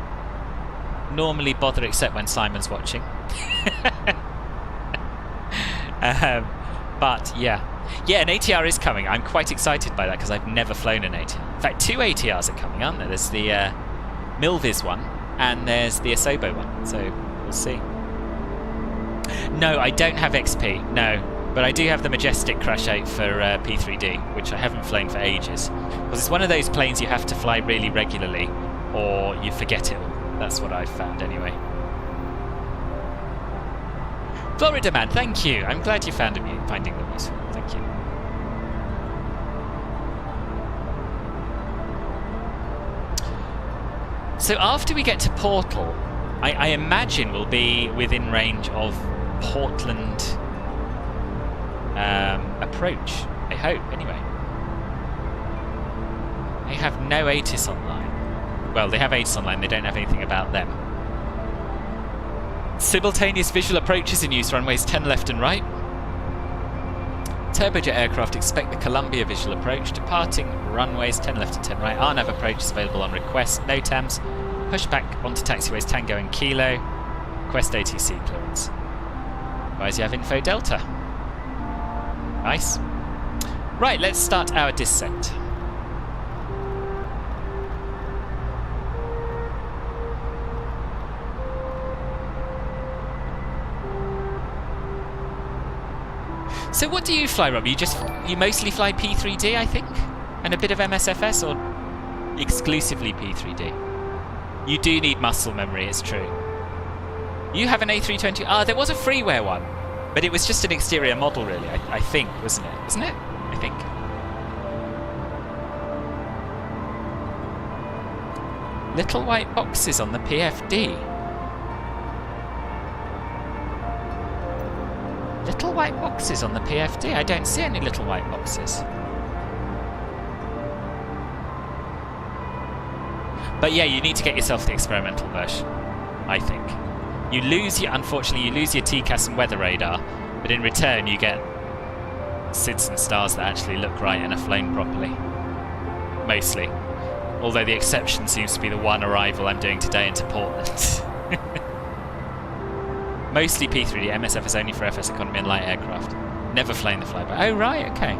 normally bother except when Simon's watching. But yeah, an ATR is coming. I'm quite excited by that because I've never flown an ATR. In fact, 2 ATRs are coming, aren't there? There's the Milviz one and there's the Asobo one. So we'll see. No, I don't have XP. No, but I do have the Majestic Crash 8 for P3D, which I haven't flown for ages. Because it's one of those planes you have to fly really regularly, or you forget it all. That's what I've found anyway. Florida Man, thank you. I'm glad you found finding them useful. Thank you. So after we get to Portal, I imagine we'll be within range of Portland approach. I hope, anyway. They have no ATIS online. Well, they have ATIS online, they don't have anything about them. Simultaneous visual approaches in use, runways 10 left and right. Turbojet aircraft expect the Columbia visual approach. Departing runways 10 left and 10 right. RNAV approach is available on request. No TAMs. Push back onto taxiways Tango and Kilo. Request ATC clearance. Advise you have info Delta. Nice. Right, let's start our descent. So what do you fly, Rob? You mostly fly P3D, I think? And a bit of MSFS, or exclusively P3D? You do need muscle memory, it's true. You have an A320... Ah, there was a freeware one, but it was just an exterior model, really, I think, wasn't it? Wasn't it? I think. Little white boxes on the PFD. Little white boxes on the PFD? I don't see any little white boxes. But yeah, you need to get yourself the experimental version, I think. Unfortunately, you lose your TCAS and weather radar, but in return you get SIDS and stars that actually look right and are flown properly. Mostly. Although the exception seems to be the one arrival I'm doing today into Portland. Mostly P3D, MSFS only for FS economy and light aircraft. Never flown the flyby. Oh, right, okay.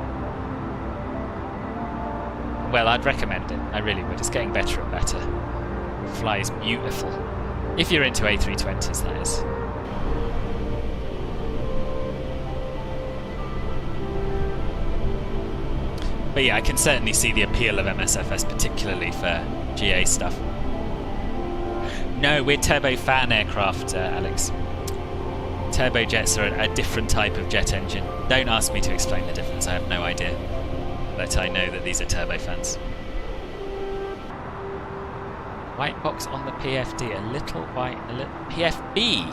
Well, I'd recommend it. I really would. It's getting better and better. It flies beautiful. If you're into A320s, that is. But yeah, I can certainly see the appeal of MSFS, particularly for GA stuff. No, we're turbofan aircraft, Alex. Turbojets are a different type of jet engine. Don't ask me to explain the difference, I have no idea. But I know that these are turbofans. White box on the PFD, a little PFB.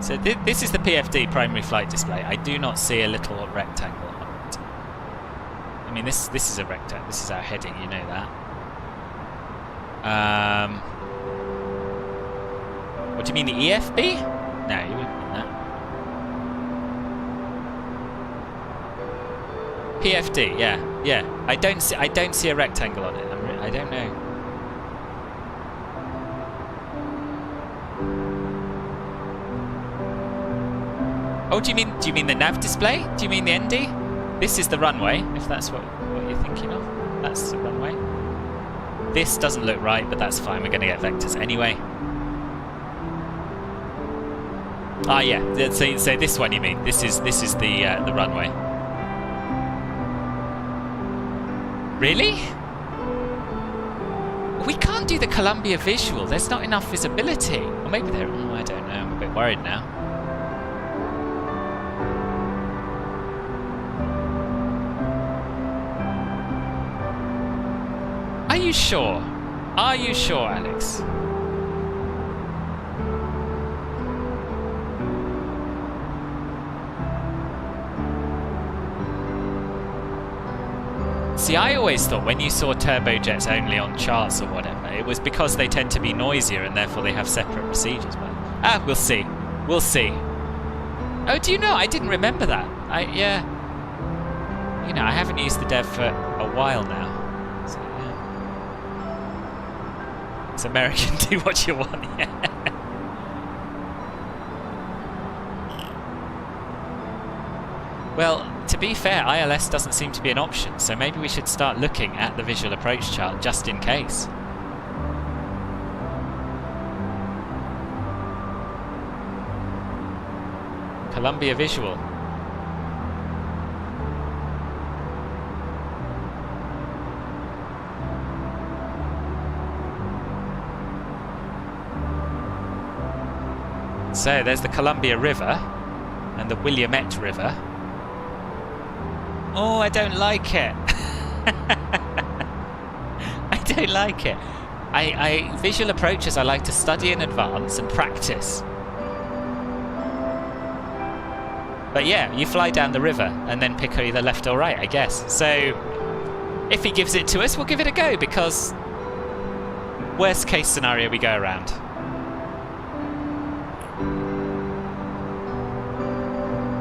So this is the PFD primary flight display. I do not see a little rectangle on it. I mean, this is a rectangle. This is our heading, you know that. What do you mean, the EFB? No, you wouldn't mean that. PFD, yeah. I don't see a rectangle on it. I don't know. Oh, do you mean the nav display? Do you mean the ND? This is the runway, if that's what you're thinking of. That's the runway. This doesn't look right, but that's fine. We're going to get vectors anyway. Ah, yeah. So this one you mean? This is the runway. Really? We can't do the Columbia visual. There's not enough visibility. Or maybe there. I don't know. I'm a bit worried now. Are you sure? Are you sure, Alex? See, I always thought when you saw turbojets only on charts or whatever, it was because they tend to be noisier and therefore they have separate procedures. But we'll see. We'll see. Oh, do you know? I didn't remember that. Yeah. You know, I haven't used the dev for a while now. So, yeah. It's American, do what you want, yeah. Well, to be fair, ILS doesn't seem to be an option, so maybe we should start looking at the visual approach chart just in case. Columbia visual. So there's the Columbia River and the Willamette River. Oh, I don't like it. I don't like it. Visual approaches I like to study in advance and practice. But yeah, you fly down the river and then pick either left or right, I guess. So if he gives it to us, we'll give it a go, because worst case scenario, we go around.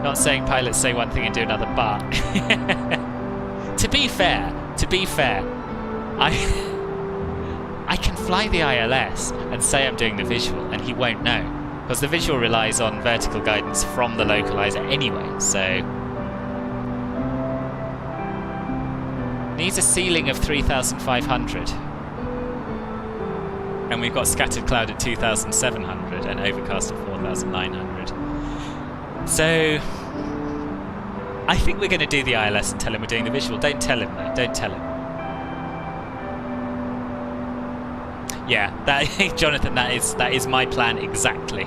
Not saying pilots say one thing and do another, but to be fair, I can fly the ILS and say I'm doing the visual and he won't know, because the visual relies on vertical guidance from the localizer anyway, so needs a ceiling of 3,500 and we've got scattered cloud at 2,700 and overcast at 4,900. So I think we're going to do the ILS and tell him we're doing the visual. Don't tell him though, don't tell him. Yeah, that Jonathan, that is my plan exactly.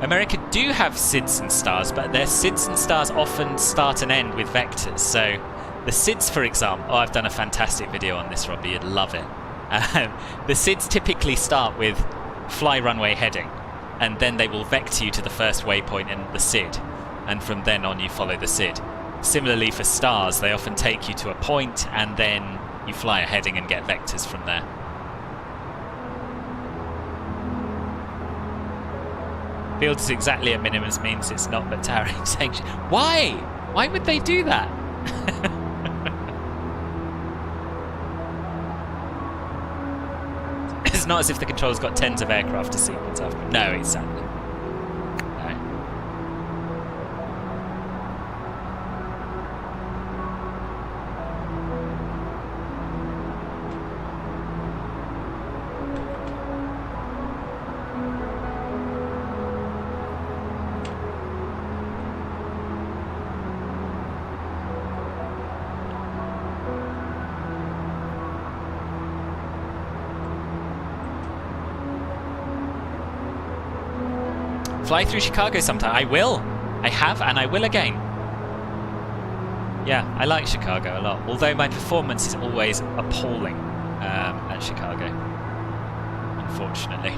America do have SIDS and stars, but their SIDS and stars often start and end with vectors. So the SIDS, for example, I've done a fantastic video on this, Robbie, you'd love it. The SIDS typically start with fly runway heading, and then they will vector you to the first waypoint in the SID, and from then on you follow the SID. Similarly for stars, they often take you to a point and then you fly a heading and get vectors from there. Field is exactly at minimum means it's not but towering sanction. Why? Why would they do that? It's not as if the control's got tens of aircraft to sequence after. No, exactly. No. Fly through Chicago sometime. I will. I have and I will again. Yeah, I like Chicago a lot. Although my performance is always appalling at Chicago, unfortunately.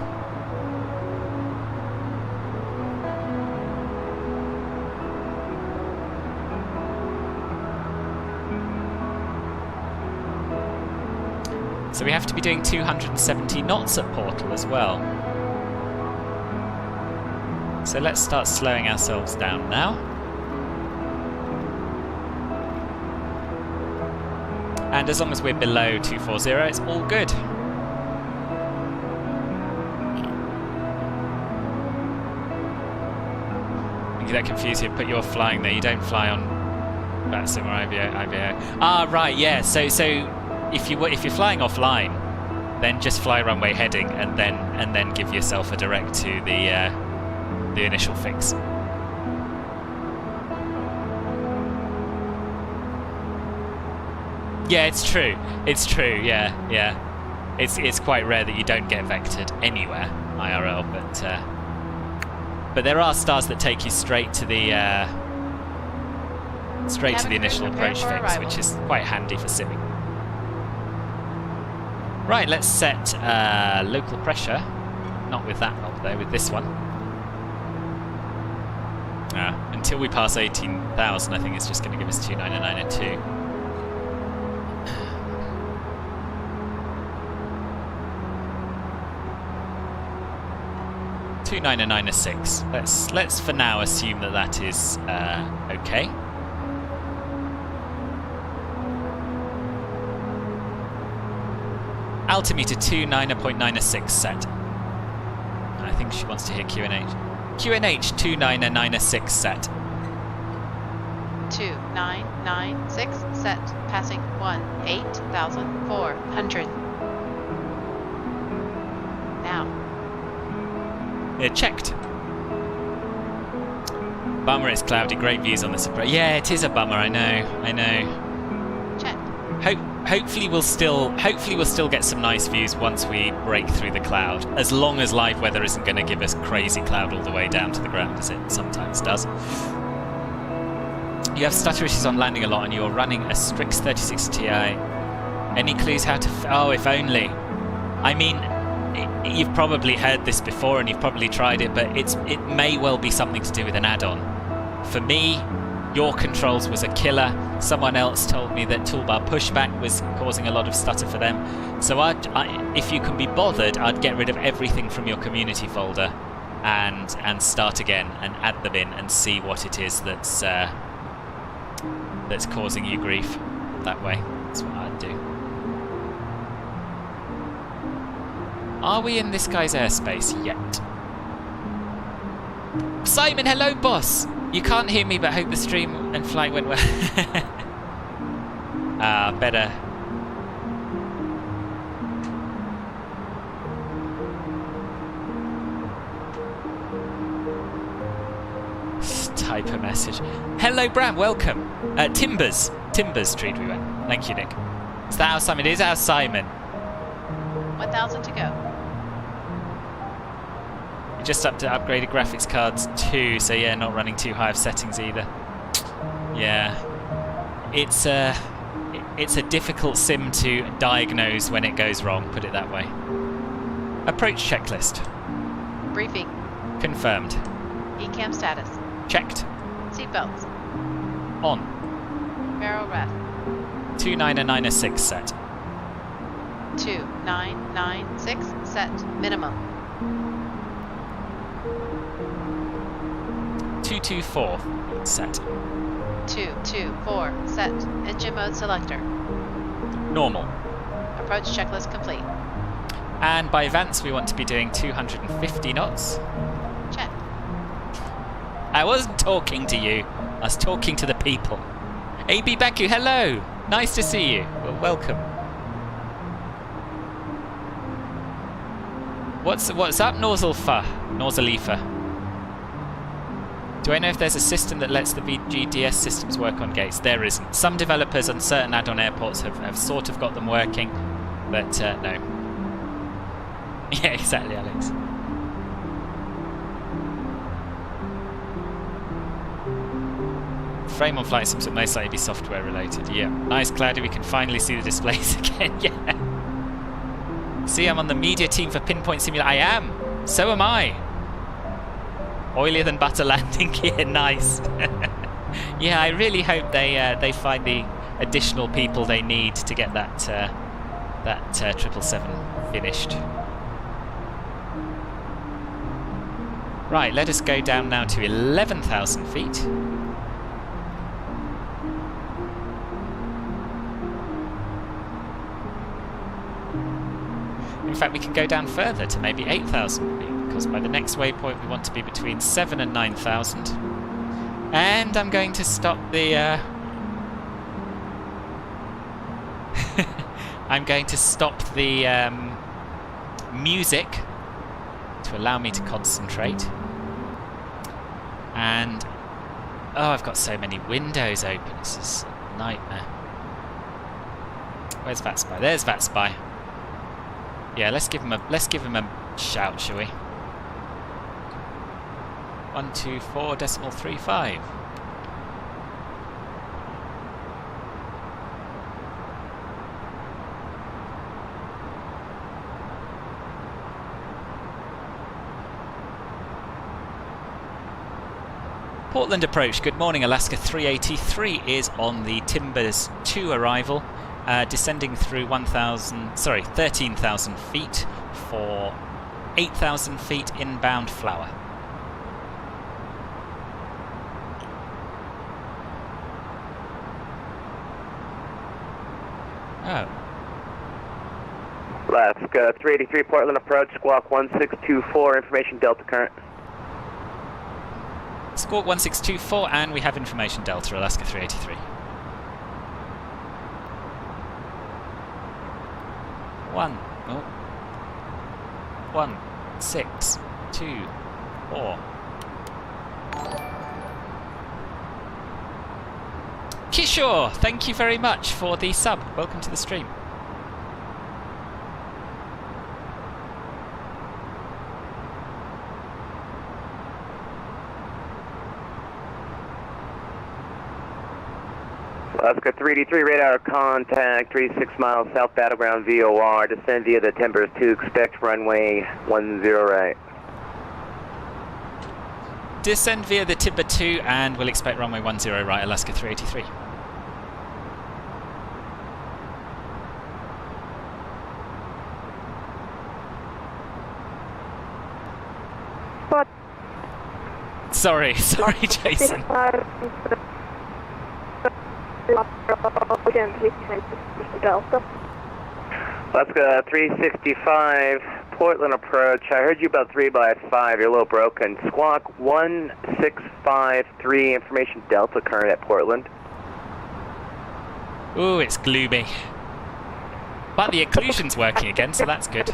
So we have to be doing 270 knots at Portal as well. So let's start slowing ourselves down now. And as long as we're below 240, it's all good. maybe that confused you. Put your flying there. You don't fly on VATSIM or IBO. Ah, right, yeah. So if you're flying offline, then just fly runway heading and then give yourself a direct to the initial fix. Yeah, it's true. It's true. Yeah. It's quite rare that you don't get vectored anywhere IRL, but there are stars that take you straight to the initial approach fix, which is quite handy for simming. Right, let's set local pressure. Not with that knob though, with this one. Until we pass 18,000, I think it's just going to give us 29902. 29906. Let's for now assume that is okay. Altimeter 29.906 set. I think she wants to hear QNH. QNH 2996 set. 2996 set, passing 18,400. Now. Checked. Bummer, it's cloudy. Great views on this approach. Yeah, it is a bummer. I know. Checked. Hopefully we'll still get some nice views once we break through the cloud. As long as live weather isn't going to give us crazy cloud all the way down to the ground, as it sometimes does. You have stutter issues on landing a lot, and you're running a Strix 36 Ti. Any clues how to? Oh, if only. I mean, you've probably heard this before and you've probably tried it, but it may well be something to do with an add-on. For me, Your Controls was a killer. Someone else told me that toolbar pushback was causing a lot of stutter for them. So if you can be bothered, I'd get rid of everything from your community folder and start again and add them in and see what it is that's causing you grief that way. That's what I'd do. Are we in this guy's airspace yet? Simon, hello, boss! You can't hear me, but hope the stream and flight went well. Better. Type a message. Hello, Bram, welcome. Timbers Street we went. Thank you, Nick. Is that our Simon? It is our Simon. 1,000 to go. Just up to upgraded graphics cards too, so yeah, not running too high of settings either. Yeah, it's a difficult sim to diagnose when it goes wrong, put it that way. Approach checklist. Briefing. Confirmed. ECAM status. Checked. Seatbelts. On. Barrel ref. 29906 set. 2996 set. Minimum. 224 set. 224 set. Engine mode selector. Normal. Approach checklist complete. And by advance we want to be doing 250 knots. Check. I wasn't talking to you, I was talking to the people. AB Baku, hello! Nice to see you. Well, welcome. What's up, Nozzleifa? Do I know if there's a system that lets the VGDS systems work on gates? There isn't. Some developers on certain add-on airports have sort of got them working, but no. Yeah, exactly, Alex. Frame on flight sims will most likely be software related. Yeah. Nice, Cloudy, we can finally see the displays again. Yeah. See, I'm on the media team for Pinpoint Simulator. I am. So am I. Oilier than butter landing gear, nice. Yeah, I really hope they find the additional people they need to get that 777 finished. Right, let us go down now to 11,000 feet. In fact, we can go down further to maybe 8,000 feet, because by the next waypoint we want to be between 7,000 and 9,000. And I'm going to stop the... I'm going to stop the music to allow me to concentrate. And... oh, I've got so many windows open. This is a nightmare. Where's VATSPY? There's VATSPY. Yeah, let's give him a shout, shall we? 124.35. Portland approach. Good morning. Alaska 383 is on the Timbers 2 arrival, descending through 13,000 feet for 8,000 feet inbound flower. Oh. Alaska 383 Portland approach, squawk 1624, information Delta current. Squawk 1624, and we have information Delta, Alaska 383. One, 6, 2, 4. Kishore, thank you very much for the sub. Welcome to the stream. Alaska 383 radar contact 36 miles south battleground VOR. Descend via the Timbers 2. Expect runway 10 right. Descend via the Timber 2 and we'll expect runway 10 right, Alaska 383. What? Sorry, Jason. Delta. Alaska 365, Portland approach. I heard you about 3 by 5. You're a little broken. Squawk 1653, information Delta current at Portland. Ooh, it's gloomy. But the occlusion's working again, so that's good.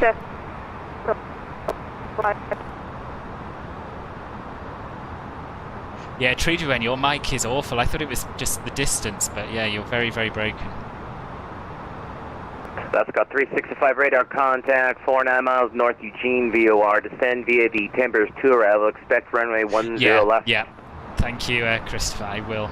Yeah, Trudewen, your mic is awful. I thought it was just the distance, but yeah, you're very, very broken. That's got 365 radar contact, 49 miles north Eugene VOR. Descend via the Timbers 2 arrival. Expect runway 10 left. Yeah. Thank you, Christopher. I will.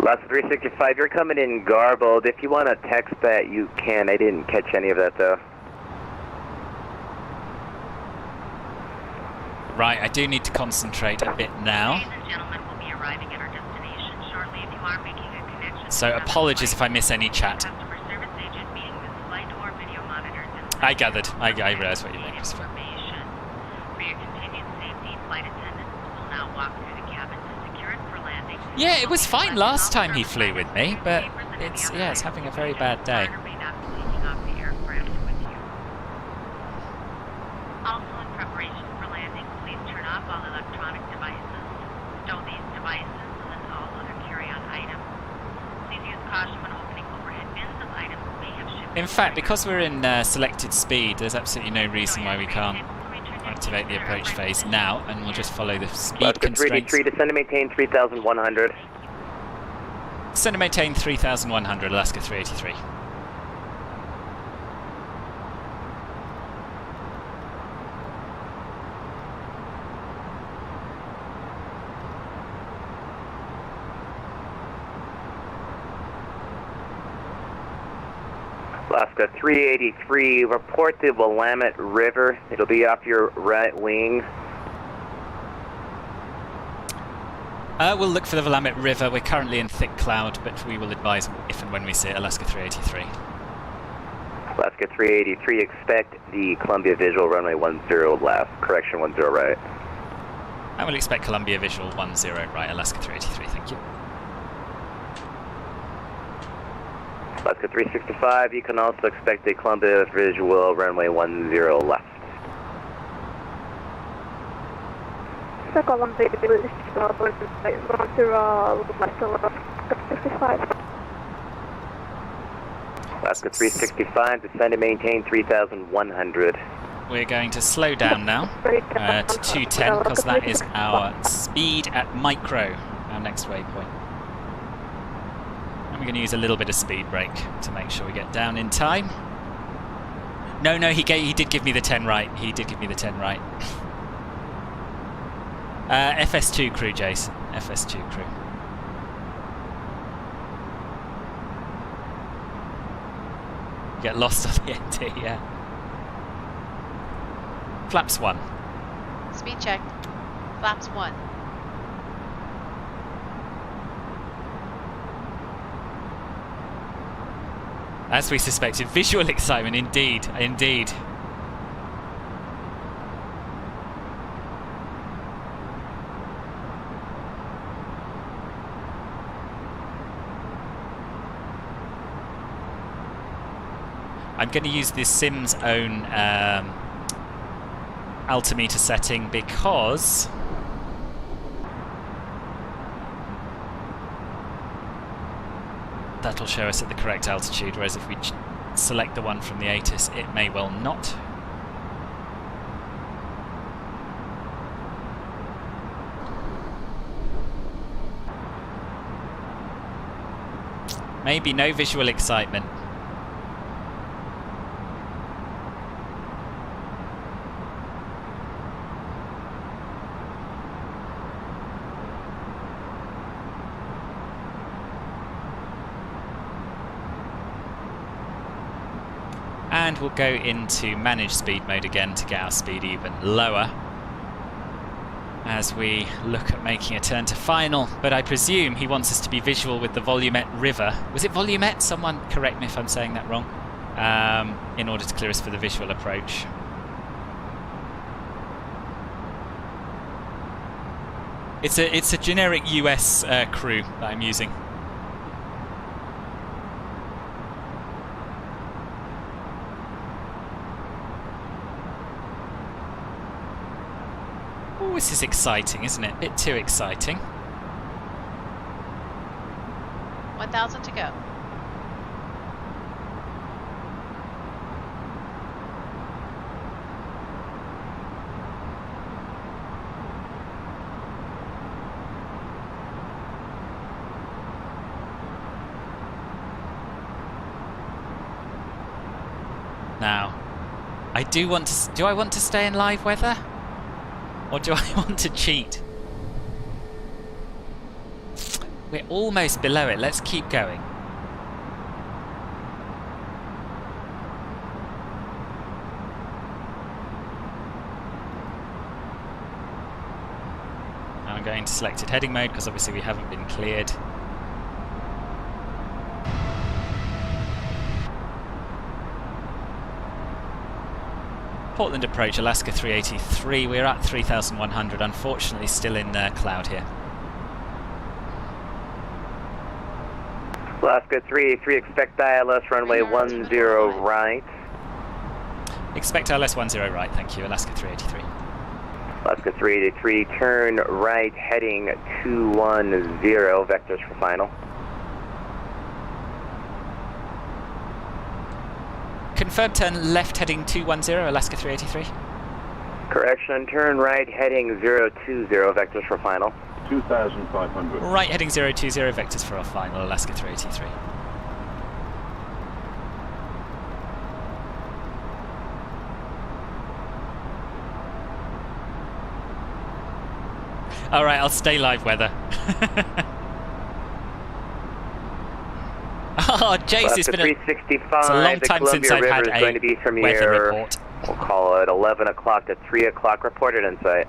Alaska 365, you're coming in garbled. If you want to text that, you can. I didn't catch any of that, though. Right, I do need to concentrate a bit now. Ladies and gentlemen, we'll be arriving at our destination shortly. If you are making a connection... So apologies if I miss any chat. Customer service agent meeting with flight or video monitors... I gathered. I realized what you meant, Christopher. For your continued safety, flight attendants will now walk through the cabin to secure it for landing. Yeah, it was fine last time he flew with me, but it's having a very bad day. Also, in preparation for landing, please turn off all electronic devices, stow these devices, and then all other carry-on items. Please use caution when opening overhead bins of items may have shipped. In fact, because we're in selected speed, there's absolutely no reason why we can't activate the approach phase now, and we'll just follow the speed constraints. 383, descend and maintain 3,100. Descend and maintain 3,100, Alaska 383. Alaska 383, report the Willamette River. It'll be off your right wing. We'll look for the Willamette River. We're currently in thick cloud, but we will advise if and when we see it, Alaska 383. Alaska 383, expect the Columbia visual runway 10 left, correction 10 right. And we'll expect Columbia visual 10 right, Alaska 383, thank you. Alaska 365, you can also expect a Columbia visual runway 10 left. Columbia visual 10 left, Alaska 365. Alaska 365, descend and maintain 3,100. We're going to slow down now to 210 because that is our speed at micro, our next waypoint. And we're going to use a little bit of speed brake to make sure we get down in time. No, he did give me the 10 right. He did give me the 10 right. FS2 crew, Jason. FS2 crew. Get lost on the NT, yeah. Flaps 1. Speed check. Flaps 1. As we suspected, visual excitement, indeed, indeed. I'm going to use this Sim's own altimeter setting because that'll show us at the correct altitude, whereas if we select the one from the ATIS, it may well not. Maybe no visual excitement. And we'll go into manage speed mode again to get our speed even lower as we look at making a turn to final. But I presume he wants us to be visual with the Volumet River. Was it Volumet? Someone correct me if I'm saying that wrong. In order to clear us for the visual approach. It's a generic US crew that I'm using. Oh, this is exciting, isn't it? A bit too exciting. 1,000 to go. Now, do I want to stay in live weather? Or do I want to cheat? We're almost below it. Let's keep going. Now I'm going to selected heading mode because obviously we haven't been cleared. Portland approach, Alaska 383. We're at 3,100, unfortunately still in cloud here. Alaska 383, expect ILS runway 10 right. Expect ILS 10 right, thank you, Alaska 383. Alaska 383, turn right heading 210, vectors for final. Confirmed turn left heading 210, Alaska 383. Correction, turn right heading 020, vectors for final. 2,500. Right heading 020, vectors for our final, Alaska 383. Alright, I'll stay live weather. Oh, Jace, it's been a long time since I've had a weather report. We'll call it 11 o'clock to 3 o'clock, reported in sight.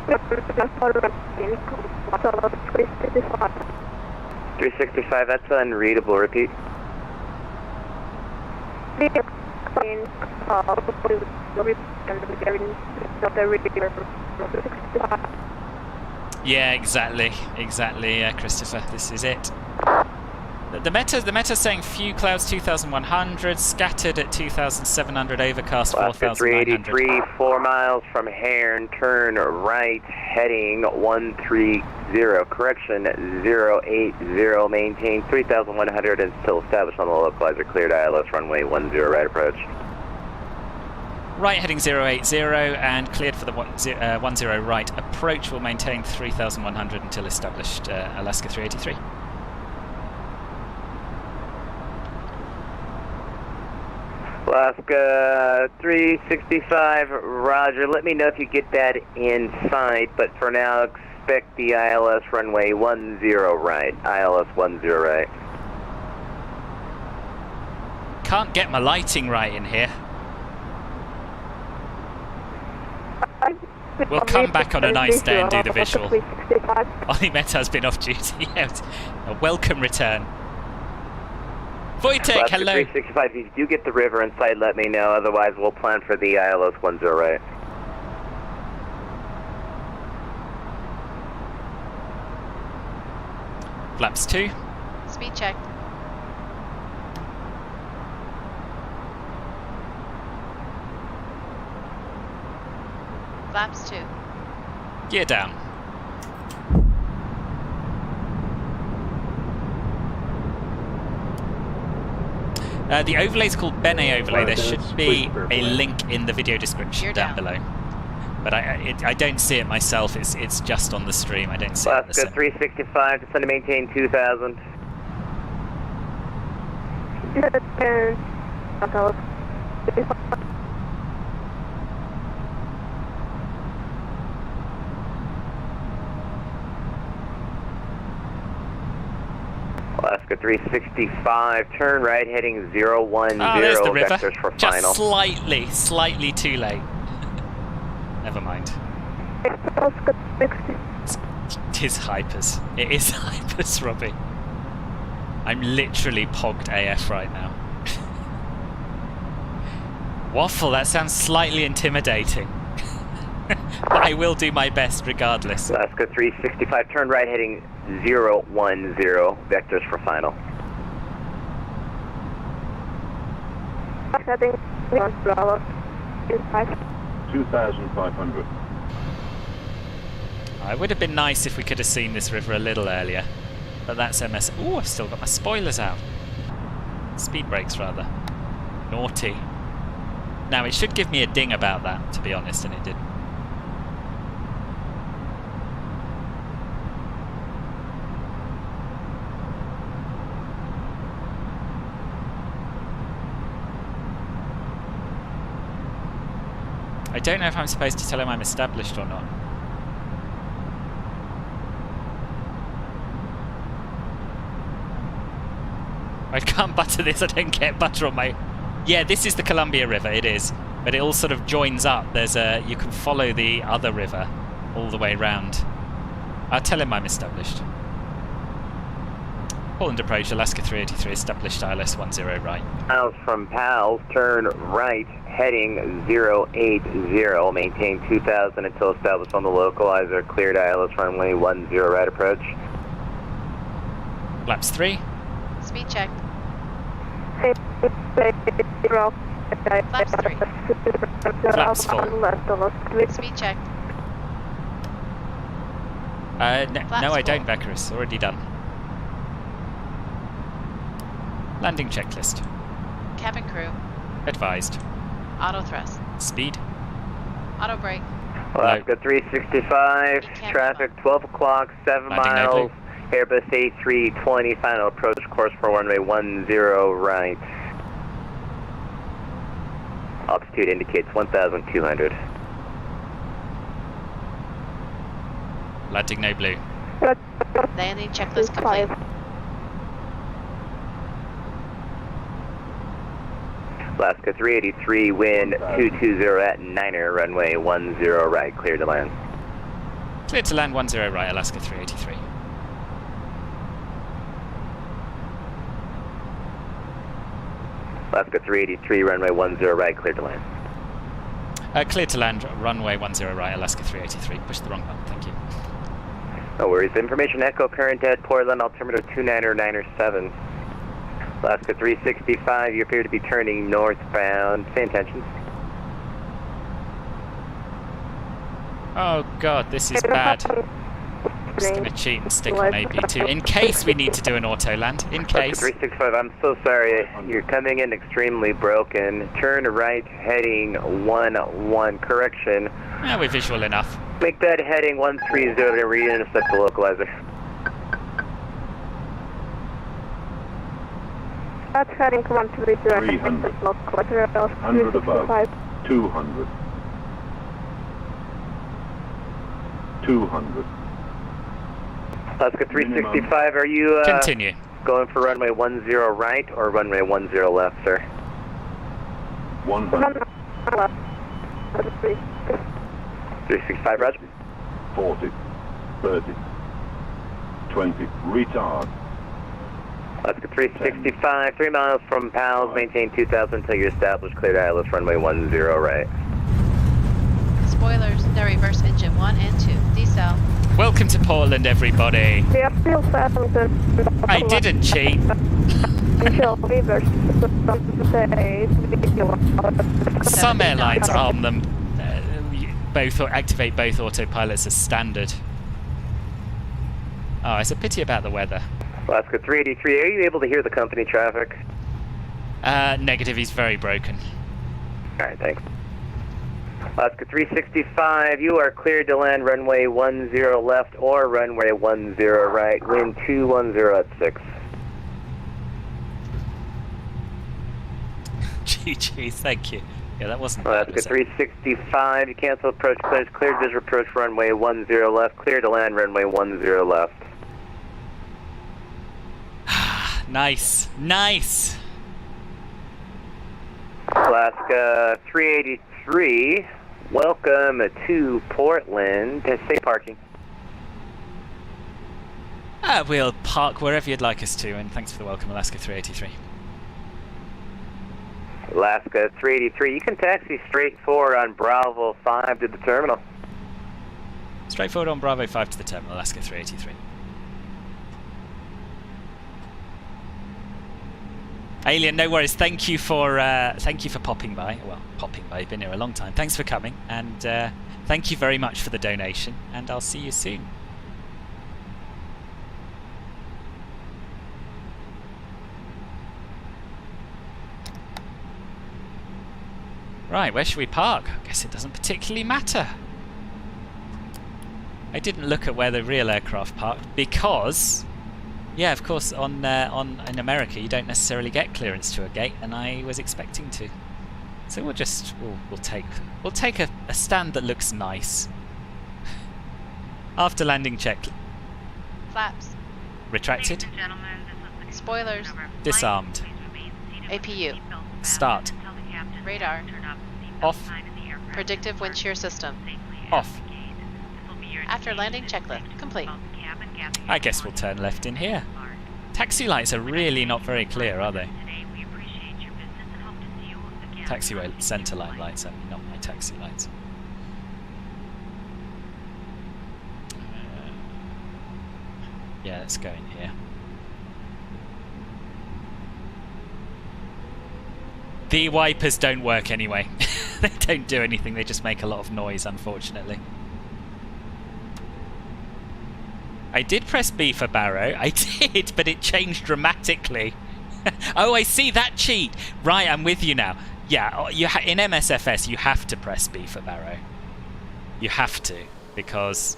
365, that's unreadable, repeat. Yeah, exactly, Christopher. This is it. The meta's saying few clouds 2,100, scattered at 2,700, overcast 4,900. 383, 4 miles from Hearn, turn right, heading 130. Correction 080. Maintain 3,100 and still established on the localizer. Cleared ILS runway 10 right approach. Right heading 080 and cleared for the 10 right approach. Will maintain 3,100 until established. Alaska 383. Alaska 365, roger. Let me know if you get that in sight, but for now expect the ILS runway 10 right. ILS 10 right. Can't get my lighting right in here. We'll come back on a nice day and do the visual. Ollie Meta's been off duty. A welcome return. Wojtek, hello. 365, if you do get the river in sight, let me know. Otherwise, we'll plan for the ILS 10 right. Flaps 2. Speed check. Flaps 2. Gear down. The overlay is called Bene overlay. There should be a link in the video description down below. But I don't see it myself. It's just on the stream. I don't see it. Alaska 365, descend to maintain 2,000. Alaska 365, turn right heading 010, there's the river. vectors for Just final. slightly too late. Never mind. It is hypers. It is hypers, Robbie. I'm literally pogged AF right now. Waffle, that sounds slightly intimidating. But I will do my best regardless. Alaska 365, turn right heading 010, vectors for final. Heading 2,500. It would have been nice if we could have seen this river a little earlier. But that's MS. Ooh, I've still got my spoilers out. Speed brakes, rather. Naughty. Now, it should give me a ding about that, to be honest, and it didn't. I don't know if I'm supposed to tell him I'm established or not. I can't butter this, I don't get butter on my... Yeah, this is the Columbia River, it is. But it all sort of joins up. There's a... You can follow the other river all the way round. I'll tell him I'm established. Poland approach, Alaska 383, established ILS 10 right. Miles from PALS, turn right, heading 080, maintain 2,000 until established on the localizer, cleared ILS runway 10 right approach. Flaps 3. Speed check. Flaps 3. Flaps 4. Speed check. No, I don't, Beckerus. Already done. Landing checklist. Cabin crew. Advised. Auto thrust. Speed. Auto brake. Alaska 365, traffic 12 o'clock, 7 miles. Airbus A320, final approach course for runway 10 right. Altitude indicates 1,200. Landing no blue. Landing checklist complete. Alaska 383, wind 220 at 9er, runway 10 right, clear to land. Clear to land 10 right, Alaska 383. Alaska 383, runway 10 right, clear to land. Clear to land, runway 10 right, Alaska 383. Push the wrong button, thank you. No worries. Information Echo, current at Portland, altimeter 29907. Alaska 365, you appear to be turning northbound. Pay attention. Oh god, this is bad. I'm just going to cheat and stick on AP2 in case we need to do an auto land. In case. 365, I'm so sorry. You're coming in extremely broken. Turn right, heading 11. Correction. Yeah, we're visual enough. Make that heading 130 to re-intercept the localizer. That's heading 130. 300. 100 above. 200. 200. Alaska 365, are you continue going for runway 10 right or runway 10 left, sir? 100. 365, roger. 40. 30. 20. Retard. Alaska 365, 3 miles from PALS, maintain 2000 until you're established. Clear to ILS runway 10 right. Spoilers, the reverse engine 1 and 2. Decel. Welcome to Portland, everybody. They are still fastened to I didn't cheat. Some airlines arm them. Both or activate both autopilots as standard. Oh, it's a pity about the weather. Alaska 383, are you able to hear the company traffic? Negative, he's very broken. Alright, thanks. Alaska 365, you are cleared to land runway 10 left or runway 10 right. Wind 210 at 6. GG, thank you. Yeah, that wasn't bad, Alaska 365, you cancel approach clears, cleared visual approach runway 10 left, clear to land runway 10 left. Nice, nice. Alaska 383, welcome to Portland. Stay parking. We'll park wherever you'd like us to, and thanks for the welcome, Alaska 383. Alaska 383, you can taxi straight forward on Bravo 5 to the terminal. Straight forward on Bravo 5 to the terminal, Alaska 383. Alien, no worries. Thank you for popping by. Well, popping by. You've been here a long time. Thanks for coming, and thank you very much for the donation. And I'll see you soon. Right, where should we park? I guess it doesn't particularly matter. I didn't look at where the real aircraft parked because, yeah, of course, in America you don't necessarily get clearance to a gate, and I was expecting to. So we'll take a stand that looks nice. After landing check. Flaps. Retracted. Spoilers. Disarmed. APU. Start. Radar. Off. Predictive wind shear system. Off. After landing checklist complete. I guess we'll turn left in here. Taxi lights are really not very clear, are they? Taxiway centre line lights, I mean, not my taxi lights. Yeah, let's go in here. The wipers don't work anyway. They don't do anything, they just make a lot of noise, unfortunately. I did press B for Barrow. I did, but it changed dramatically. Oh, I see that cheat. Right, I'm with you now. Yeah, in MSFS you have to press B for Barrow. You have to, because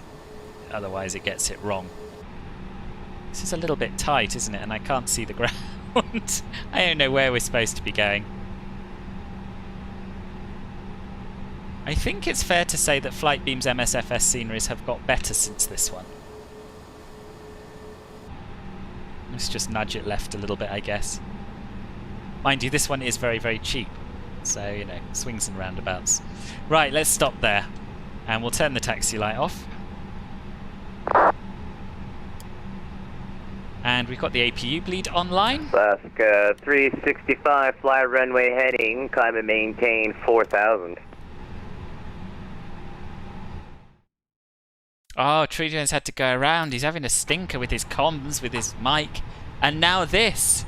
otherwise it gets it wrong. This is a little bit tight, isn't it? And I can't see the ground. I don't know where we're supposed to be going. I think it's fair to say that Flightbeam's MSFS sceneries have got better since this one. Let's just nudge it left a little bit, I guess. Mind you, this one is very, very cheap. So, you know, swings and roundabouts. Right, let's stop there. And we'll turn the taxi light off. And we've got the APU bleed online. Alaska 365, fly runway heading, climb and maintain 4000. Oh, Trudeau's had to go around. He's having a stinker with his comms, with his mic. And now this.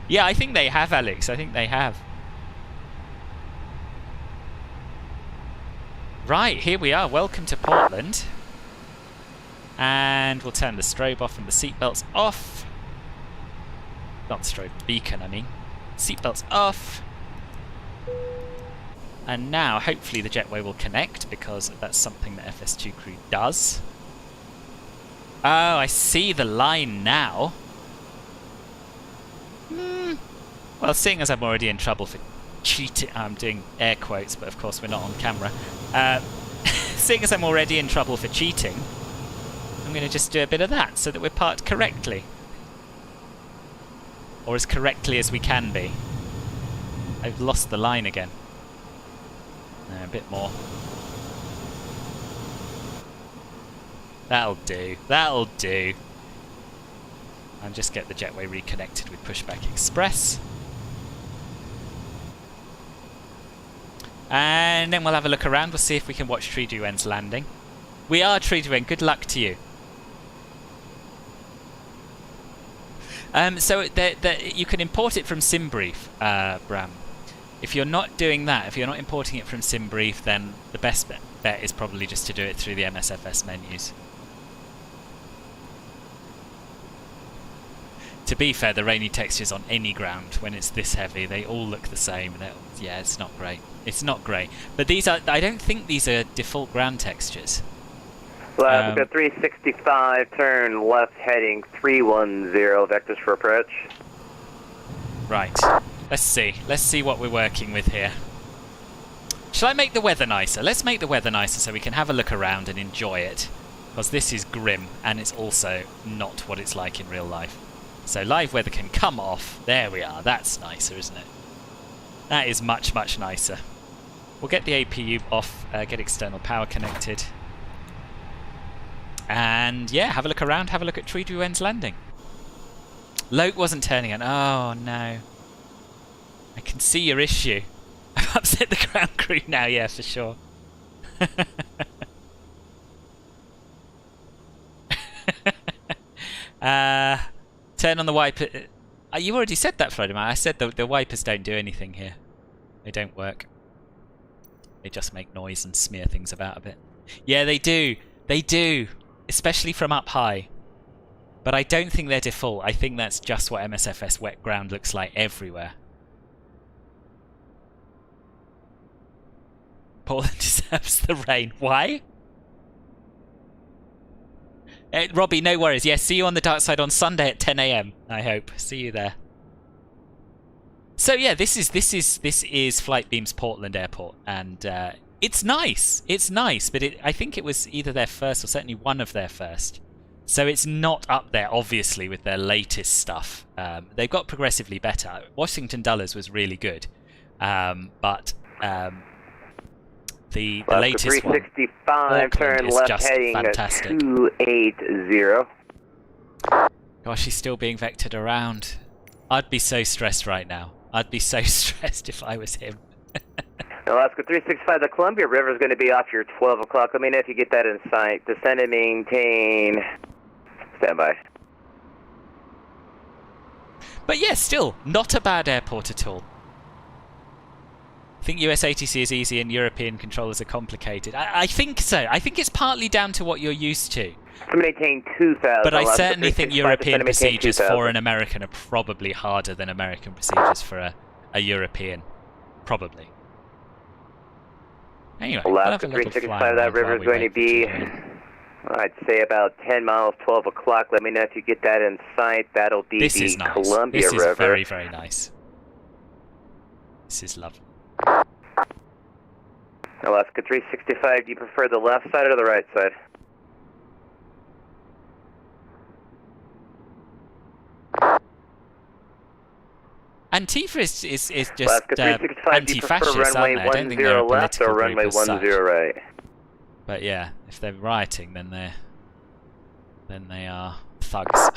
Yeah, I think they have, Alex. I think they have. Right, here we are. Welcome to Portland. And we'll turn the strobe off and the seatbelts off. Not the strobe, beacon, I mean. Seatbelts off. And now, hopefully, the jetway will connect, because that's something that FS2 crew does. Oh, I see the line now. Well, seeing as I'm already in trouble for cheating, I'm doing air quotes, but of course we're not on camera. Seeing as I'm already in trouble for cheating, I'm going to just do a bit of that, so that we're parked correctly. Or as correctly as we can be. I've lost the line again. A bit more. That'll do. That'll do. And just get the jetway reconnected with Pushback Express. And then we'll have a look around. We'll see if we can watch ADD-ONS landing. We are ADD-ONS. Good luck to you. So you can import it from SimBrief, Bram. If you're not doing that, if you're not importing it from SimBrief, then the best bet is probably just to do it through the MSFS menus. To be fair, the rainy textures on any ground, when it's this heavy, they all look the same. Yeah, it's not great. It's not great. But these are, I don't think these are default ground textures. Alaska 365, turn left heading 310, vectors for approach. Right. Let's see. Let's see what we're working with here. Shall I make the weather nicer? Let's make the weather nicer so we can have a look around and enjoy it. Because this is grim, and it's also not what it's like in real life. So live weather can come off. There we are. That's nicer, isn't it? That is much, much nicer. We'll get the APU off, get external power connected. And yeah, have a look around, have a look at ADD-ONS landing. Loke wasn't turning on. Oh no. I can see your issue. I've upset the ground crew now, yeah, for sure. Turn on the wiper. You already said that, Frodemar. I said the wipers don't do anything here. They don't work. They just make noise and smear things about a bit. Yeah, they do. They do. Especially from up high. But I don't think they're default. I think that's just what MSFS wet ground looks like everywhere. Portland deserves the rain. Why? Robbie, no worries. Yeah, see you on the dark side on Sunday at 10 AM, I hope. See you there. So yeah, this is Flightbeam's Portland Airport, and it's nice. It's nice, but I think it was either their first or certainly one of their first. So it's not up there, obviously, with their latest stuff. They've got progressively better. Washington Dulles was really good, but the latest one, 365, turn is left just heading fantastic. 280. Gosh, he's still being vectored around. I'd be so stressed right now. I'd be so stressed if I was him. Alaska 365, the Columbia River is going to be off your 12 o'clock. Let me know if you get that in sight. Descend and maintain. Stand by. But yeah, still, not a bad airport at all. I think US ATC is easy and European controllers are complicated. I think so. I think it's partly down to what you're used to. To maintain 2,000. But I certainly think European procedures for an American are probably harder than American procedures for a European. Probably. Anyway, Alaska 365, that river is going to be, I'd say about 10 miles, 12 o'clock. Let me know if you get that in sight. That'll be the Columbia River. This is very, very nice. This is lovely. Alaska 365, do you prefer the left side or the right side? Antifa is just anti-fascist, aren't they? I don't think they're a political or runway 10 right. But yeah, if they're rioting, then they are thugs.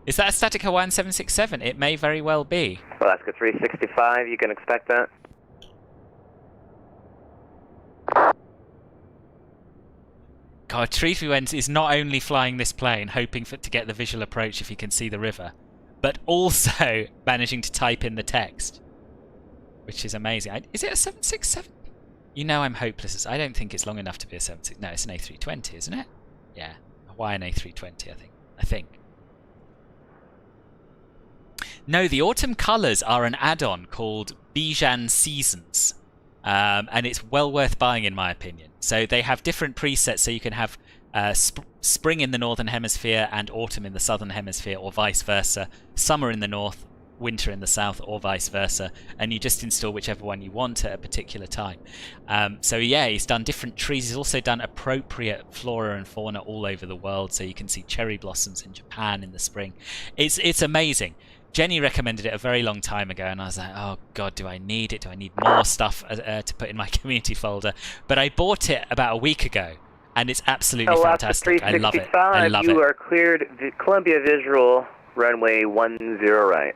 Is that a static Hawaiian 767? It may very well be. Alaska 365, you can expect that. God, Treaty is not only flying this plane, hoping to get the visual approach if he can see the river, but also managing to type in the text, which is amazing. Is it a 767? You know I'm hopeless. I don't think it's long enough to be a 76. No, it's an A320, isn't it? Yeah, a Hawaiian A320, I think. No, the autumn colours are an add-on called Bijan Seasons, and it's well worth buying in my opinion. So they have different presets, so you can have spring in the northern hemisphere and autumn in the southern hemisphere, or vice versa. Summer in the north, winter in the south, or vice versa, and you just install whichever one you want at a particular time. So yeah, he's done different trees. He's also done appropriate flora and fauna all over the world, so you can see cherry blossoms in Japan in the spring. It's amazing. Jenny recommended it a very long time ago, and I was like, oh god, do I need it? Do I need more stuff to put in my community folder? But I bought it about a week ago, and it's absolutely fantastic. I love it. I love it. You are cleared Columbia Visual, runway 10 right.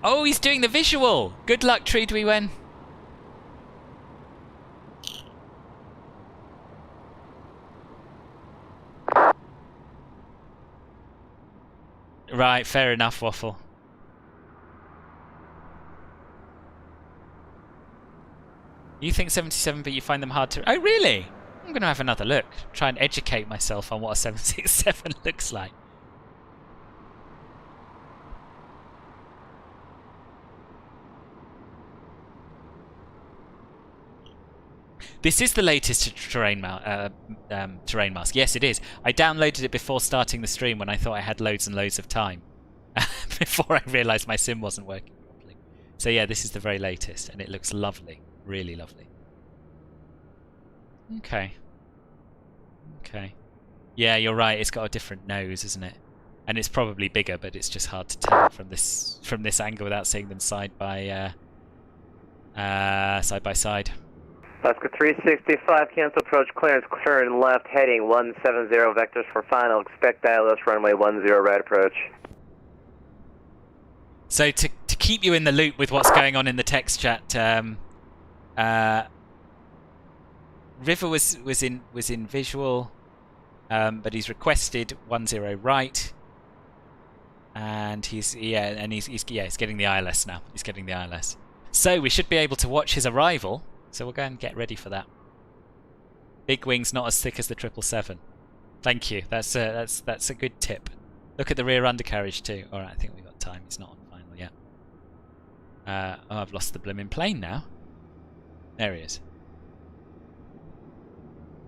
Oh, he's doing the visual! Good luck, Treedwewen. Right, fair enough, Waffle. You think 77, but you find them hard to... Oh, really? I'm going to have another look. Try and educate myself on what a 767 looks like. This is the latest terrain mask. Yes, it is. I downloaded it before starting the stream when I thought I had loads and loads of time. Before I realised my sim wasn't working properly. So yeah, this is the very latest, and it looks lovely. Really lovely. Okay. Okay. Yeah, you're right. It's got a different nose, isn't it? And it's probably bigger, but it's just hard to tell from this angle without seeing them side by side. Alaska 365, cancel approach clearance, turn left, heading 170 vectors for final. Expect ILS runway 10 right approach. So to keep you in the loop with what's going on in the text chat, River was in visual, but he's requested 10 right, and he's getting the ILS now. He's getting the ILS. So we should be able to watch his arrival. So we'll go and get ready for that. Big wings not as thick as the 777. Thank you. That's a good tip. Look at the rear undercarriage too. All right, I think we've got time. It's not on final yet. Oh, I've lost the blooming plane now. There he is.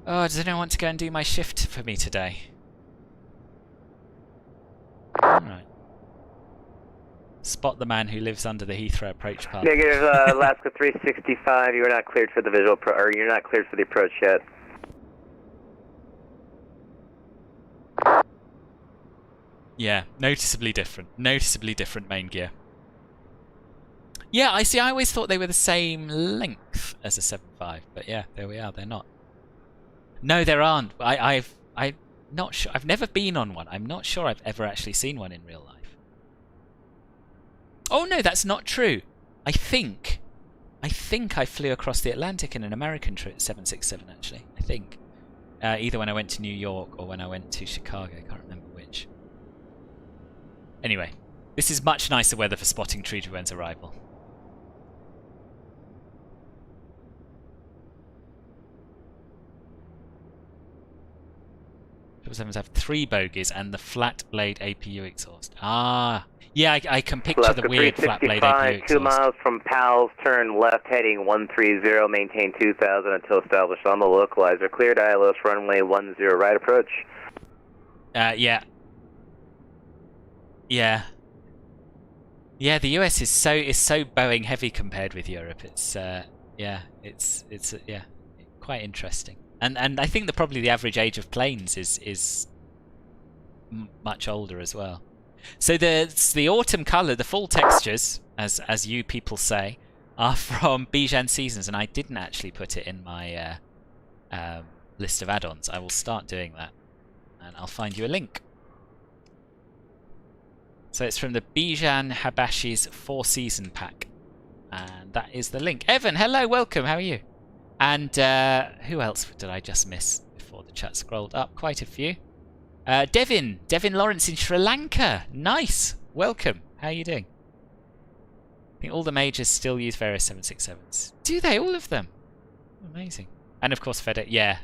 Oh, does anyone want to go and do my shift for me today? All right. Spot the man who lives under the Heathrow approach path. Negative, Alaska 365. You are not cleared for the visual, or you're not cleared for the approach yet. Yeah, noticeably different. Noticeably different main gear. Yeah, I see. I always thought they were the same length as a 7.5, but yeah, there we are. They're not. No, there aren't. I'm not sure. I've never been on one. I'm not sure I've ever actually seen one in real life. Oh no, that's not true. I think I flew across the Atlantic in an American 767 actually. I think either when I went to New York or when I went to Chicago. I can't remember which. Anyway, this is much nicer weather for spotting Treedwewen's arrival. 777s have 3 bogies and the flat blade APU exhaust. Ah, yeah, I can picture the weird flat blade APU exhaust. 2 miles from Powell's, turn left heading 130, maintain 2000 until established on the localizer. Cleared ILS runway 10 right approach. Yeah. Yeah. Yeah, the US is so Boeing heavy compared with Europe. It's yeah, it's quite interesting. And I think probably the average age of planes is much older as well. So the autumn colour, the full textures, as you people say, are from Bijan Seasons, and I didn't actually put it in my list of add-ons. I will start doing that, and I'll find you a link. So it's from the Bijan Habashi's 4-season pack, and that is the link. Evan, hello, welcome. How are you? And who else did I just miss before the chat scrolled up? Quite a few. Devin Lawrence in Sri Lanka. Nice. Welcome. How are you doing? I think all the majors still use various 767s. Do they? All of them? Amazing. And of course FedEx. Yeah.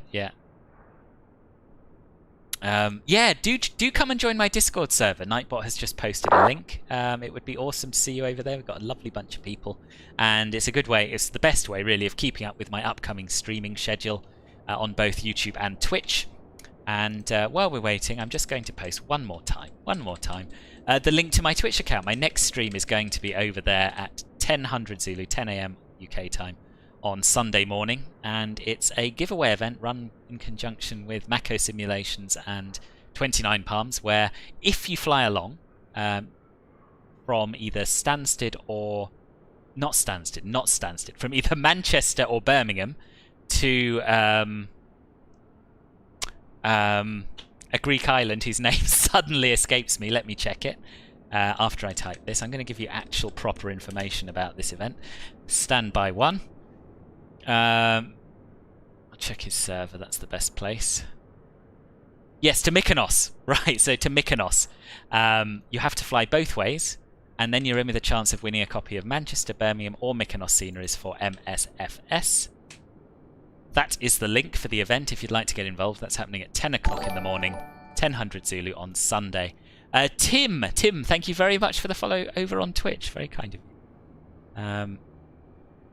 Yeah, do come and join my Discord server. Nightbot has just posted a link. It would be awesome to see you over there. We've got a lovely bunch of people, and it's a good way, it's the best way really of keeping up with my upcoming streaming schedule on both YouTube and Twitch. And while we're waiting, I'm just going to post one more time, the link to my Twitch account. My next stream is going to be over there at 10:00 Zulu, 10 AM UK time on Sunday morning, and it's a giveaway event run in conjunction with Mako Simulations and 29 Palms, where if you fly along from either Stansted or not Stansted, from either Manchester or Birmingham to a Greek island whose name suddenly escapes me, let me check it after I type this. I'm going to give you actual proper information about this event. Standby 1. I'll check his server, that's the best place. Yes, to Mykonos. Right, so to Mykonos. You have to fly both ways, and then you're in with a chance of winning a copy of Manchester, Birmingham or Mykonos sceneries for MSFS. That is the link for the event if you'd like to get involved. That's happening at 10 o'clock in the morning, 10:00 Zulu on Sunday. Tim, thank you very much for the follow over on Twitch. Very kind of you.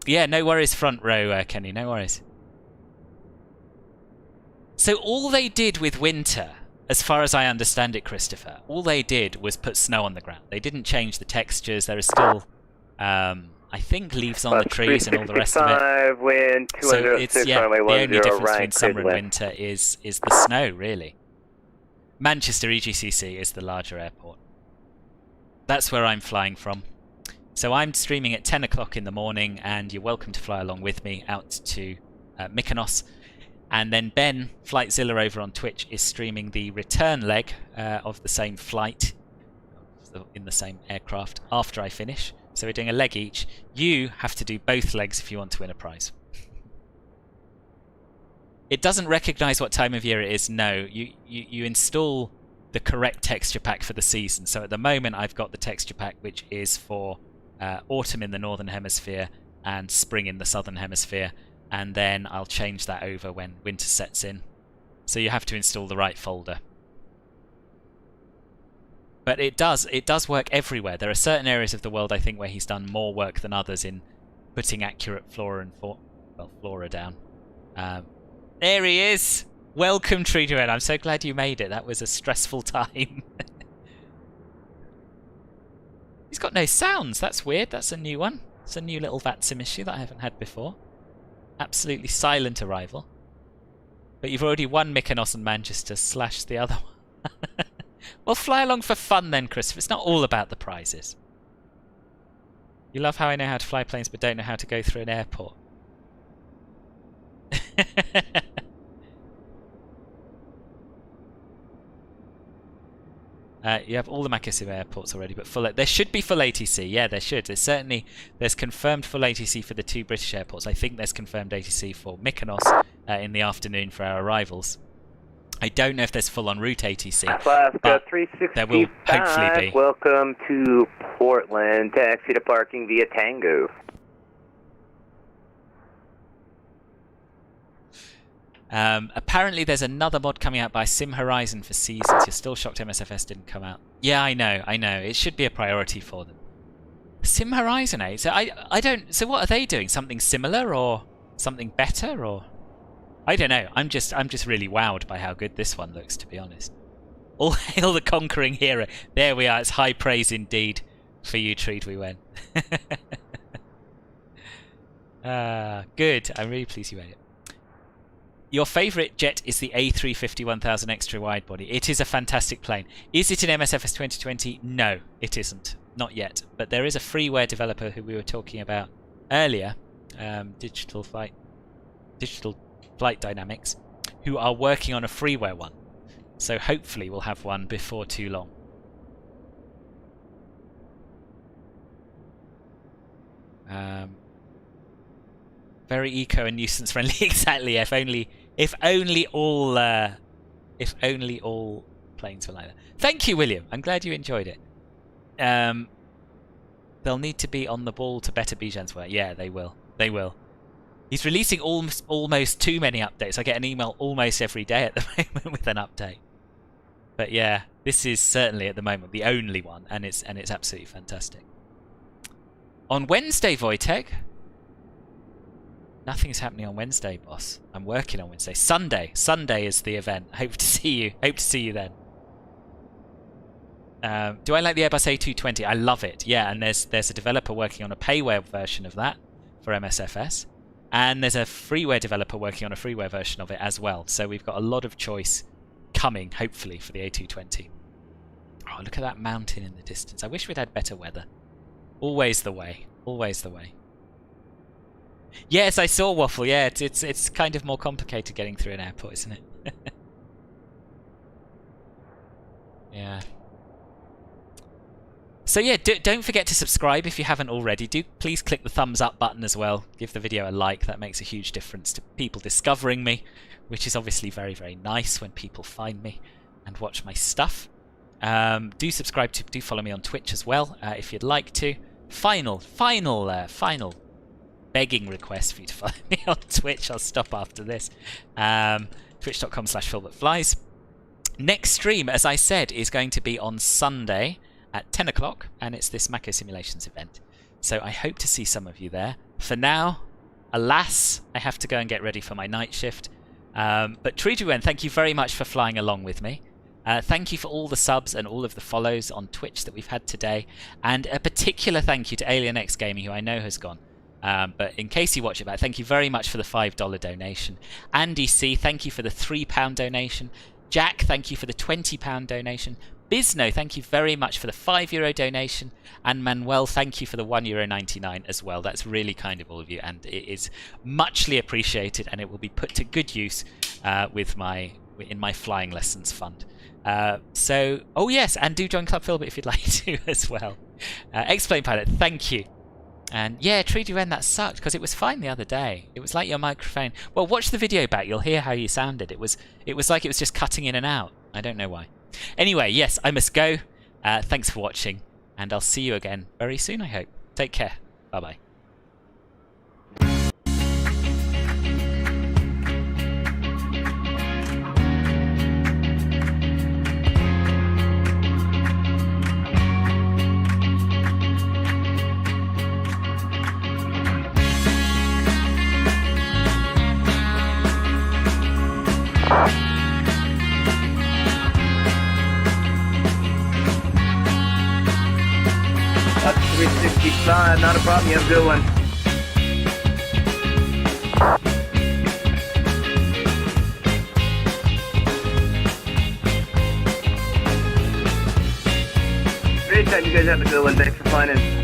Yeah, no worries, front row, Kenny, no worries. So all they did with winter, as far as I understand it, Christopher, all they did was put snow on the ground. They didn't change the textures. There is still, I think, leaves on the trees and all the rest of it. Wind, so it's, the only difference between summer and winter is the snow, really. Manchester EGCC is the larger airport. That's where I'm flying from. So I'm streaming at 10 o'clock in the morning, and you're welcome to fly along with me out to Mykonos. And then Ben, Flightzilla over on Twitch, is streaming the return leg of the same flight in the same aircraft after I finish. So we're doing a leg each. You have to do both legs if you want to win a prize. It doesn't recognise what time of year it is. No, you install the correct texture pack for the season. So at the moment I've got the texture pack which is for autumn in the northern hemisphere and spring in the southern hemisphere, and then I'll change that over when winter sets in. So you have to install the right folder. But it does work everywhere. There are certain areas of the world, I think, where he's done more work than others in putting accurate flora down. There he is! Welcome, Treedoen. I'm so glad you made it. That was a stressful time. He's got no sounds. That's weird. That's a new one. It's a new little VATSIM issue that I haven't had before. Absolutely silent arrival. But you've already won Mykonos and Manchester / the other one. Well, fly along for fun then, Christopher. It's not all about the prizes. You love how I know how to fly planes but don't know how to go through an airport. You have all the Makasim airports already, but there should be full ATC. Yeah, there should. There's confirmed full ATC for the 2 British airports. I think there's confirmed ATC for Mykonos in the afternoon for our arrivals. I don't know if there's full en route ATC, Alaska 365, there will hopefully be. Welcome to Portland. Taxi to parking via Tango. Apparently there's another mod coming out by Sim Horizon for Seasons. You're still shocked MSFS didn't come out. Yeah, I know. It should be a priority for them. Sim Horizon, eh? So I don't. So what are they doing? Something similar or something better, or I don't know. I'm just really wowed by how good this one looks, to be honest. All hail the conquering hero. There we are. It's high praise indeed for you, Treed. We went. Good. I'm really pleased you made it. Your favourite jet is the A350 1000 extra wide body. It is a fantastic plane. Is it in MSFS 2020? No, it isn't. Not yet. But there is a freeware developer who we were talking about earlier, Digital Flight Dynamics, who are working on a freeware one. So hopefully we'll have one before too long. Very eco and nuisance friendly. Exactly. If only all planes were like that. Thank you, William. I'm glad you enjoyed it. They'll need to be on the ball to better Bijan's work. Yeah, they will. They will. He's releasing almost too many updates. I get an email almost every day at the moment with an update. But yeah, this is certainly at the moment the only one, and it's absolutely fantastic. On Wednesday, Wojtek. Nothing's happening on Wednesday, boss. I'm working on Wednesday. Sunday is the event. Hope to see you. Hope to see you then. Do I like the Airbus A320? I love it. Yeah, and there's a developer working on a payware version of that for MSFS, and there's a freeware developer working on a freeware version of it as well. So we've got a lot of choice coming, hopefully, for the A320. Oh, look at that mountain in the distance. I wish we'd had better weather. Always the way. Always the way. Yes, I saw Waffle. Yeah, it's kind of more complicated getting through an airport, isn't it? Yeah. So yeah, don't forget to subscribe if you haven't already. Please click the thumbs up button as well. Give the video a like. That makes a huge difference to people discovering me, which is obviously very, very nice when people find me and watch my stuff. Do subscribe to. Do follow me on Twitch as well if you'd like to. Final begging request for you to follow me on Twitch. I'll stop after this. Twitch.com/philbertflies. Next stream, as I said, is going to be on Sunday at 10 o'clock, and it's this Mako Simulations event. So I hope to see some of you there. For now, alas, I have to go and get ready for my night shift. But Trijuan, thank you very much for flying along with me. Thank you for all the subs and all of the follows on Twitch that we've had today. And a particular thank you to Alien X Gaming, who I know has gone. But in case you watch it back, thank you very much for the $5 donation. Andy C, thank you for the £3 donation. Jack, thank you for the £20 donation. Bisno, thank you very much for the €5 donation. And Manuel, thank you for the €1.99 as well. That's really kind of all of you, and it is muchly appreciated, and it will be put to good use in my flying lessons fund. So, oh yes, and do join Club Philbert if you'd like to as well. Explain Pilot, thank you. And yeah, Triduan, that sucked because it was fine the other day. It was like your microphone. Well, watch the video back. You'll hear how you sounded. It was like it was just cutting in and out. I don't know why. Anyway, yes, I must go. Thanks for watching, and I'll see you again very soon, I hope. Take care. Bye-bye. Up 365, not a problem, you have a good one. Great time, you guys have a good one. Thanks for flying in.